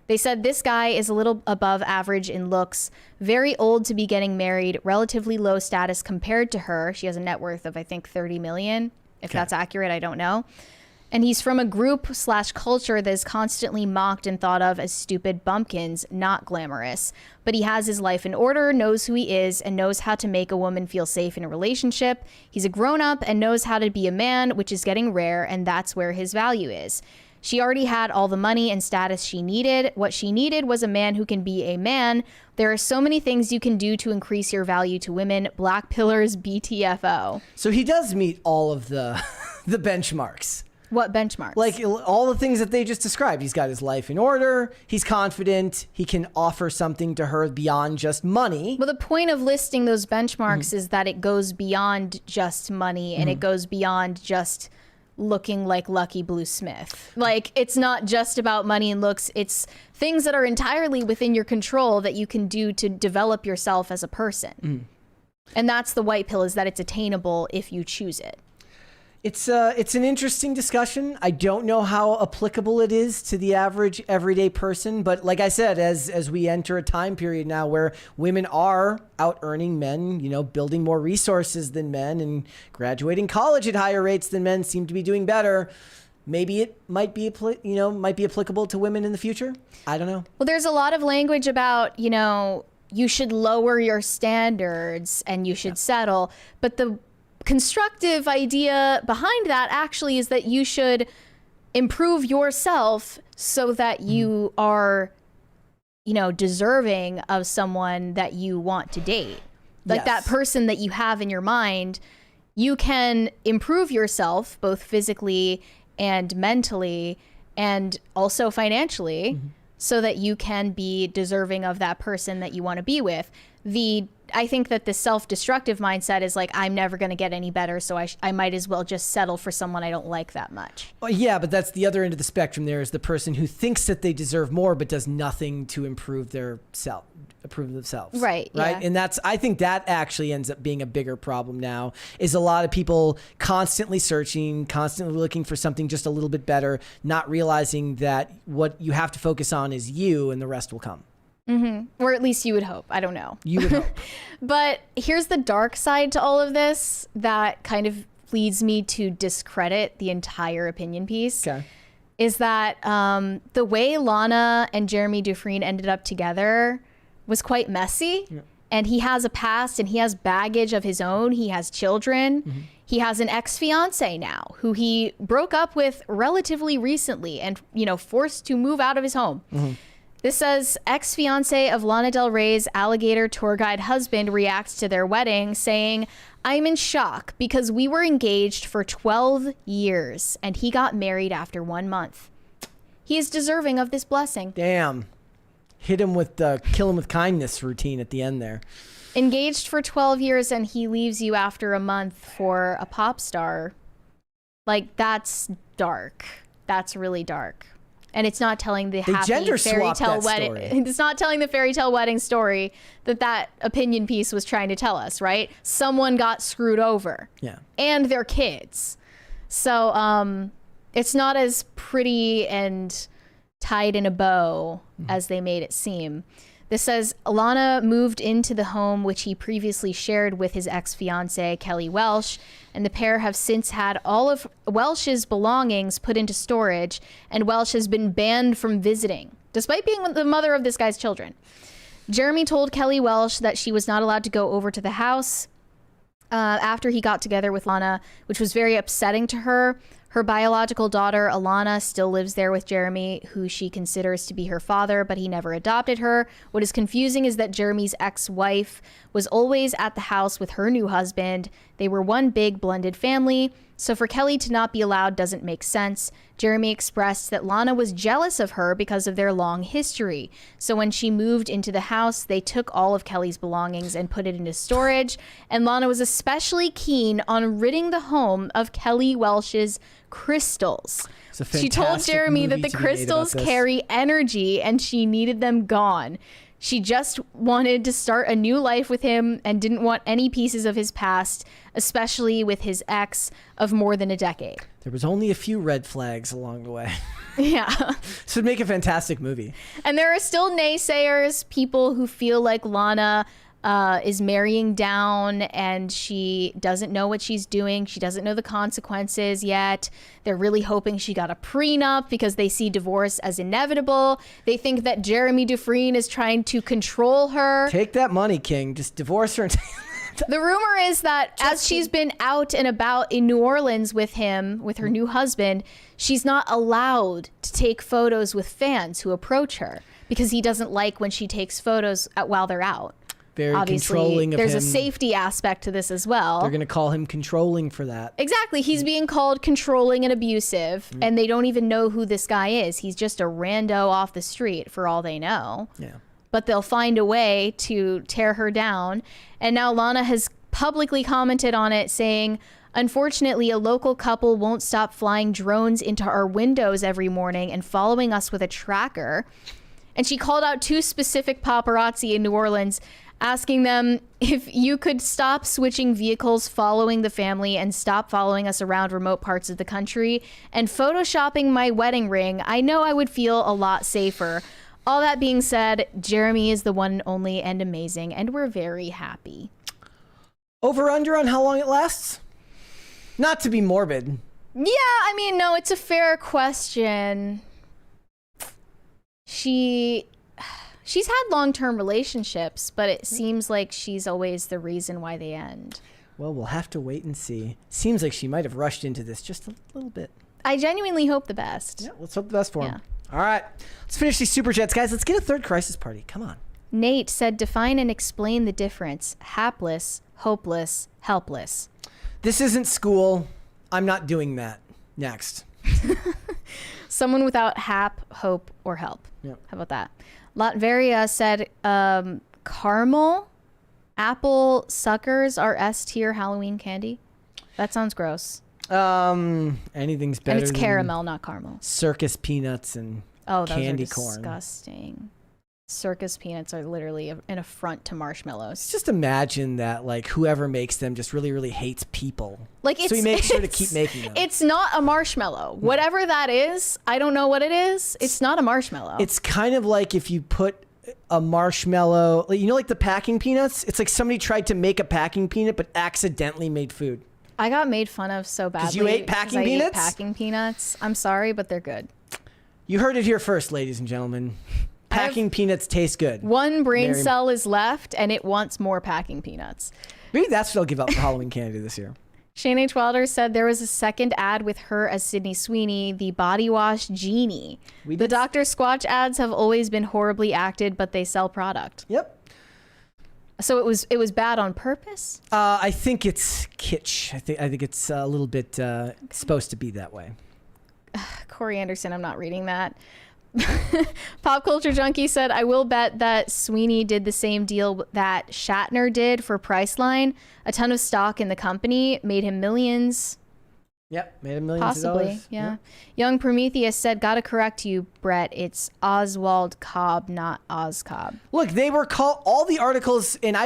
B: They said this guy is a little above average in looks, very old to be getting married, relatively low status compared to her. She has a net worth of, I think, 30 million. If that's accurate, I don't know. And he's from a group/culture that is constantly mocked and thought of as stupid bumpkins, not glamorous. But he has his life in order, knows who he is, and knows how to make a woman feel safe in a relationship. He's a grown-up and knows how to be a man, which is getting rare, and that's where his value is. She already had all the money and status she needed. What she needed was a man who can be a man. There are so many things you can do to increase your value to women. Black pillars, BTFO.
A: So he does meet all of the the benchmarks.
B: What benchmarks?
A: Like all the things that they just described. He's got his life in order. He's confident. He can offer something to her beyond just money.
B: Well, the point of listing those benchmarks is that it goes beyond just money and it goes beyond just looking like Lucky Blue Smith. Like, it's not just about money and looks. It's things that are entirely within your control that you can do to develop yourself as a person. And that's the white pill, is that it's attainable if you choose it.
A: It's an interesting discussion. I don't know how applicable it is to the average everyday person, but like I said, as we enter a time period now where women are out earning men, you know, building more resources than men and graduating college at higher rates than men, seem to be doing better. Maybe it might be applicable to women in the future. I don't know.
B: Well, there's a lot of language about, you know, you should lower your standards and you should settle, but the constructive idea behind that actually is that you should improve yourself so that you are, you know, deserving of someone that you want to date. Like that person that you have in your mind, you can improve yourself both physically and mentally and also financially so that you can be deserving of that person that you want to be with. I think that the self-destructive mindset is like, I'm never going to get any better, so I might as well just settle for someone I don't like that much.
A: Well, yeah, but that's the other end of the spectrum. There is the person who thinks that they deserve more but does nothing to improve themselves.
B: Right. Yeah.
A: And I think that actually ends up being a bigger problem now, is a lot of people constantly searching, constantly looking for something just a little bit better, not realizing that what you have to focus on is you and the rest will come.
B: Or at least you would hope. I don't know.
A: You would hope.
B: But here's the dark side to all of this that kind of leads me to discredit the entire opinion piece.
A: Okay.
B: Is that the way Lana and Jeremy Dufresne ended up together was quite messy. Yeah. And he has a past and he has baggage of his own. He has children. He has an ex-fiance now who he broke up with relatively recently and, you know, forced to move out of his home. This says, ex-fiance of Lana Del Rey's alligator tour guide husband reacts to their wedding, saying, I'm in shock because we were engaged for 12 years and he got married after 1 month. He is deserving of this blessing.
A: Damn. Hit him with the kill him with kindness routine at the end there.
B: Engaged for 12 years and he leaves you after a month for a pop star. Like, that's dark. That's really dark. And it's not telling the happy fairy tale wedding. It's not telling the fairy tale wedding story that opinion piece was trying to tell us, right? Someone got screwed over.
A: Yeah.
B: And their kids. So it's not as pretty and tied in a bow as they made it seem. This says, Lana moved into the home which he previously shared with his ex-fiance, Kelly Welsh, and the pair have since had all of Welsh's belongings put into storage, and Welsh has been banned from visiting, despite being the mother of this guy's children. Jeremy told Kelly Welsh that she was not allowed to go over to the house after he got together with Lana, which was very upsetting to her. Her biological daughter, Alana, still lives there with Jeremy, who she considers to be her father, but he never adopted her. What is confusing is that Jeremy's ex-wife was always at the house with her new husband. They were one big blended family. So for Kelly to not be allowed doesn't make sense. Jeremy expressed that Lana was jealous of her because of their long history. So when she moved into the house, they took all of Kelly's belongings and put it into storage. And Lana was especially keen on ridding the home of Kelly Welsh's crystals. She told Jeremy that the crystals carry energy and she needed them gone. She just wanted to start a new life with him and didn't want any pieces of his past, especially with his ex of more than a decade.
A: There was only a few red flags along the way.
B: Yeah.
A: This would make a fantastic movie.
B: And there are still naysayers, people who feel like Lana is marrying down and she doesn't know what she's doing. She doesn't know the consequences yet. They're really hoping she got a prenup because they see divorce as inevitable. They think that Jeremy Dufresne is trying to control her.
A: Take that money, King. Just divorce her.
B: The rumor is that as she's been out and about in New Orleans with him, with her new husband, she's not allowed to take photos with fans who approach her because he doesn't like when she takes photos while they're out.
A: Very
B: Obviously,
A: controlling of
B: there's
A: him.
B: a safety aspect to this as well.
A: They're going to call him controlling for that.
B: Exactly. He's being called controlling and abusive, and they don't even know who this guy is. He's just a rando off the street for all they know.
A: Yeah.
B: But they'll find a way to tear her down. And now Lana has publicly commented on it, saying, unfortunately, a local couple won't stop flying drones into our windows every morning and following us with a tracker. And she called out 2 specific paparazzi in New Orleans, asking them if you could stop switching vehicles following the family and stop following us around remote parts of the country and photoshopping my wedding ring, I know I would feel a lot safer. All that being said, Jeremy is the one and only and amazing, and we're very happy.
A: Over under on how long it lasts? Not to be morbid.
B: Yeah, I mean, no, it's a fair question. She's had long-term relationships, but it seems like she's always the reason why they end.
A: Well, we'll have to wait and see. Seems like she might have rushed into this just a little bit.
B: I genuinely hope the best.
A: Yeah, let's hope the best for him. All right, let's finish these super chats, guys. Let's get a third crisis party. Come on.
B: Nate said, define and explain the difference. Hapless, hopeless, helpless.
A: This isn't school. I'm not doing that. Next.
B: Someone without hap, hope, or help.
A: Yep.
B: How about that? Latveria said, caramel apple suckers are S-tier Halloween candy. That sounds gross.
A: Anything's better.
B: And it's
A: than
B: caramel, not caramel.
A: circus peanuts and candy corn.
B: Disgusting. Circus peanuts are literally an affront to marshmallows.
A: Just imagine that, like, whoever makes them just really, really hates people.
B: Like,
A: so he makes sure to keep making them.
B: It's not a marshmallow. Whatever that is, I don't know what it is. It's not a marshmallow.
A: It's kind of like if you put a marshmallow, you know, like the packing peanuts? It's like somebody tried to make a packing peanut but accidentally made food.
B: I got made fun of so badly.
A: 'Cause you ate packing peanuts?
B: I ate packing peanuts. I'm sorry, but they're good.
A: You heard it here first, ladies and gentlemen. Packing peanuts taste good.
B: One brain cell is left, and it wants more packing peanuts.
A: Maybe that's what I'll give up for Halloween candy this year.
B: Shane H. Wilder said there was a second ad with her as Sydney Sweeney, the body wash genie. The Dr. Squatch ads have always been horribly acted, but they sell product.
A: Yep.
B: So it was bad on purpose?
A: I think it's kitsch. I think it's a little bit supposed to be that way.
B: Corey Anderson, I'm not reading that. Pop Culture Junkie said, I will bet that Sweeney did the same deal that Shatner did for Priceline. A ton of stock in the company, made him millions.
A: Yep, made him millions
B: Possibly,
A: of dollars.
B: yeah.
A: Yep.
B: Young Prometheus said, gotta correct you, Brett. It's Oswald Cobb, not Oz Cobb.
A: Look, they were called all the articles, and I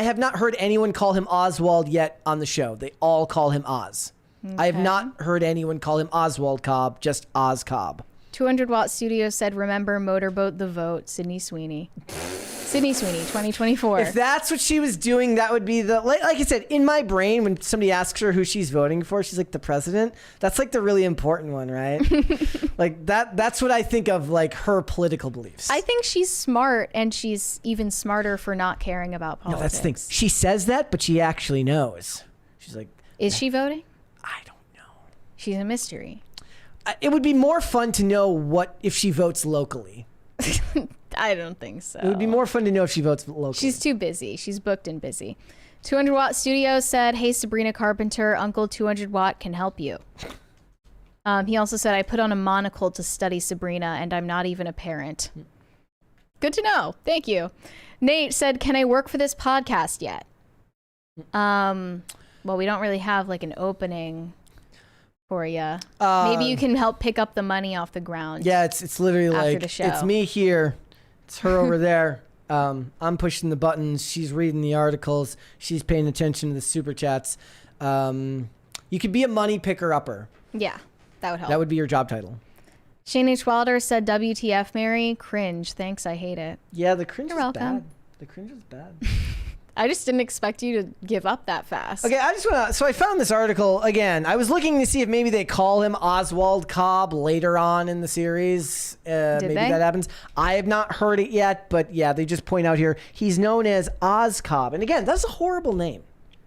A: have not heard anyone call him Oswald yet on the show. They all call him Oz. Okay. I have not heard anyone call him Oswald Cobb, just Oz Cobb.
B: 200 Watt Studio said, remember Motorboat the Vote, Sydney Sweeney. Sydney Sweeney, 2024.
A: If that's what she was doing, that would be the, like I said, in my brain, when somebody asks her who she's voting for, she's like the president. That's like the really important one, right? Like that's what I think of, like her political beliefs.
B: I think she's smart, and she's even smarter for not caring about politics.
A: No, that's the thing. She says that, but she actually knows. She's like,
B: is she voting?
A: I don't know.
B: She's a mystery.
A: It would be more fun to know what if she votes locally.
B: I don't think so.
A: It would be more fun to know if she votes locally.
B: She's too busy. She's booked and busy. 200 Watt Studio said, hey, Sabrina Carpenter, Uncle 200 Watt can help you. He also said, I put on a monocle to study Sabrina, and I'm not even a parent. Good to know. Thank you. Nate said, can I work for this podcast yet? Well, we don't really have like an opening for you. Maybe you can help pick up the money off the ground.
A: Yeah, it's literally
B: after
A: like,
B: the show.
A: it's me here. It's her over there. I'm pushing the buttons. She's reading the articles. She's paying attention to the super chats. You could be a money picker-upper.
B: Yeah, that would help.
A: That would be your job title.
B: Shane H. Wilder said, WTF, Mary? Cringe. Thanks, I hate it.
A: Yeah, the cringe
B: You're
A: is
B: welcome.
A: bad. The cringe is bad.
B: I just didn't expect you to give up that fast.
A: Okay, so I found this article again. I was looking to see if maybe they call him Oswald Cobb later on in the series. Maybe
B: they?
A: that happens. I have not heard it yet, but yeah, they just point out here he's known as Oz Cobb. And again, that's a horrible name.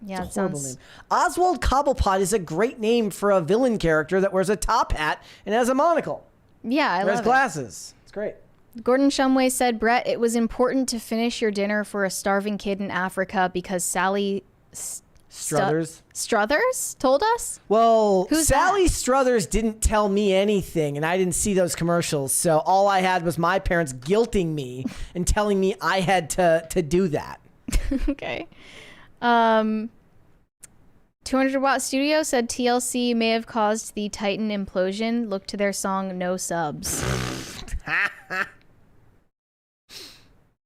B: Yeah,
A: It's a horrible name. Oswald Cobblepot is a great name for a villain character that wears a top hat and has a monocle.
B: Yeah, I
A: Wears
B: love
A: glasses. It's great.
B: Gordon Shumway said, Brett, it was important to finish your dinner for a starving kid in Africa because Sally Struthers told us?
A: Well,
B: Who's
A: Sally Struthers didn't tell me anything, and I didn't see those commercials. So all I had was my parents guilting me and telling me I had to do that.
B: Okay. 200 Watt Studio said TLC may have caused the Titan implosion. Look to their song No Subs.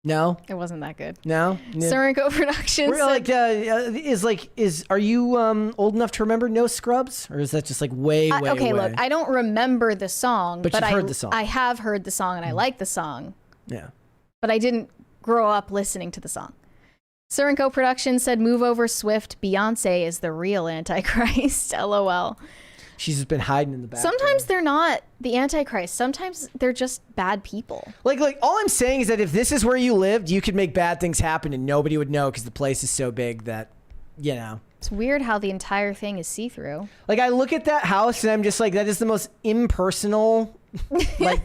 A: No,
B: it wasn't that good.
A: No.
B: Surico Productions
A: said, are you old enough to remember No Scrubs, or is that just like way
B: okay,
A: away?
B: look, I don't remember the song,
A: But you've heard the song.
B: I have heard the song and I like the song.
A: Yeah.
B: But I didn't grow up listening to the song. Surico Productions said, move over Swift. Beyonce is the real Antichrist. LOL.
A: She's just been hiding in the back.
B: Sometimes they're not the Antichrist. Sometimes they're just bad people.
A: Like all I'm saying is that if this is where you lived, you could make bad things happen and nobody would know because the place is so big that, you know.
B: It's weird how the entire thing is see-through.
A: Like I look at that house and I'm just like, that is the most impersonal, like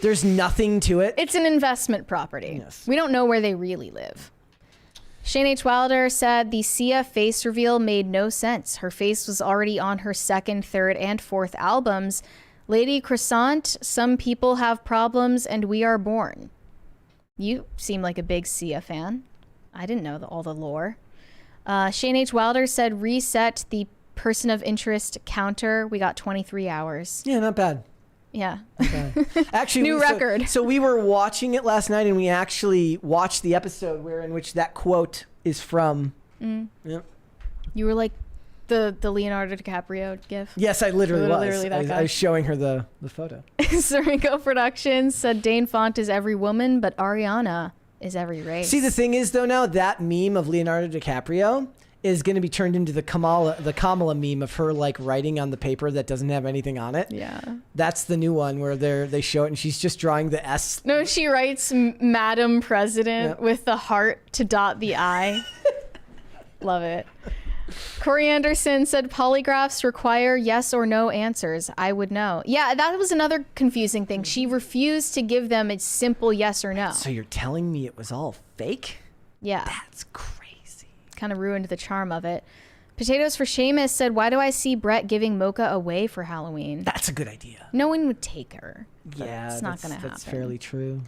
A: there's nothing to it.
B: It's an investment property.
A: Yes.
B: We don't know where they really live. Shane H. Wilder said the Sia face reveal made no sense. Her face was already on her second, third, and fourth albums. Lady Croissant, some people have problems and we are born. You seem like a big Sia fan. I didn't know all the lore. Shane H. Wilder said reset the person of interest counter. We got 23 hours.
A: Yeah, not bad.
B: Yeah.
A: Actually,
B: New record.
A: So we were watching it last night, and we actually watched the episode in which that quote is from. Yep.
B: You were like the Leonardo DiCaprio gif.
A: Yes, I literally was.
B: Literally that guy.
A: I was showing her the photo.
B: Surico Productions said Dane Font is every woman, but Ariana is every race.
A: See, the thing is, though, now that meme of Leonardo DiCaprio is going to be turned into the Kamala meme of her like writing on the paper that doesn't have anything on it.
B: Yeah.
A: That's the new one where they show it and she's just drawing the S.
B: No, she writes Madam President with the heart to dot the I. Love it. Corey Anderson said polygraphs require yes or no answers. I would know. Yeah, that was another confusing thing. She refused to give them a simple yes or no.
A: So you're telling me it was all fake?
B: Yeah.
A: That's crazy.
B: Kind of ruined the charm of it. Potatoes for Seamus said, why do I see Brett giving Mocha away for Halloween?
A: That's a good idea.
B: No one would take her.
A: Yeah,
B: it's not going to happen.
A: That's fairly true.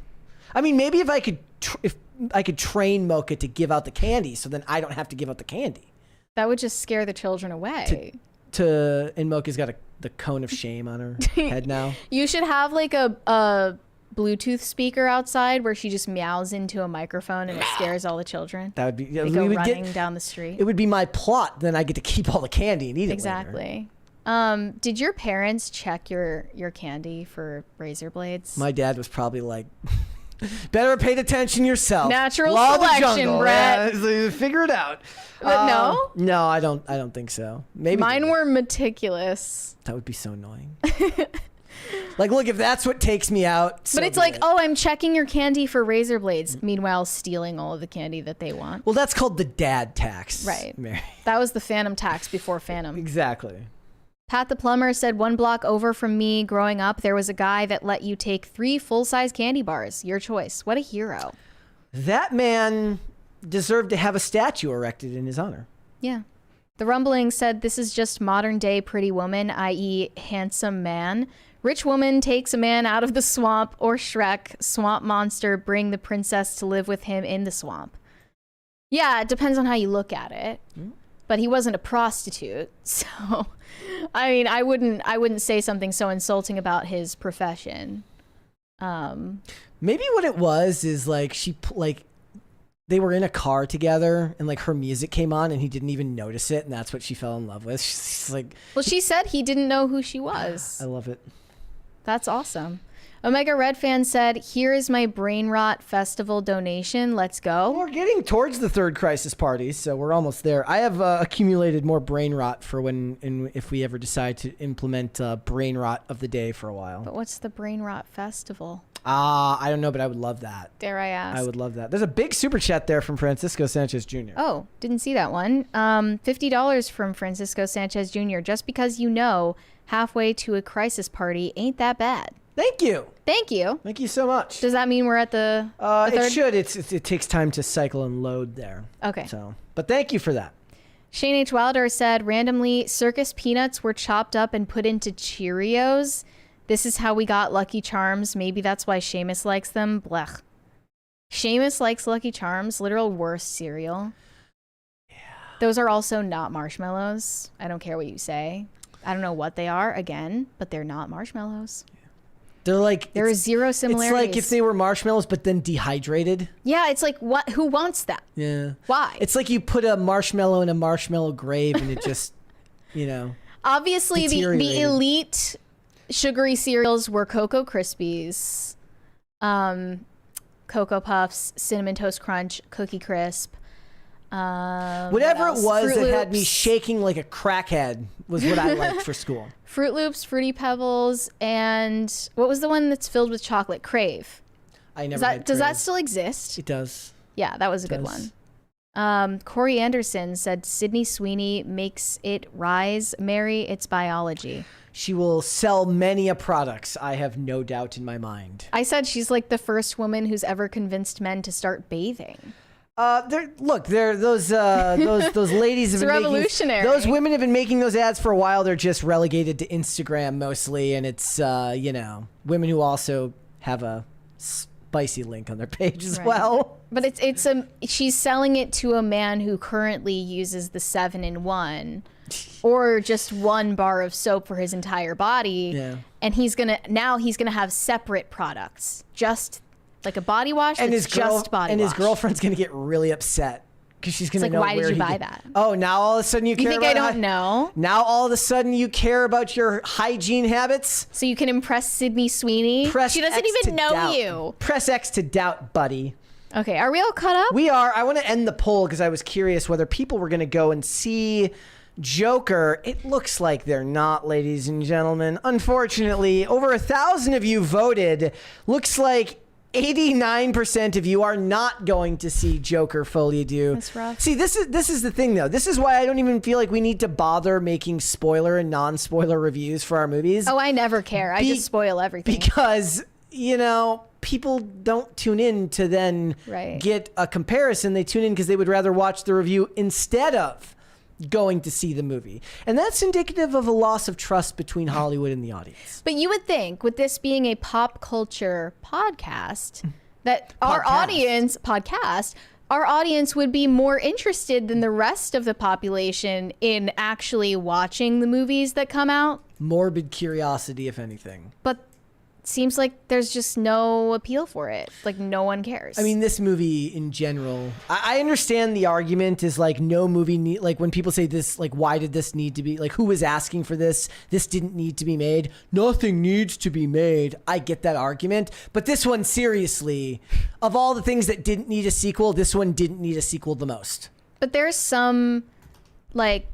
A: I mean, maybe if I could train Mocha to give out the candy, so then I don't have to give out the candy.
B: That would just scare the children away.
A: And Mocha's got the cone of shame on her head now.
B: You should have like a Bluetooth speaker outside where she just meows into a microphone and it scares all the children.
A: That would be.
B: They go running down the street.
A: It would be my plot. Then I get to keep all the candy and eat it.
B: Exactly. Did your parents check your candy for razor blades?
A: My dad was probably like, better have paid attention yourself.
B: Natural
A: Law
B: selection,
A: of the jungle.
B: Brett.
A: Yeah, figure it out.
B: No?
A: No, I don't think so. Maybe
B: mine were meticulous.
A: That would be so annoying. Like, look, if that's what takes me out.
B: But it's like, oh, I'm checking your candy for razor blades. Meanwhile, stealing all of the candy that they want.
A: Well, that's called the dad tax.
B: Right.
A: Mary.
B: That was the Phantom tax before Phantom.
A: Exactly.
B: Pat the Plumber said, 1 block over from me growing up, there was a guy that let you take 3 full-size candy bars. Your choice. What a hero.
A: That man deserved to have a statue erected in his honor.
B: Yeah. The Rumbling said, this is just modern day Pretty Woman, i.e. handsome man. Rich woman takes a man out of the swamp, or Shrek, swamp monster, bring the princess to live with him in the swamp. Yeah, it depends on how you look at it. But he wasn't a prostitute, so I mean, I wouldn't say something so insulting about his profession.
A: Maybe what it was is like they were in a car together and like her music came on and he didn't even notice it, and that's what she fell in love with. She's like,
B: well, she said he didn't know who she was.
A: I love it.
B: That's awesome. Omega Red Fan said, here is my Brain Rot Festival donation. Let's go.
A: We're getting towards the third crisis party, so we're almost there. I have accumulated more brain rot for if we ever decide to implement brain rot of the day for a while.
B: But what's the Brain Rot Festival?
A: I don't know, but I would love that.
B: Dare I ask?
A: I would love that. There's a big super chat there from Francisco Sanchez Jr.
B: Oh, didn't see that one. $50 from Francisco Sanchez Jr. Just because you know halfway to a crisis party ain't that bad.
A: Thank you.
B: Thank you.
A: Thank you so much.
B: Does that mean we're at the third?
A: It should. It takes time to cycle and load there.
B: Okay.
A: So, but thank you for that.
B: Shane H. Wilder said, randomly, circus peanuts were chopped up and put into Cheerios. This is how we got Lucky Charms. Maybe that's why Seamus likes them. Blech. Seamus likes Lucky Charms. Literal worst cereal. Yeah. Those are also not marshmallows. I don't care what you say. I don't know what they are, again, but they're not marshmallows.
A: They're like,
B: there are zero similarities.
A: It's like if they were marshmallows, but then dehydrated.
B: Yeah, it's like, what? Who wants that?
A: Yeah.
B: Why?
A: It's like you put a marshmallow in a marshmallow grave and it just,
B: Obviously, the elite sugary cereals were Cocoa Krispies, Cocoa Puffs, Cinnamon Toast Crunch, Cookie Crisp.
A: Whatever it was that had me shaking like a crackhead was what I liked for school.
B: Fruit Loops, Fruity Pebbles, and what was the one that's filled with chocolate? Crave.
A: I never had
B: Does that
A: Crave.
B: still exist?
A: It does.
B: Yeah, that was a good one. Corey Anderson said Sydney Sweeney makes it rise. Mary, it's biology.
A: She will sell many a products, I have no doubt in my mind.
B: I said she's like the first woman who's ever convinced men to start bathing.
A: Those ladies have been
B: revolutionary.
A: Those women have been making those ads for a while. They're just relegated to Instagram mostly, and it's women who also have a spicy link on their page as well.
B: But she's selling it to a man who currently uses the 7-in-1 or just one bar of soap for his entire body.
A: Yeah.
B: And he's gonna have separate products, just like a body wash and his
A: girlfriend's gonna get really upset because she's gonna know
B: why
A: where
B: did you
A: he
B: buy
A: get-
B: that?
A: Oh, now all of a sudden you care
B: think
A: about
B: I don't know?
A: Now all of a sudden you care about your hygiene habits?
B: So you can impress Sydney Sweeney? She doesn't
A: X
B: even
A: to
B: know
A: doubt.
B: you.
A: Press X to doubt, buddy.
B: Okay, are we all caught up?
A: We are. I want to end the poll because I was curious whether people were going to go and see Joker. It looks like they're not, ladies and gentlemen. Unfortunately, over 1,000 of you voted. Looks like 89% of you are not going to see Joker Folie Dieu.
B: That's rough.
A: See, this is the thing, though. This is why I don't even feel like we need to bother making spoiler and non-spoiler reviews for our movies.
B: Oh, I never care. I just spoil everything.
A: Because, people don't tune in to then get a comparison. They tune in because they would rather watch the review instead of going to see the movie. And that's indicative of a loss of trust between Hollywood and the audience.
B: But you would think, with this being a pop culture podcast, that our audience would be more interested than the rest of the population in actually watching the movies that come out.
A: Morbid curiosity, if anything.
B: But seems like there's just no appeal for it. Like, no one cares.
A: I mean, this movie in general, I understand the argument is like no movie need, like when people say this, like, why did this need to be, like, who was asking for this? This didn't need to be made. Nothing needs to be made. I get that argument. But this one, seriously, of all the things that didn't need a sequel, this one didn't need a sequel the most.
B: But there's some, like,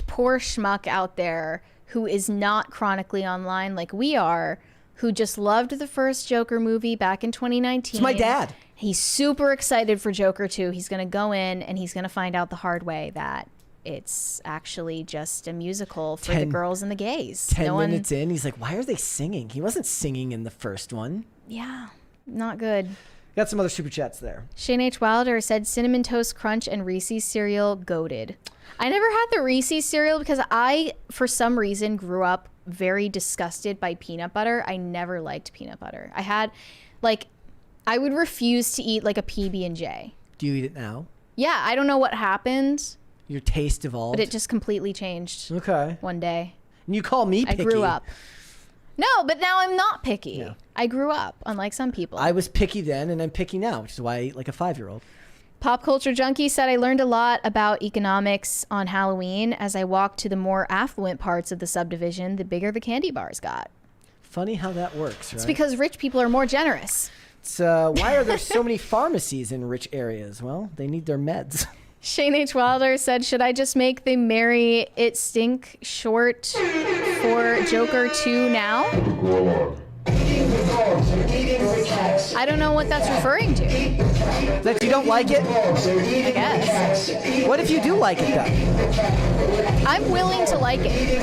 B: poor schmuck out there who is not chronically online like we are, who just loved the first Joker movie back in 2019.
A: It's my dad.
B: He's super excited for Joker 2. He's going to go in and he's going to find out the hard way that it's actually just a musical for the girls and the gays.
A: 10 minutes in, he's like, why are they singing? He wasn't singing in the first one.
B: Yeah, not good.
A: Got some other super chats there.
B: Shane H. Wilder said Cinnamon Toast Crunch and Reese's cereal goated. I never had the Reese's cereal because I, for some reason, grew up very disgusted by peanut butter. I never liked peanut butter. I would refuse to eat like a PB&J.
A: Do you eat it now?
B: Yeah, I don't know what happened.
A: Your taste evolved?
B: But it just completely changed.
A: Okay.
B: One day.
A: And you call me picky.
B: I grew up. No, but now I'm not picky. No. I grew up, unlike some people.
A: I was picky then, and I'm picky now, which is why I eat like a 5-year-old.
B: Pop Culture Junkie said, I learned a lot about economics on Halloween. As I walked to the more affluent parts of the subdivision, the bigger the candy bars got.
A: Funny how that works, right?
B: It's because rich people are more generous.
A: It's, why are there so many pharmacies in rich areas? Well, they need their meds.
B: Shane H. Wilder said, should I just make the Marry It Stink short for Joker 2 now?
I: Eating the dogs, they're eating the cats.
B: I don't know what that's referring to.
A: That you don't like it?
I: Dogs, they're eating
B: I guess.
I: the cats.
A: What if you do like it, though?
B: I'm willing to like it.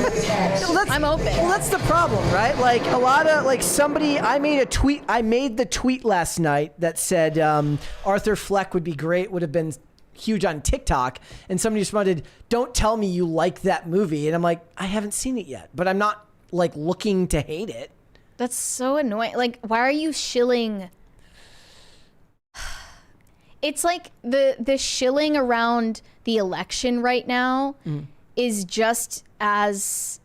B: I'm open.
A: Well, that's the problem, right? Like, a lot of, like, I made the tweet last night that said Arthur Fleck would be great, would have been huge on TikTok, and somebody responded, don't tell me you like that movie. And I'm like, I haven't seen it yet, but I'm not, like, looking to hate it.
B: That's so annoying. Like, why are you shilling? It's like the shilling around the election right now is just as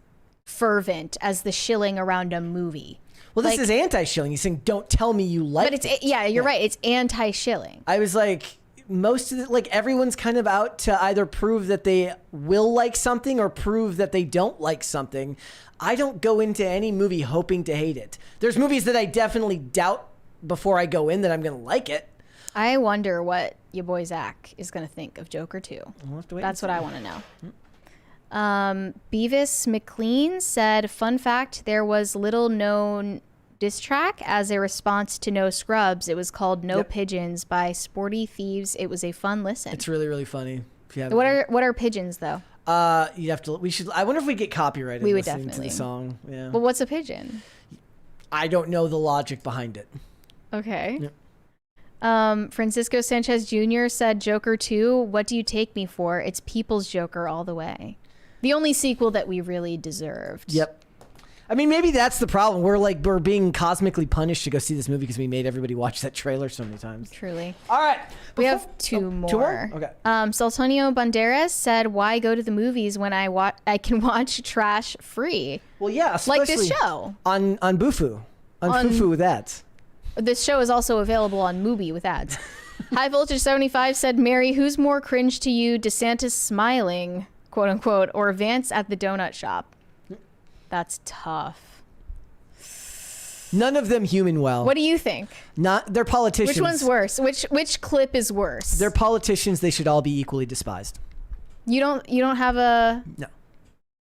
B: fervent as the shilling around a movie.
A: Well, this is anti-shilling. He's saying, don't tell me you like it.
B: But it's, yeah, you're right. It's anti-shilling.
A: I was like, everyone's kind of out to either prove that they will like something or prove that they don't like something. I don't go into any movie hoping to hate it. There's movies that I definitely doubt before I go in that I'm going to like it.
B: I wonder what your boy Zach is going to think of Joker 2.
A: We'll have to wait
B: That's
A: and
B: what
A: see.
B: I want to know. Beavis McLean said, fun fact, there was little known diss track as a response to No Scrubs. It was called No Pigeons by Sporty Thieves. It was a fun listen.
A: It's really, really funny. If you haven't
B: What are pigeons though?
A: You'd have to. I wonder if we get copyrighted.
B: We would
A: listening
B: definitely.
A: to the song. Yeah.
B: Well, what's a pigeon?
A: I don't know the logic behind it.
B: Okay.
A: Yep.
B: Francisco Sanchez Jr. said, Joker 2, what do you take me for? It's People's Joker all the way. The only sequel that we really deserved.
A: Yep. I mean, maybe that's the problem. We're being cosmically punished to go see this movie because we made everybody watch that trailer so many times.
B: Truly.
A: All right.
B: We have two more.
A: 2 more? Okay.
B: Saltonio Banderas said, why go to the movies when I can watch trash free?
A: Well, yeah, especially
B: like this show.
A: On Bufu. On Fufu with ads.
B: This show is also available on Mubi with ads. High Voltage 75 said, Mary, who's more cringe to you, DeSantis smiling, quote unquote, or Vance at the donut shop? That's tough.
A: None of them human well.
B: What do you think?
A: They're politicians.
B: Which one's worse? Which clip is worse?
A: They're politicians. They should all be equally despised.
B: You don't have a
A: No.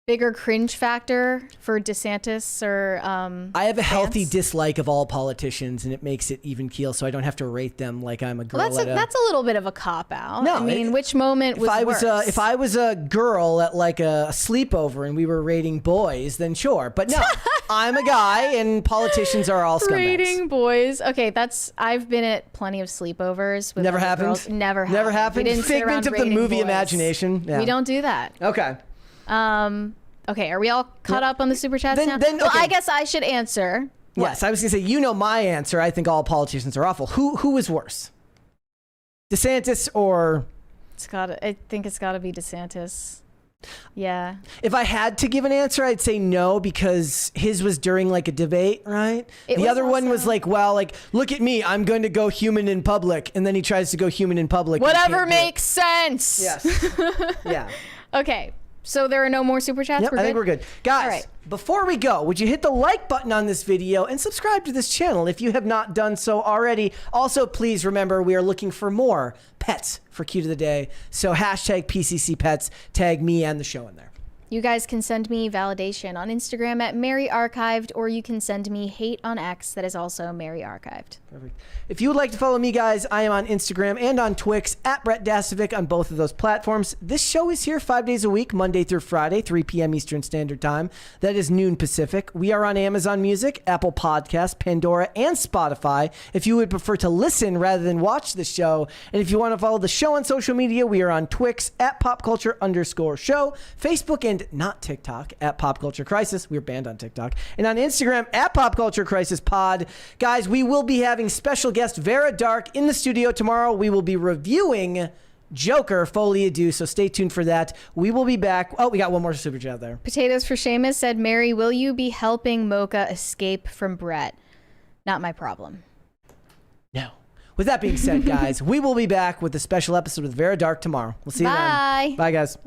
B: bigger cringe factor for DeSantis or
A: I have a healthy
B: Vance?
A: dislike of all politicians, and it makes it even keel, so I don't have to rate them like I'm a girl.
B: Well, that's a little bit of a cop out.
A: No,
B: I mean, which moment was worse?
A: If I was a girl at like a sleepover and we were rating boys, then sure. But no, I'm a guy, and politicians are all scumbags.
B: Rating boys. Okay, I've been at plenty of sleepovers with
A: Never
B: other
A: happened.
B: girls. Never happened.
A: Never happened.
B: We didn't sit
A: Figment
B: around
A: of the
B: rating
A: movie
B: boys.
A: imagination. Yeah.
B: We don't do that.
A: Okay.
B: Okay, are we all caught up on the super chats now?
A: Then,
B: well,
A: okay.
B: I guess I should answer.
A: Yes, I was gonna say, you know my answer. I think all politicians are awful. Who is worse, DeSantis or?
B: I think it's got to be DeSantis. Yeah.
A: If I had to give an answer, I'd say no, because his was during like a debate, right?
B: It
A: The
B: was
A: other one was
B: also-
A: like, well, like, look at me, I'm going to go human in public, and then he tries to go human in public. and
B: Whatever
A: can't do it.
B: makes sense.
A: Yes. Yeah.
B: Okay, so there are no more super chats.
A: Yep, I think we're good. Guys,
B: All right.
A: before we go, would you hit the like button on this video and subscribe to this channel if you have not done so already? Also, please remember, we are looking for more pets for Cute of the Day. So hashtag PCC Pets, tag me and the show in there.
B: You guys can send me validation on Instagram at Mary Archived, or you can send me hate on X. That is also Mary Archived.
A: Perfect. If you would like to follow me, guys, I am on Instagram and on Twix at Brett Dasovic on both of those platforms. This show is here 5 days a week, Monday through Friday, 3 p.m. Eastern Standard Time. That is noon Pacific. We are on Amazon Music, Apple Podcasts, Pandora, and Spotify. If you would prefer to listen rather than watch the show, and if you want to follow the show on social media, we are on Twix at popculture_show, Facebook and not TikTok at Pop Culture Crisis. We're banned on TikTok. And on Instagram at Pop Culture Crisis Pod. Guys, we will be having special guest Vera Dark in the studio tomorrow. We will be reviewing Joker, Folie à Deux, so stay tuned for that. We will be back. Oh, we got one more super chat there.
B: Potatoes for Seamus said, Mary, will you be helping Mocha escape from Brett? Not my problem.
A: No. With that being said, guys, we will be back with a special episode with Vera Dark tomorrow. We'll see you then.
B: Bye.
A: Bye, guys.